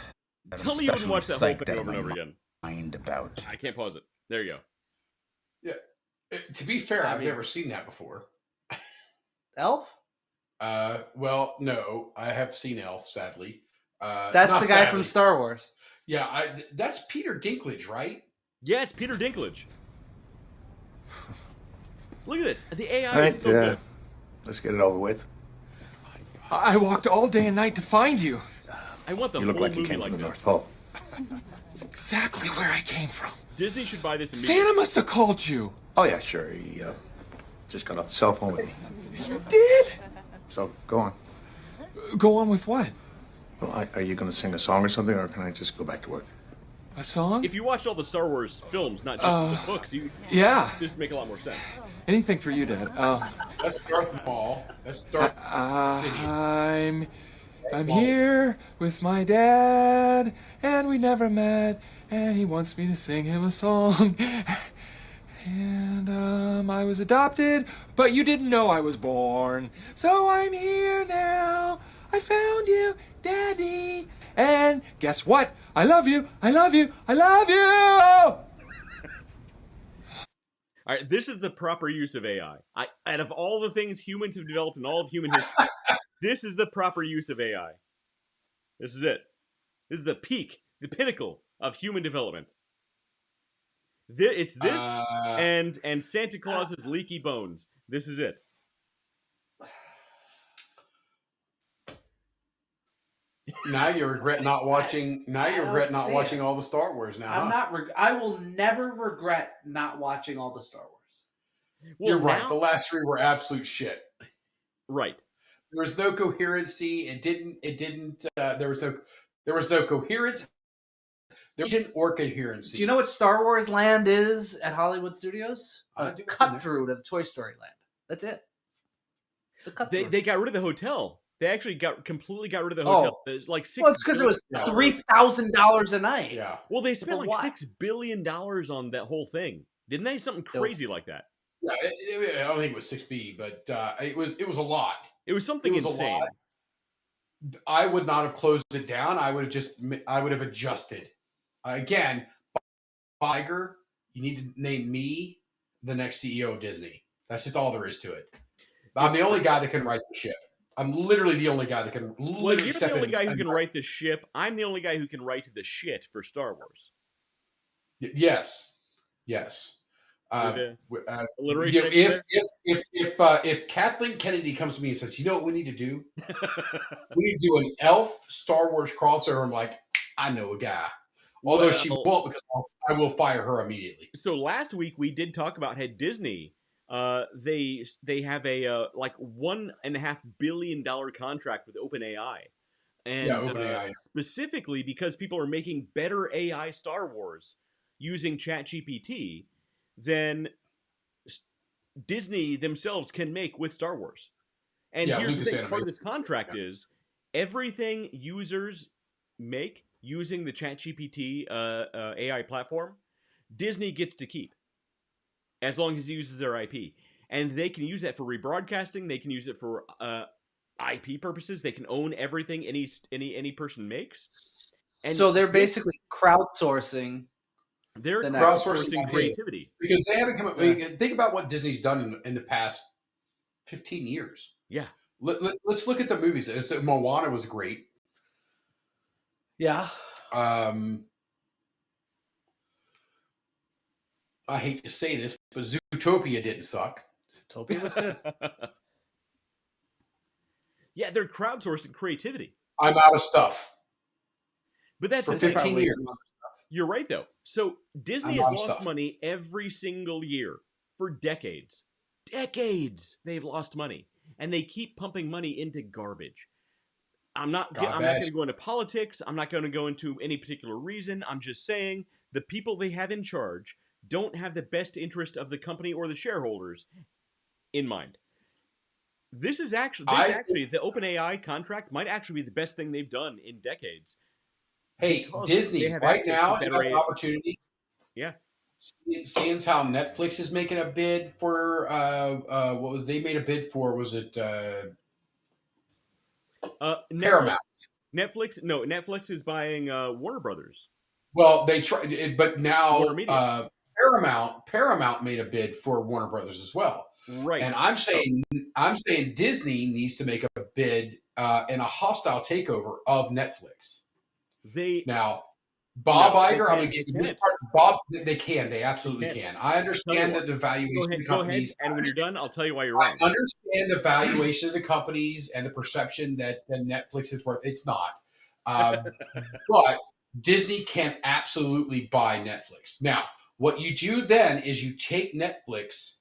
that Tell I'm me you wouldn't watch that whole psyched thing out over of and my over again. Mind about. I can't pause it. There you go. Yeah. To be fair, I've never seen that before. Elf? Well, no, I have seen Elf. Sadly, That's not the guy sadly. from Star Wars. Yeah, that's Peter Dinklage, right? Yes, Peter Dinklage. Look at this. The AI All right, is so good. let's get it over with. I walked all day and night to find you. I want the You whole look like you movie came like from the this. North Pole. Exactly where I came from. Disney should buy this immediately. Santa must have called you. Oh, yeah, sure. He just got off the cell phone with me. You did? So, go on. Go on with what? Well, are you going to sing a song or something, or can I just go back to work? A song? If you watched all the Star Wars films, not just the books, Yeah. this would make a lot more sense. Anything for you, Dad. That's Darth Maul. That's Darth Sidious. I'm here with my dad, and we never met, and he wants me to sing him a song. And I was adopted, but you didn't know I was born. So I'm here now. I found you, Daddy. And guess what? I love you. I love you. I love you. All right, this is the proper use of AI. Out of all the things humans have developed in all of human history, this is the proper use of AI. This is it. This is the peak, the pinnacle of human development. It's this and Santa Claus's leaky bones. This is it. Now you regret not watching. Now you regret not watching all the Star Wars. Now I'm not. I will never regret not watching all the Star Wars. Well, You're right. now- The last three were absolute shit. Right. There was no coherency. It didn't. There was no coherence. There wasn't or coherency. Do you know what Star Wars Land is at Hollywood Studios? I A do. cut through to the Toy Story Land. That's it. It's a cut through. They got rid of the hotel. They actually completely got rid of the hotel. There's like $6 Well, it's because it was $3,000 a night. Yeah. Well, they spent For like what? $6 billion on that whole thing, didn't they? Something crazy like that. Yeah. I don't think it was 6B, but it was a lot. It was something It was a insane. lot. I would not have closed it down. I would have adjusted. Again, Iger, you need to name me the next CEO of Disney. That's just all there is to it. I'm the only guy that can write the ship. I'm literally the only guy that can. Well, you're the only guy who can write the ship. I'm the only guy who can write the shit for Star Wars. Yes. Alliteration. If Kathleen Kennedy comes to me and says, "You know what we need to do? We need to do an Elf Star Wars crossover," I'm like, I know a guy. Although she won't, because I will fire her immediately. So last week we did talk about how Disney, they have a like $1.5 billion contract with OpenAI, and specifically because people are making better AI Star Wars using ChatGPT than Disney themselves can make with Star Wars. And here's the thing: part of this contract is everything users make using the ChatGPT AI platform, Disney gets to keep, as long as it uses their IP. And they can use that for rebroadcasting. They can use it for IP purposes. They can own everything any person makes. And so they're basically crowdsourcing. They're crowdsourcing creativity. Because they haven't come up. Think about what Disney's done in the past 15 years. Yeah. Let's look at the movies. Moana was great. Yeah. I hate to say this, but Zootopia didn't suck. Zootopia was good. Yeah, they're crowdsourcing creativity. I'm out of stuff. But that's for 15 years. You're right, though. So Disney has lost money every single year for decades. Decades they've lost money, and they keep pumping money into garbage. I'm not going to go into politics. I'm not going to go into any particular reason. I'm just saying the people they have in charge don't have the best interest of the company or the shareholders in mind. This is actually the OpenAI contract might actually be the best thing they've done in decades. Hey, Disney, right now you have an opportunity. Yeah. Seeing how Netflix is making a bid for they made a bid for? Was it Paramount? Netflix is buying Warner Brothers. Well, they tried, but now Paramount made a bid for Warner Brothers as well. Right. And I'm saying Disney needs to make a bid in a hostile takeover of Netflix. Bob Iger, I'm going to give you this part. Bob, they absolutely can. I understand that the valuation of the companies. Go ahead, and when you're done, I'll tell you why you're wrong. I understand the valuation of the companies and the perception that Netflix is worth. It's not. But Disney can absolutely buy Netflix. Now, what you do then is you take Netflix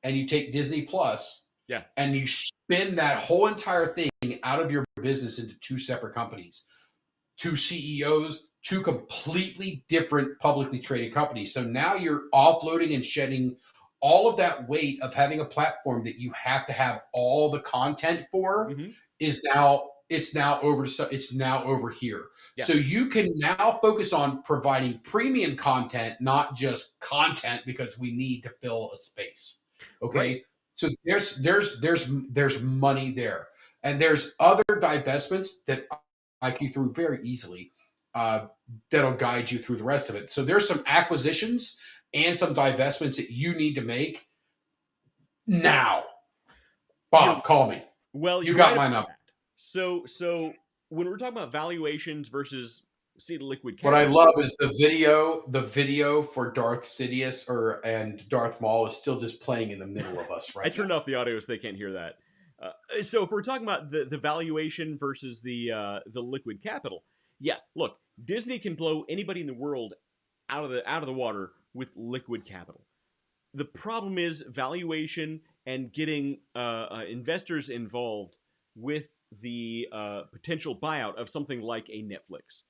and you take Disney Plus, and you spin that whole entire thing out of your business into two separate companies, two CEOs, two completely different publicly traded companies. So now you're offloading and shedding all of that weight of having a platform that you have to have all the content for. It's now over here. Yeah. So you can now focus on providing premium content, not just content because we need to fill a space. Okay. Right. So there's money there. And there's other divestments that I can through very easily that'll guide you through the rest of it. So there's some acquisitions and some divestments that you need to make now. Bob, call me. Well, you got my number. So when we're talking about valuations versus the liquid capital, what I love is the video for Darth Sidious and Darth Maul is still just playing in the middle of us right I turned off the audio so they can't hear that. So if we're talking about the valuation versus the liquid capital, look, Disney can blow anybody in the world out of the water with liquid capital. The problem is valuation and getting investors involved with the potential buyout of something like a Netflix.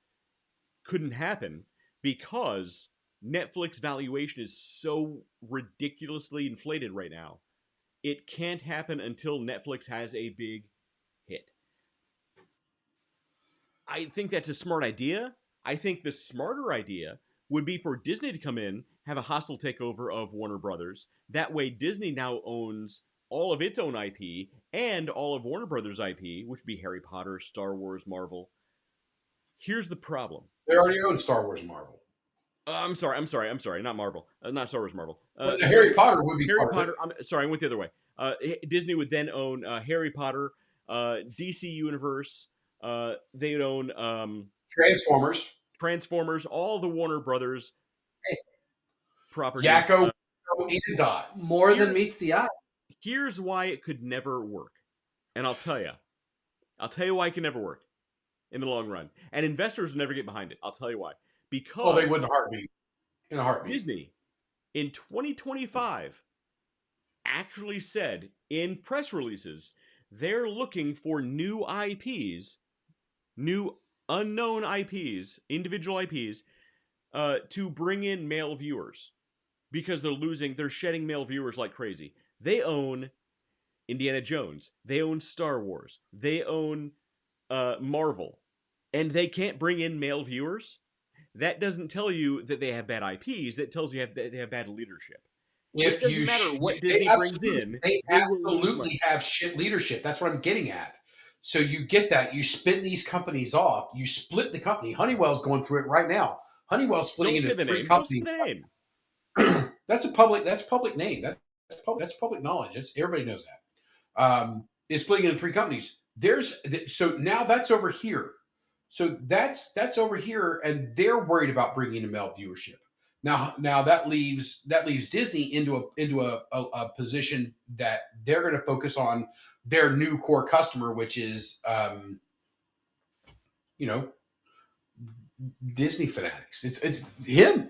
Couldn't happen because Netflix valuation is so ridiculously inflated right now. It can't happen until Netflix has a big hit. I think that's a smart idea. I think the smarter idea would be for Disney to come in, have a hostile takeover of Warner Brothers. That way Disney now owns all of its own IP and all of Warner Brothers IP, which would be Harry Potter, Star Wars, Marvel. Here's the problem. They already own Star Wars and Marvel. I'm sorry, not Marvel. Not Star Wars, Marvel. Harry Potter would be Harry Potter. I'm sorry, I went the other way. Disney would then own Harry Potter, DC Universe. They would own Transformers, all the Warner Brothers properties. Yakko and dot. More than meets the eye. Here's why it could never work. And I'll tell you. Why it can never work in the long run. And investors will never get behind it. I'll tell you why. Because they wouldn't in a heartbeat. Disney, in 2025, actually said in press releases they're looking for new IPs, new unknown IPs, individual IPs, to bring in male viewers. Because they're shedding male viewers like crazy. They own Indiana Jones. They own Star Wars. They own Marvel. And they can't bring in male viewers? That doesn't tell you that they have bad IPs. That tells you that they have bad leadership. It doesn't matter what Disney brings in. They absolutely have shit leadership. That's what I'm getting at. So you get that. You spin these companies off. You split the company. Honeywell's going through it right now. Honeywell's splitting into 3 companies. Don't say the name. That's public name. That's public knowledge. Everybody knows that. It's splitting into 3 companies. So now that's over here. So that's over here, and they're worried about bringing in male viewership. Now that leaves Disney into a position that they're going to focus on their new core customer, which is Disney fanatics. It's him.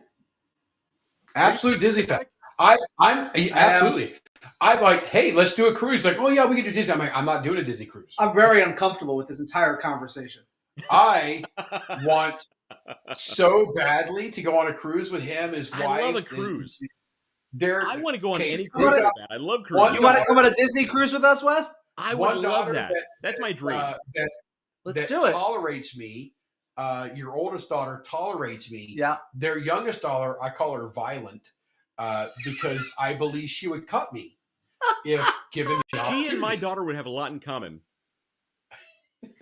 Absolute Disney fan. I'm absolutely. I'm like, hey, let's do a cruise. Like, oh yeah, we can do Disney. I'm like, I'm not doing a Disney cruise. I'm very uncomfortable with this entire conversation. I want so badly to go on a cruise with him. His wife. I love a cruise. I want to go on any cruise. cruise. I love cruises. You want to come on a Disney cruise with us, Wes? I would love that. That's my dream. Let's do it. Tolerates me. Your oldest daughter tolerates me. Yeah. Their youngest daughter, I call her violent, because I believe she would cut me if given the opportunity. She and my daughter would have a lot in common.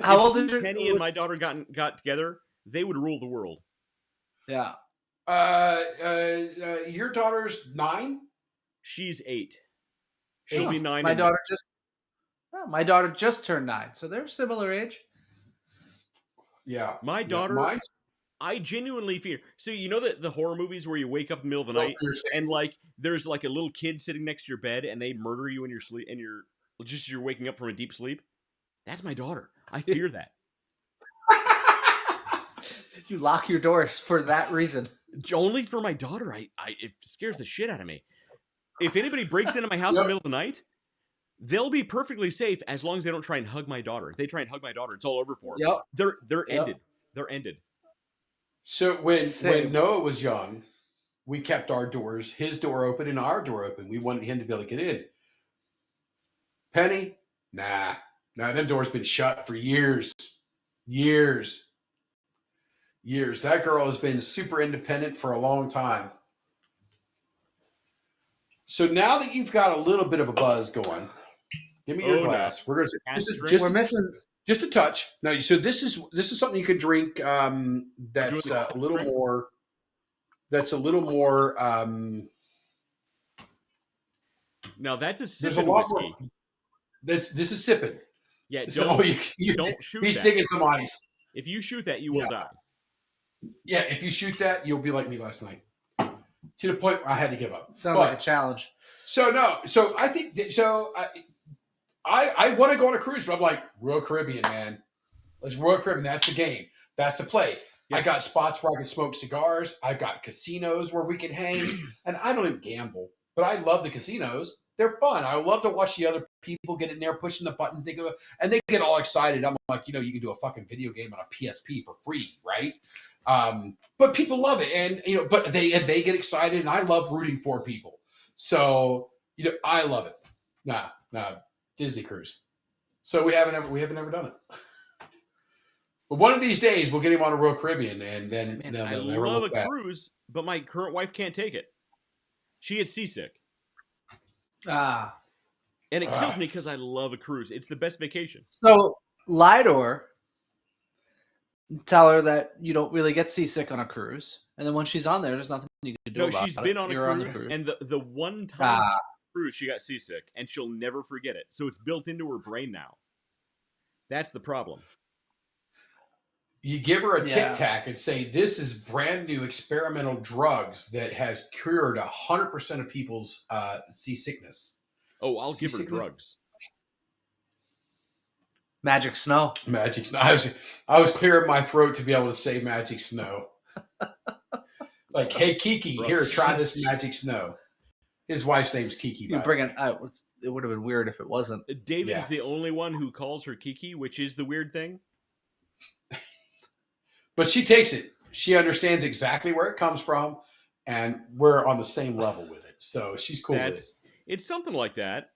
How old is your Penny and my daughter got together? They would rule the world. Yeah. Your daughter's 9. She's 8. She'll be 9. My daughter just turned 9, so they're similar age. Yeah. My daughter, I genuinely fear. So you know the horror movies where you wake up in the middle of the night and like there's like a little kid sitting next to your bed and they murder you in your sleep and you're waking up from a deep sleep? That's my daughter. I fear that. You lock your doors for that reason. Only for my daughter. It scares the shit out of me. If anybody breaks into my house in the middle of the night, they'll be perfectly safe as long as they don't try and hug my daughter. If they try and hug my daughter, it's all over for them. Yep. They're ended. They're ended. So when Noah was young, we kept our doors, his door open and our door open. We wanted him to be able to get in. Penny, nah, that door's been shut for years. That girl has been super independent for a long time. So now that you've got a little bit of a buzz going, give me your glass. No. We're going We're missing just a touch. No, so this is something you could drink. That's a little more. That's a little more. Now that's a sipping whiskey. This is sipping. Yeah, don't shoot he's that. digging some ice. If you shoot that, you will die. Yeah, if you shoot that, you'll be like me last night. To the point where I had to give up. Sounds like a challenge. So I think I want to go on a cruise, but I'm like, Royal Caribbean, man. Let's Royal Caribbean. That's the game. That's the play. Yeah. I got spots where I can smoke cigars. I've got casinos where we can hang. And I don't even gamble, but I love the casinos. They're fun. I love to watch the other people get in there, pushing the button, and they get all excited. I'm like, you can do a fucking video game on a PSP for free, right? But people love it, and but they get excited, and I love rooting for people. So I love it. Nah, Disney cruise. So we haven't ever done it. But one of these days we'll get him on a Royal Caribbean, and then I love a cruise, but my current wife can't take it. She gets seasick. And it kills me because I love a cruise. It's the best vacation. So Lidor, tell her that you don't really get seasick on a cruise, and then when she's on there's nothing you can do about it. No, she's been on a cruise, and the one time cruise she got seasick, and she'll never forget it. So it's built into her brain now. That's the problem. You give her a Yeah. Tic Tac and say, "This is brand new experimental drugs that has cured 100% of people's seasickness." Oh, I'll give her Seasickness? drugs. Magic Snow. Magic Snow. I was clearing my throat to be able to say Magic Snow. Like, hey, Kiki, here, try this Magic Snow. His wife's name's Kiki. You bring it. It would have been weird if it wasn't. David is the only one who calls her Kiki, which is the weird thing. But she takes it. She understands exactly where it comes from, and we're on the same level with it. So she's cool with it. It's something like that.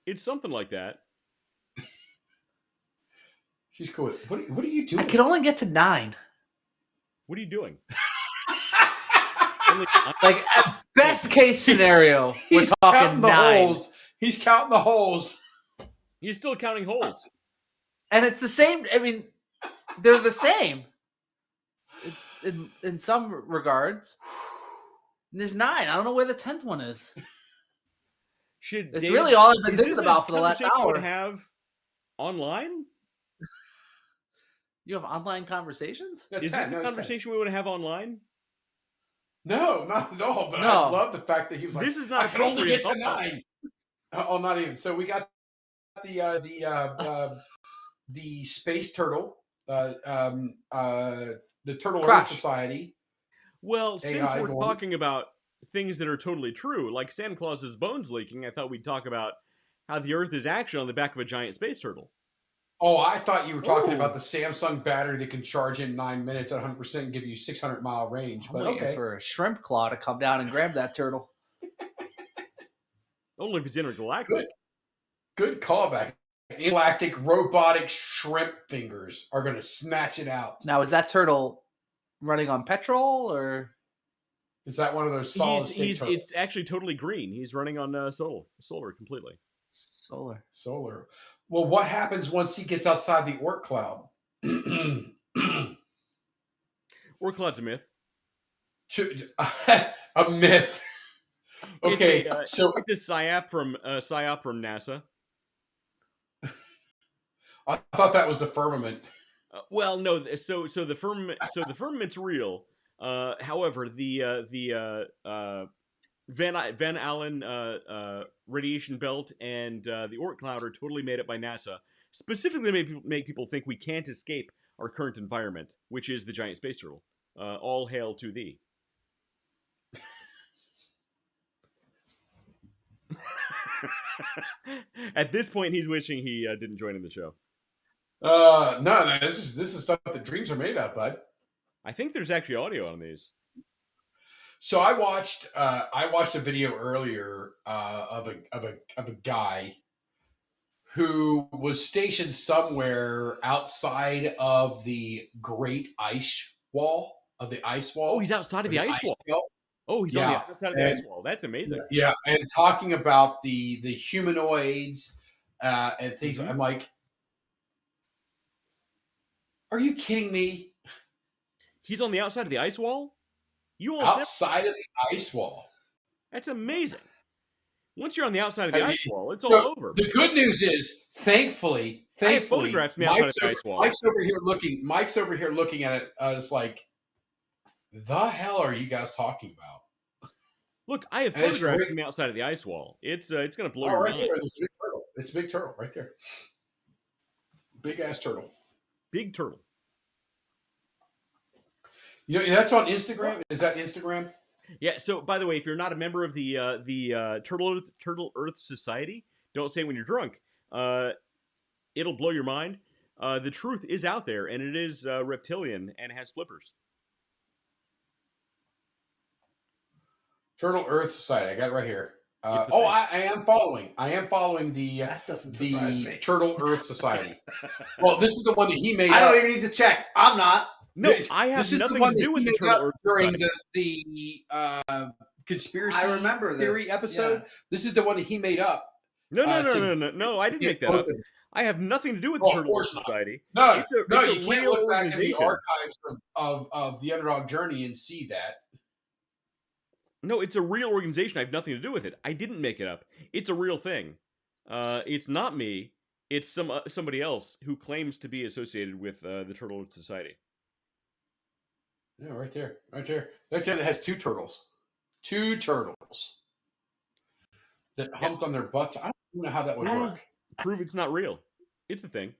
It's something like that. She's cool with it. What are you doing? I can only get to 9. What are you doing? Like, at best case scenario, we're talking 9. Holes. He's counting the holes. He's still counting holes. And it's the same. I mean, they're the same in some regards. And there's 9. I don't know where the 10th one is. It's really all I've been thinking about for the last hour. To have online? You have online conversations? Is this the conversation we want to have online? No, not at all. But No. I love the fact that he was like, "This is not I can only get to appropriate." 9. Oh, not even. So we got the space turtle, the Turtle Earth Society. Well, since we're going. talking about things that are totally true, like Santa Claus's bones leaking, I thought we'd talk about how the Earth is actually on the back of a giant space turtle. Oh, I thought you were talking about the Samsung battery that can charge in 9 minutes at 100% and give you 600-mile range. I'm But waiting okay. for a shrimp claw to come down and grab that turtle. Only if it's intergalactic. Good callback. Galactic robotic shrimp fingers are going to snatch it out. Now, is that turtle running on petrol or is that one of those solid state turtles? It's actually totally green. He's running on solar completely. Solar. Well, what happens once he gets outside the Oort cloud? Oort cloud's a myth. A myth. Okay, so it's a psyop from NASA. I thought that was the firmament. Well, no. So the firmament's real. However, the Van Allen radiation belt and the Oort cloud are totally made up by NASA, specifically make people think we can't escape our current environment, which is the giant space turtle. All hail to thee. At this point, he's wishing he didn't join in the show. No, this is stuff that dreams are made of, bud. I think there's actually audio on these. So I watched a video earlier of a guy who was stationed somewhere outside of the Great Ice Wall of the ice wall. Oh, he's outside of the ice wall. Oh, he's on the outside of the ice wall. That's amazing. Yeah, and talking about the humanoids and things. Mm-hmm. I'm like, are you kidding me? He's on the outside of the ice wall? Outside of the ice wall. That's amazing. Once you're on the outside of the ice wall, it's all over. The good news is, thankfully, I have photographs from the outside of the ice wall. Mike's over here looking at it. It's like, the hell are you guys talking about? Look, I have photographs from the outside of the ice wall. It's going to blow your mind. There, it's a big turtle. It's a big turtle right there. Big ass turtle. Big turtle. You know, that's on Instagram. Is that Instagram? Yeah. So, by the way, if you're not a member of the Turtle Earth Society, don't say when you're drunk. It'll blow your mind. The truth is out there, and it is reptilian and has flippers. Turtle Earth Society. I got it right here. I am following. I am following the Turtle Earth Society. Well, this is the one that he made. I don't even need to check. I'm not. No, I have nothing to do with the Turtle Earth during the conspiracy theory episode. Yeah. This is the one that he made up. No, I didn't make that up. I have nothing to do with the Turtle Earth Society. No, it's a you can't look back in the archives of the Underdog Journey and see that. No, it's a real organization. I have nothing to do with it. I didn't make it up. It's a real thing. It's not me. It's somebody else who claims to be associated with the Turtle Society. Yeah, right there. That has two turtles that humped on their butts. I don't know how that would work. Prove it's not real. It's a thing.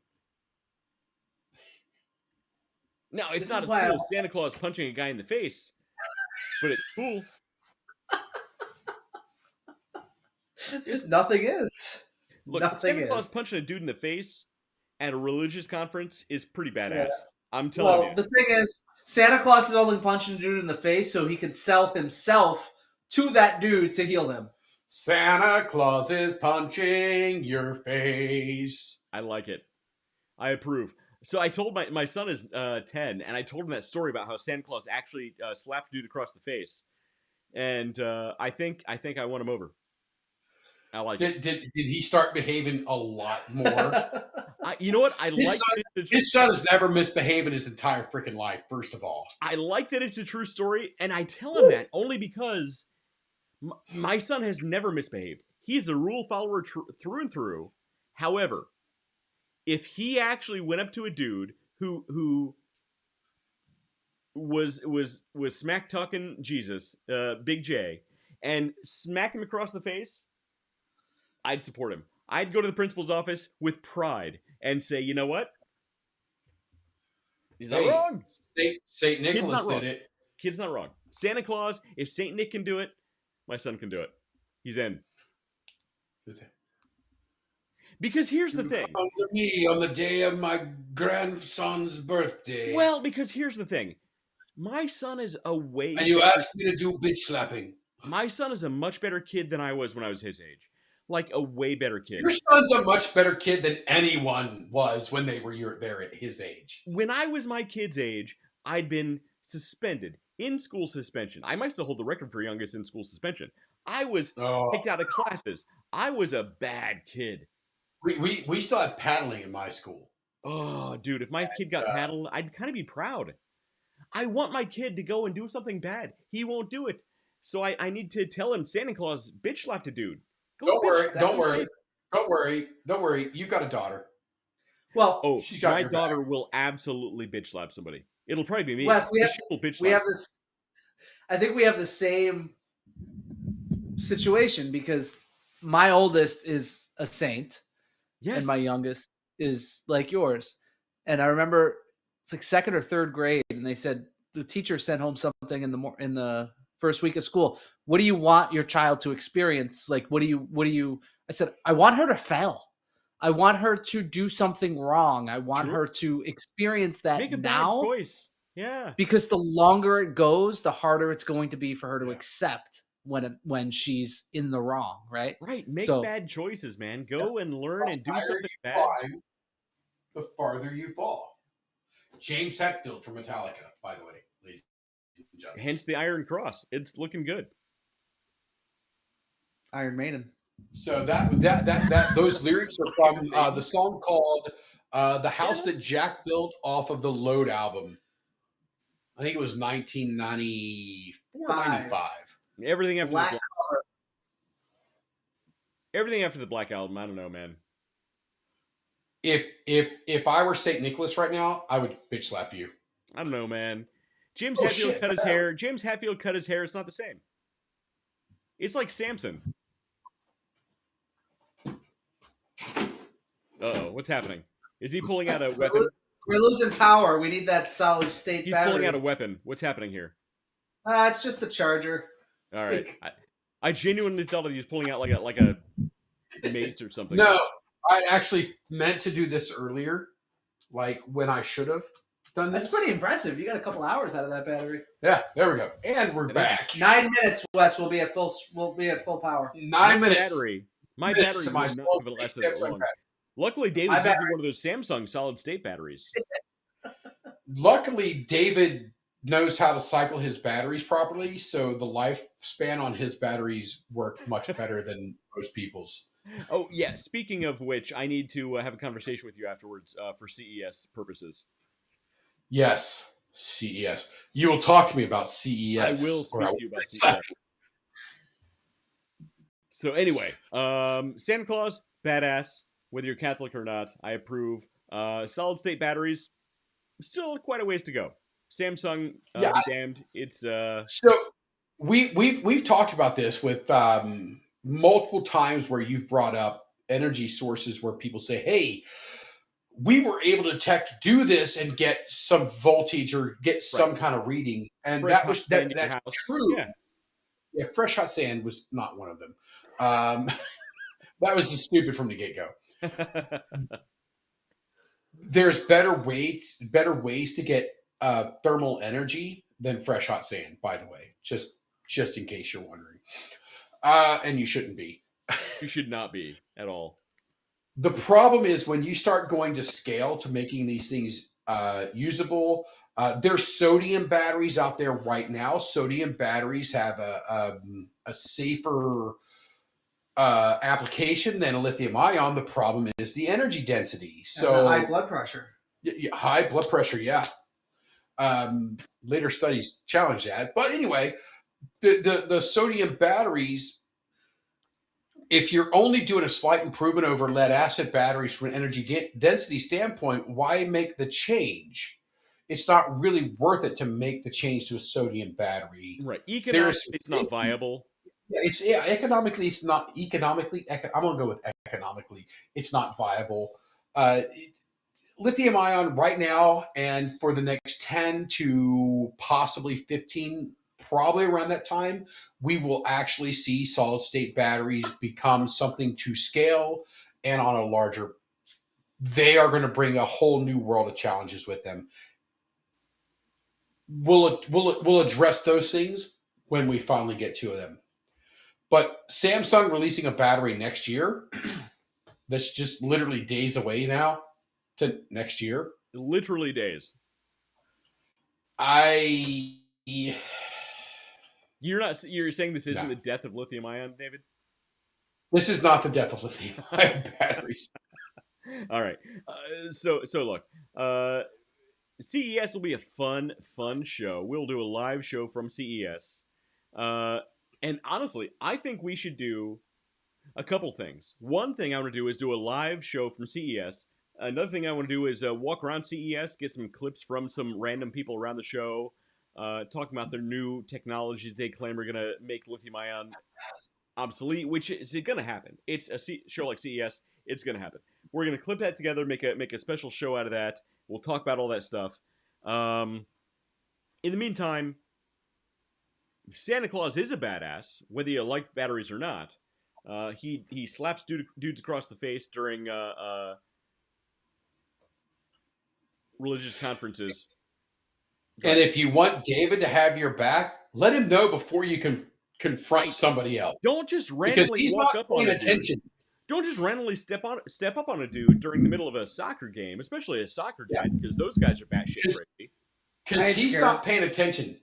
Now, it's not as cool as Santa Claus punching a guy in the face, but it's cool. Just nothing is. Look, Santa Claus punching a dude in the face at a religious conference is pretty badass. Yeah. I'm telling you. The thing is, Santa Claus is only punching a dude in the face so he can sell himself to that dude to heal him. Santa Claus is punching your face. I like it. I approve. So I told my son is 10, and I told him that story about how Santa Claus actually slapped a dude across the face, and I think I won him over. I like it. Did he start behaving a lot more? You know what? His son has never misbehaved in his entire freaking life. First of all, I like that it's a true story, and I tell him that only because my son has never misbehaved. He's a rule follower through and through. However, if he actually went up to a dude who was smack talking Jesus, Big J, and smacked him across the face, I'd support him. I'd go to the principal's office with pride and say, you know what? He's not wrong. St. Nicholas did it. Kid's not wrong. Santa Claus, if St. Nick can do it, my son can do it. He's in. Because here's the thing. Come to me on the day of my grandson's birthday. Well, because here's the thing. My son is a way... And you asked me to do bitch slapping. My son is a much better kid than I was when I was his age. Like, a way better kid. Your son's a much better kid than anyone was when they were there at his age. When I was my kid's age, I'd been suspended. In-school suspension. I might still hold the record for youngest in-school suspension. I was kicked out of classes. I was a bad kid. We still had paddling in my school. Oh, dude, if my kid got paddled, I'd kind of be proud. I want my kid to go and do something bad. He won't do it. So I need to tell him Santa Claus bitch slapped a dude. Don't worry. You've got a daughter. Well, my daughter will absolutely bitch slap somebody. It'll probably be me. Wes, we have this. I think we have the same situation because my oldest is a saint, and my youngest is like yours. And I remember it's like second or third grade, and they said the teacher sent home something in the first week of school. What do you want your child to experience? Like, what do you? I said, I want her to fail. I want her to do something wrong. I want her to experience that Make a now. bad choice. Yeah. Because the longer it goes, the harder it's going to be for her to accept when she's in the wrong, right? Right. Make bad choices, man. Go and learn and do something bad. The farther you fall. James Hetfield from Metallica, by the way, ladies and gentlemen. Hence the Iron Cross. It's looking good. Iron Maiden. So those lyrics are from the song called "The House That Jack Built" off of the Load album. I think it was 1994, 95. Everything after the Black Album, I don't know, man. If I were St. Nicholas right now, I would bitch slap you. I don't know, man. James Hetfield cut his hair. James Hetfield cut his hair. It's not the same. It's like Samson. Uh-oh, what's happening? Is he pulling out a weapon? We're losing power. We need that solid state He's battery. Pulling out a weapon. What's happening here? It's just the charger. All right. I genuinely thought that he was pulling out like a mace or something. No, I actually meant to do this earlier, like when I should have done this. That's pretty impressive. You got a couple hours out of that battery. Yeah, there we go. And we're back. 9 minutes, Wes. We'll be at full power. 9 minutes. My battery will not even last that long. Luckily, David's using one of those Samsung solid-state batteries. Luckily, David knows how to cycle his batteries properly, so the lifespan on his batteries work much better than most people's. Oh, yeah. Speaking of which, I need to have a conversation with you afterwards for CES purposes. Yes, CES. You will talk to me about CES. I will speak to you about CES. So anyway, Santa Claus, badass. whether you're Catholic or not, I approve. Solid state batteries, still quite a ways to go. Samsung, Yeah. be damned. It's So we've talked about this with multiple times where you've brought up energy sources where people say, "Hey, we were able to do this and get some voltage or get some kind of readings," and fresh hot sand in your that's house. true. Yeah. Yeah, fresh hot sand was not one of them. That was just stupid from the get go. There's better ways to get thermal energy than fresh hot sand. By the way, just in case you're wondering, and you shouldn't be. You should not be at all. The problem is when you start going to scale to making these things usable. There's sodium batteries out there right now. Sodium batteries have a safer application than a lithium ion. The problem is the energy density. So and the high blood pressure. High blood pressure, yeah. Later studies challenge that, but anyway, the sodium batteries. If you're only doing a slight improvement over lead acid batteries from an energy density standpoint, why make the change? It's not really worth it to make the change to a sodium battery. Right. Economically, it's not viable. Economically, it's not economically. I'm going to go with economically. It's not viable. Lithium ion right now and for the next 10 to possibly 15, probably around that time, we will actually see solid state batteries become something to scale and on a larger. They are going to bring a whole new world of challenges with them. We'll address those things when we finally get to them. But Samsung releasing a battery next year, that's just literally days away now to next year. Literally days. You're saying this isn't the death of lithium ion, David? This is not the death of lithium ion batteries. All right. So look, CES will be a fun show. We'll do a live show from CES. And honestly, I think we should do a couple things. One thing I want to do is do a live show from CES. Another thing I want to do is walk around CES, get some clips from some random people around the show, talking about their new technologies they claim are going to make lithium-ion obsolete, which is going to happen. It's a show like CES. It's going to happen. We're going to clip that together, make a special show out of that. We'll talk about all that stuff. In the meantime, Santa Claus is a badass, whether you like batteries or not. He slaps dudes across the face during religious conferences. And if you want David to have your back, let him know before you can confront somebody else. Don't just randomly walk up on a dude. Don't just randomly step up on a dude during the middle of a soccer game, especially a soccer dad, because those guys are batshit crazy. Because he's not paying attention.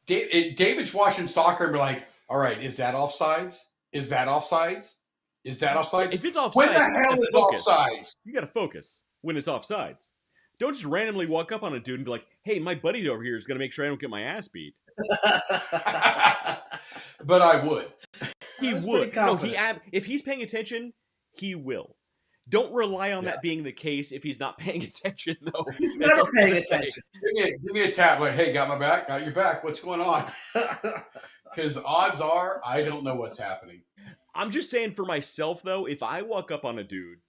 David's watching soccer and be like, "All right, is that offsides? Is that offsides? Is that offsides? If it's offsides, when the hell is offsides? You got to focus when it's offsides. Don't just randomly walk up on a dude and be like, "Hey, my buddy over here is going to make sure I don't get my ass beat." But I would. He would. No, if he's paying attention, he will. Don't rely on that being the case if he's not paying attention, though. He's never paying attention. Give me a tap. Like, hey, got my back? Got your back. What's going on? Because odds are, I don't know what's happening. I'm just saying for myself, though, if I walk up on a dude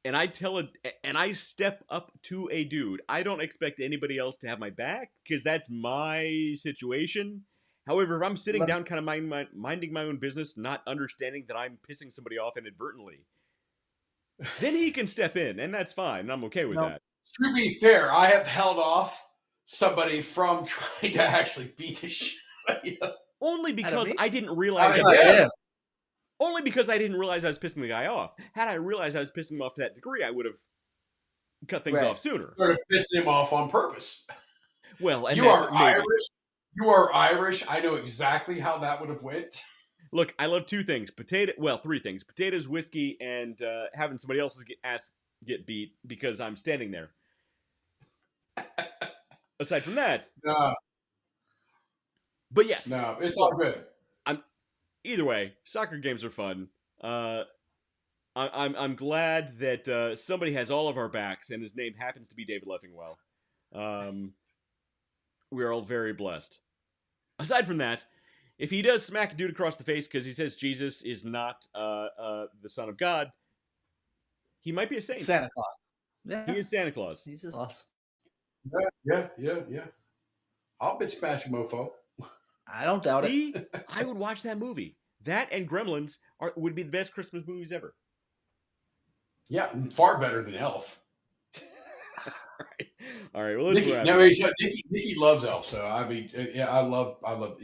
and I step up to a dude, I don't expect anybody else to have my back because that's my situation. However, if I'm sitting down kind of minding my own business, not understanding that I'm pissing somebody off inadvertently, then he can step in, and that's fine. And I'm okay with that. To be fair, I have held off somebody from trying to actually beat the shit out of you. Only because I didn't realize Only because I didn't realize I was pissing the guy off. Had I realized I was pissing him off to that degree, I would have cut things off sooner. Sort of pissing him off on purpose. Well, and you are Irish. You are Irish. I know exactly how that would have went. Look, I love two things. Three things. Potatoes, whiskey, and having somebody else's ass get beat because I'm standing there. Aside from that. No. But yeah. No, it's all good. Either way, soccer games are fun. I'm glad that somebody has all of our backs, and his name happens to be David Leffingwell. We are all very blessed. Aside from that, if he does smack a dude across the face because he says Jesus is not the Son of God, he might be a saint. Santa Claus. Yeah, He is Santa Claus. he's his boss. Yeah. I'll bitch smash mofo. I don't doubt See, it. I would watch that movie. That and Gremlins would be the best Christmas movies ever. Yeah, far better than Elf. All right. Well, let's wrap. Nikki loves Elf, so I mean, yeah, I love.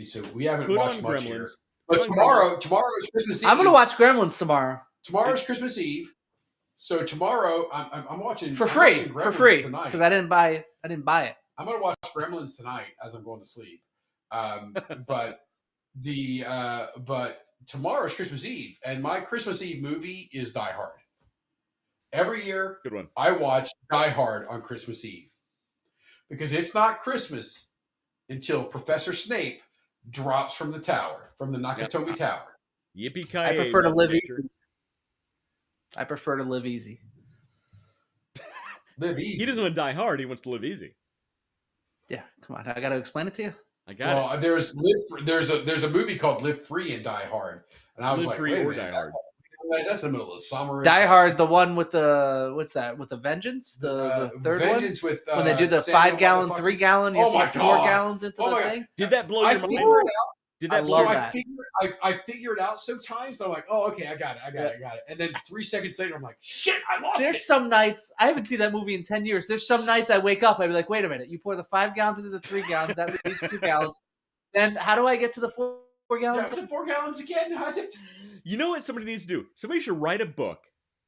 So we haven't Put watched on much Gremlins. here. But tomorrow's Christmas Eve. I'm gonna watch Gremlins tomorrow. Tomorrow's Christmas Eve. So tomorrow I'm watching for free tonight because I didn't buy it. I'm gonna watch Gremlins tonight as I'm going to sleep. But tomorrow's Christmas Eve, and my Christmas Eve movie is Die Hard. Every year, good one. I watch Die Hard on Christmas Eve because it's not Christmas until Professor Snape drops from the tower, from the Nakatomi Tower. Yippee-ki-yay! I prefer to live easy. I prefer to live easy. Live easy. He doesn't want to die hard. He wants to live easy. Yeah, come on. I got to explain it to you. I got it. There's a movie called Live Free and Die Hard, and I was Live like, Free wait a or minute, Die Hard. that's the middle of the summer. Die Hard, the one with the what's that? With the Vengeance, the third Vengeance one. with When they do the 5 gallon, 3 gallon, you have to get 4 gallons into the thing. Did that blow your mind? Did that blow I figure it out sometimes. I'm like, oh, okay, I got it. And then 3 seconds later, I'm like, shit, I lost it. There's some nights I haven't seen that movie in 10 years. There's some nights I wake up, I'd be like, wait a minute, you pour the 5 gallons into the 3 gallons, that leaves 2 gallons. Then how do I get to the 4 gallons? Yeah, the 4 gallons again. You know what somebody needs to do? Somebody should write a book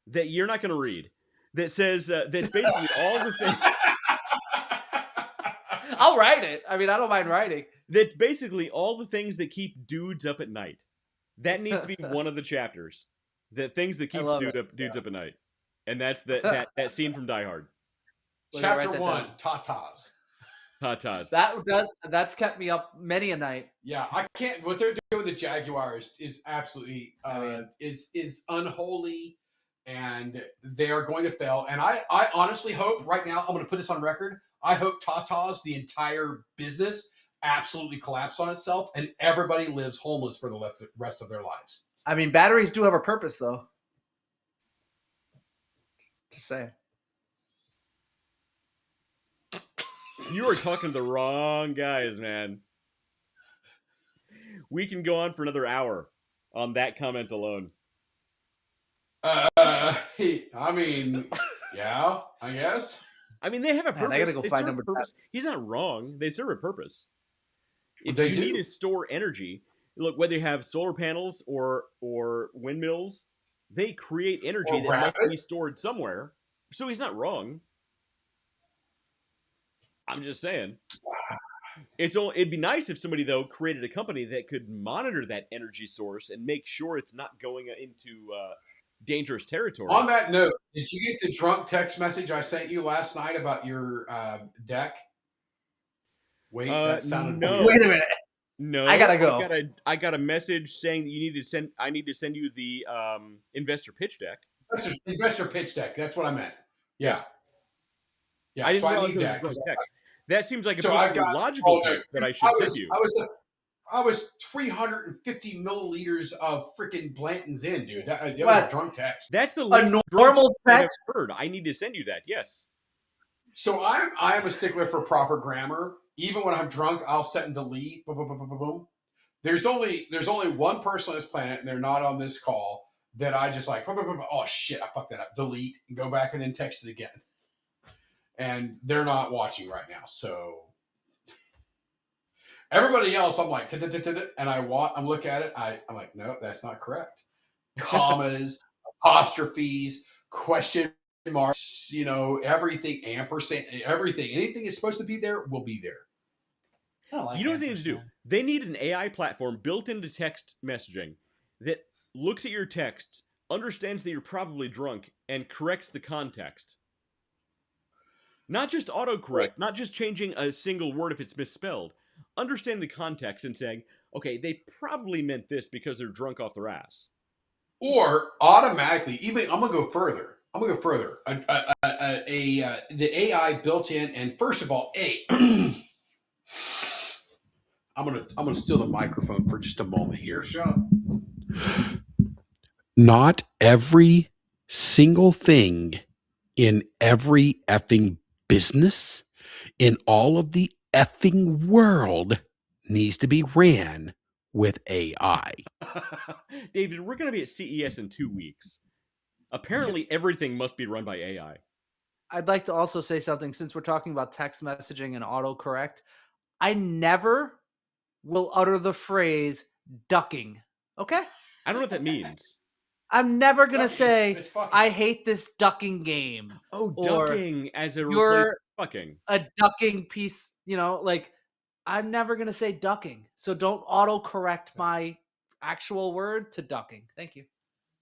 that you're not going to read that says that's basically all the things. I'll write it. I mean, I don't mind writing. That's basically all the things that keep dudes up at night. That needs to be one of the chapters. The things that keeps dudes up at night, and that's that scene from Die Hard. Chapter 1: Tatas. Tatas. That's kept me up many a night. Yeah, I can't. What they're doing with the Jaguars is absolutely is unholy, and they are going to fail. And I honestly hope right now, I'm going to put this on record. I hope Tatas, the entire business, absolutely collapse on itself, and everybody lives homeless for the rest of their lives. I mean, batteries do have a purpose, though. Just saying. You are talking to the wrong guys, man. We can go on for another hour on that comment alone. I mean, yeah, I guess. I mean, they have a purpose. I gotta go find number 10. He's not wrong. They serve a purpose. If They you do. need to store energy, look, whether you have solar panels or windmills, they create energy Or that must be stored somewhere. So he's not wrong. I'm just saying. It'd be nice if somebody, though, created a company that could monitor that energy source and make sure it's not going into dangerous territory. On that note, did you get the drunk text message I sent you last night about your deck? Wait, that sounded no. weird. Wait a minute. No, I gotta go. I got a message saying that you need to send. I need to send you the investor pitch deck. Investor pitch deck. That's what I meant. Yeah. Yes. Yeah. I didn't so I realize need it was that. just text. That seems like a So I've got logical text that I should send you. I was 350 milliliters of freaking Blanton's in, dude. That was What? a drunk text. That's the A least normal I've text. heard. I need to send you that. Yes. So I am a stickler for proper grammar. Even when I'm drunk, I'll set and delete. Boom, boom, boom, boom, boom, boom. There's only one person on this planet, and they're not on this call, that I just like, boom, boom, boom, boom. Oh shit, I fucked that up. Delete and go back and then text it again. And they're not watching right now, so everybody else, I'm like, and I'm looking at it. I'm like, no, that's not correct. Commas, apostrophes, question marks, everything, ampersand, everything. Anything that's supposed to be there will be there. You know what they need to do? They need an AI platform built into text messaging that looks at your texts, understands that you're probably drunk, and corrects the context. Not just autocorrect, not just changing a single word if it's misspelled. Understand the context and saying, okay, they probably meant this because they're drunk off their ass. Or automatically, even I'm gonna go further. The AI built in, and first of all, I'm gonna steal the microphone for just a moment here. Sure. Not every single thing in every effing business in all of the effing world needs to be ran with AI. David, we're going to be at CES in 2 weeks. Apparently, everything must be run by AI. I'd like to also say something since we're talking about text messaging and autocorrect. I never will utter the phrase ducking. Okay? I don't know what that means. I'm never going to say, it's fucking. I hate this ducking game. Oh, Or ducking as a you're replacement for fucking. a ducking piece, like I'm never going to say ducking. So don't autocorrect my actual word to ducking. Thank you.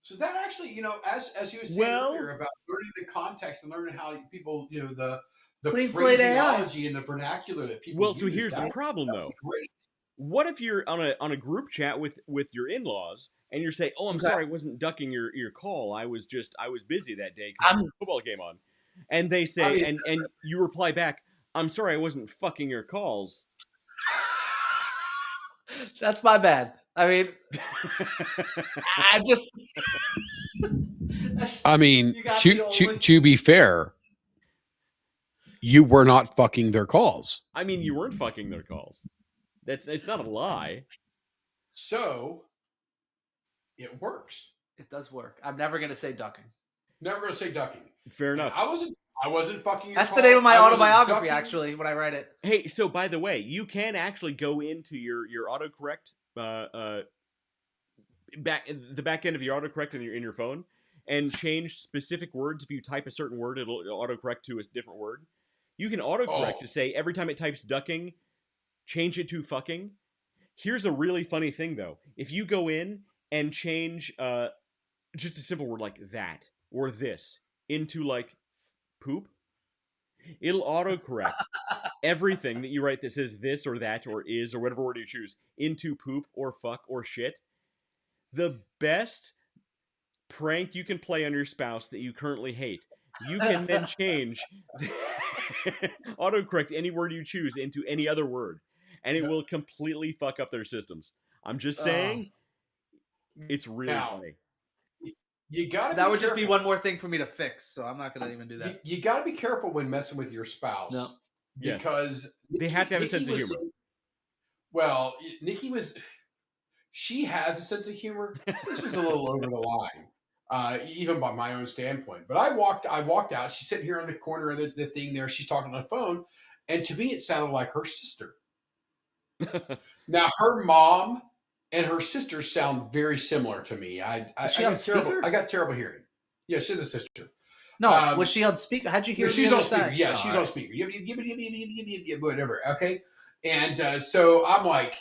So that actually, as you were saying earlier about learning the context and learning how people, the Clean slate AI. phraseology and the vernacular that people Well, use. so here's the problem, though. Great. What if you're on a group chat with your in-laws and you're saying, "Oh, I'm sorry, I wasn't ducking your call. I was busy that day because the football game on," and they say, and you reply back, "I'm sorry, I wasn't fucking your calls." That's my bad. I mean, to be fair, you were not fucking their calls. I mean, you weren't fucking their calls. It's not a lie. So it works. It does work. I'm never going to say ducking. Never going to say ducking. Fair enough. I wasn't fucking your That's calls. the name of my autobiography, actually, when I write it. Hey, so by the way, you can actually go into your autocorrect back end of your autocorrect in your phone and change specific words. If you type a certain word, it'll autocorrect to a different word. You can autocorrect to say every time it types ducking, change it to fucking. Here's a really funny thing though. If you go in and change just a simple word like that or this into like poop, it'll autocorrect everything that you write that says this or that or is or whatever word you choose into poop or fuck or shit. The best prank you can play on your spouse that you currently hate. You can then change autocorrect any word you choose into any other word, and it will completely fuck up their systems. I'm just saying, it's really funny. You got that would just be one more thing for me to fix, so I'm not going to even do that. You got to be careful when messing with your spouse. No. Because they have to have a sense of humor. Well, she has a sense of humor. This was a little over the line, even by my own standpoint. But I walked out. She's sitting here in the corner of the thing there. She's talking on the phone. And to me, it sounded like her sister. Now, her mom and her sister sound very similar to me. I got terrible hearing. Yeah, she's a sister. No, was she on speaker? How'd you hear? She's on speaker. Yeah, she's on speaker. Whatever. Okay, and so I'm like,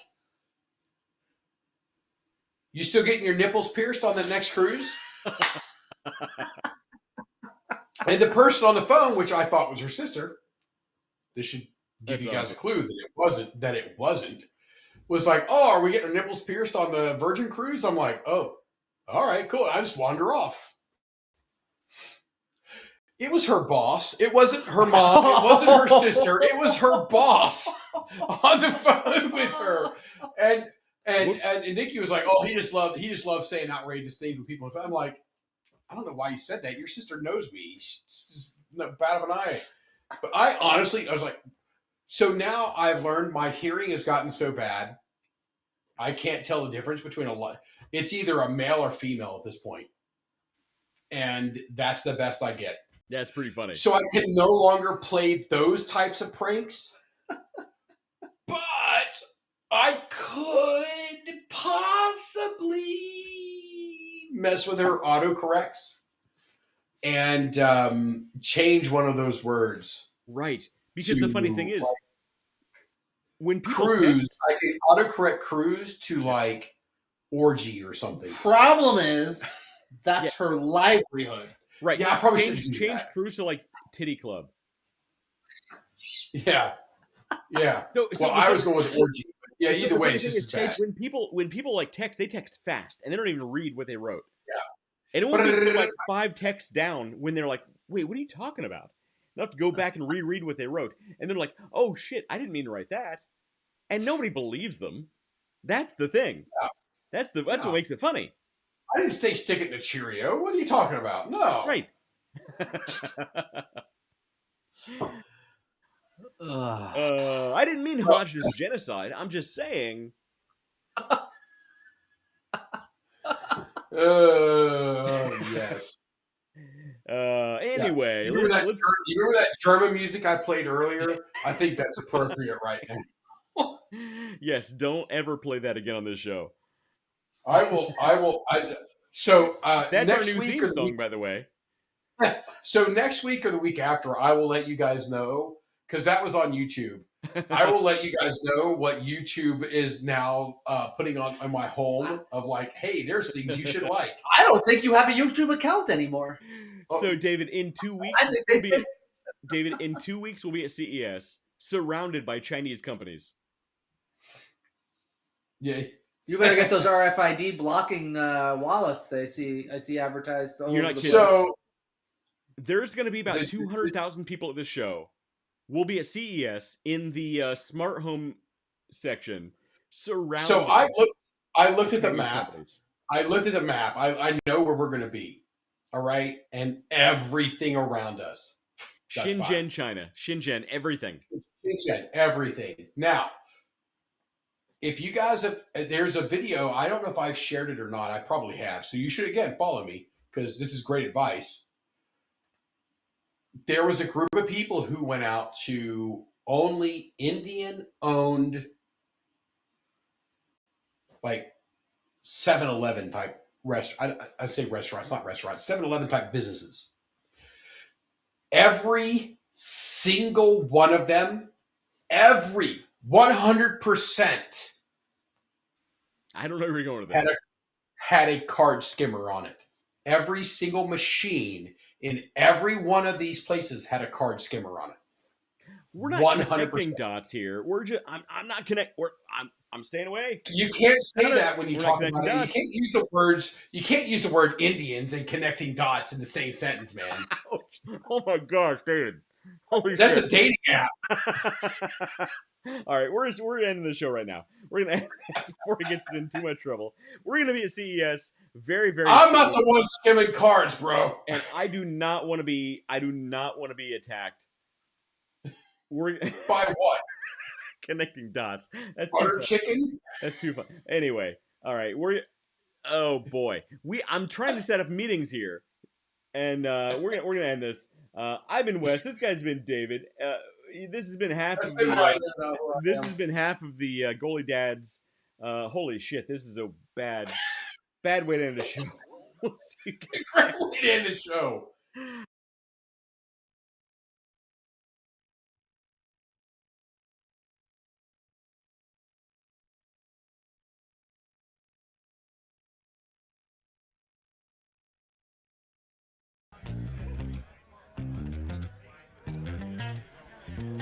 "You still getting your nipples pierced on the next cruise?" And the person on the phone, which I thought was her sister, this should give you guys a clue that it wasn't. Was like, "Oh, are we getting our nipples pierced on the Virgin cruise?" I'm like, "Oh, all right, cool." I just wander off. It was her boss. It wasn't her mom. It wasn't her sister. It was her boss on the phone with her. And Nikki was like, "Oh, he just loves saying outrageous things with people." I'm like, "I don't know why you said that. Your sister knows me. She's not bad of an eye." But I was like, so now I've learned my hearing has gotten so bad, I can't tell the difference between it's either a male or female at this point. And that's the best I get. That's pretty funny. So I can no longer play those types of pranks, but I could possibly mess with her autocorrects and change one of those words. Right. Because the funny thing is, when people cruise, I can autocorrect cruise to like orgy or something. Problem is, that's her livelihood. Right. Yeah, I probably should change cruise to like titty club. Yeah. Yeah. So I was going with orgy. Yeah, either way, it's just bad. When people like text, they text fast and they don't even read what they wrote. Yeah. And it won't be like 5 texts down when they're like, wait, what are you talking about? They'll have to go back and reread what they wrote. And they're like, oh shit, I didn't mean to write that. And nobody believes them. That's the thing. Yeah. That's what makes it funny. I didn't say stick it in a Cheerio. What are you talking about? No. Right. I didn't mean homogenous genocide. I'm just saying. Yes. Anyway, you remember that German music I played earlier? I think that's appropriate right now. Yes, don't ever play that again on this show. I will. So that's next our new week theme song, by the way. So next week or the week after, I will let you guys know, because that was on YouTube. I will let you guys know what YouTube is now putting on my home of like, hey, there's things you should like. I don't think you have a YouTube account anymore. So, David, in 2 weeks, in 2 weeks, we'll be at CES, surrounded by Chinese companies. Yeah. You better get those RFID blocking wallets. I see advertised. You're not kidding. So there's going to be about 200,000 people at this show. We'll be at CES in the smart home section, surrounded. So I looked at the map. Companies. I looked at the map. I know where we're going to be. All right, and everything around us. Shenzhen, China. Shenzhen, everything. Shenzhen, everything. Now, if you guys have, there's a video. I don't know if I've shared it or not. I probably have. So you should again follow me because this is great advice. There was a group of people who went out to only Indian-owned, like 7-Eleven type restaurant. I say restaurants, not restaurants. 7-Eleven type businesses. Every single one of them, every 100%. I don't know where you're going with this. Had a card skimmer on it. Every single machine in every one of these places had a card skimmer on it. We're not 100%. Connecting dots here. We're just. I'm not connect. I'm staying away. You can't say that when you talk about it. You can't use the words. You can't use the word Indians and connecting dots in the same sentence, man. Ouch. Oh my gosh, David. That's a dating app. All right, we're ending the show right now. We're gonna end this before it gets in too much trouble. We're gonna be at CES very, very. I'm not the one skimming cards, bro. And I do not want to be. Attacked. We're by what? Connecting dots. That's butter chicken. That's too fun. Anyway, all right. Oh boy, I'm trying to set up meetings here, and we're gonna end this. I've been Wes. This guy's been David. This has been half of the. This has been half of the Goalie Dads. Holy shit! This is a bad way to end the show. We'll see you guys. Great way to end the show.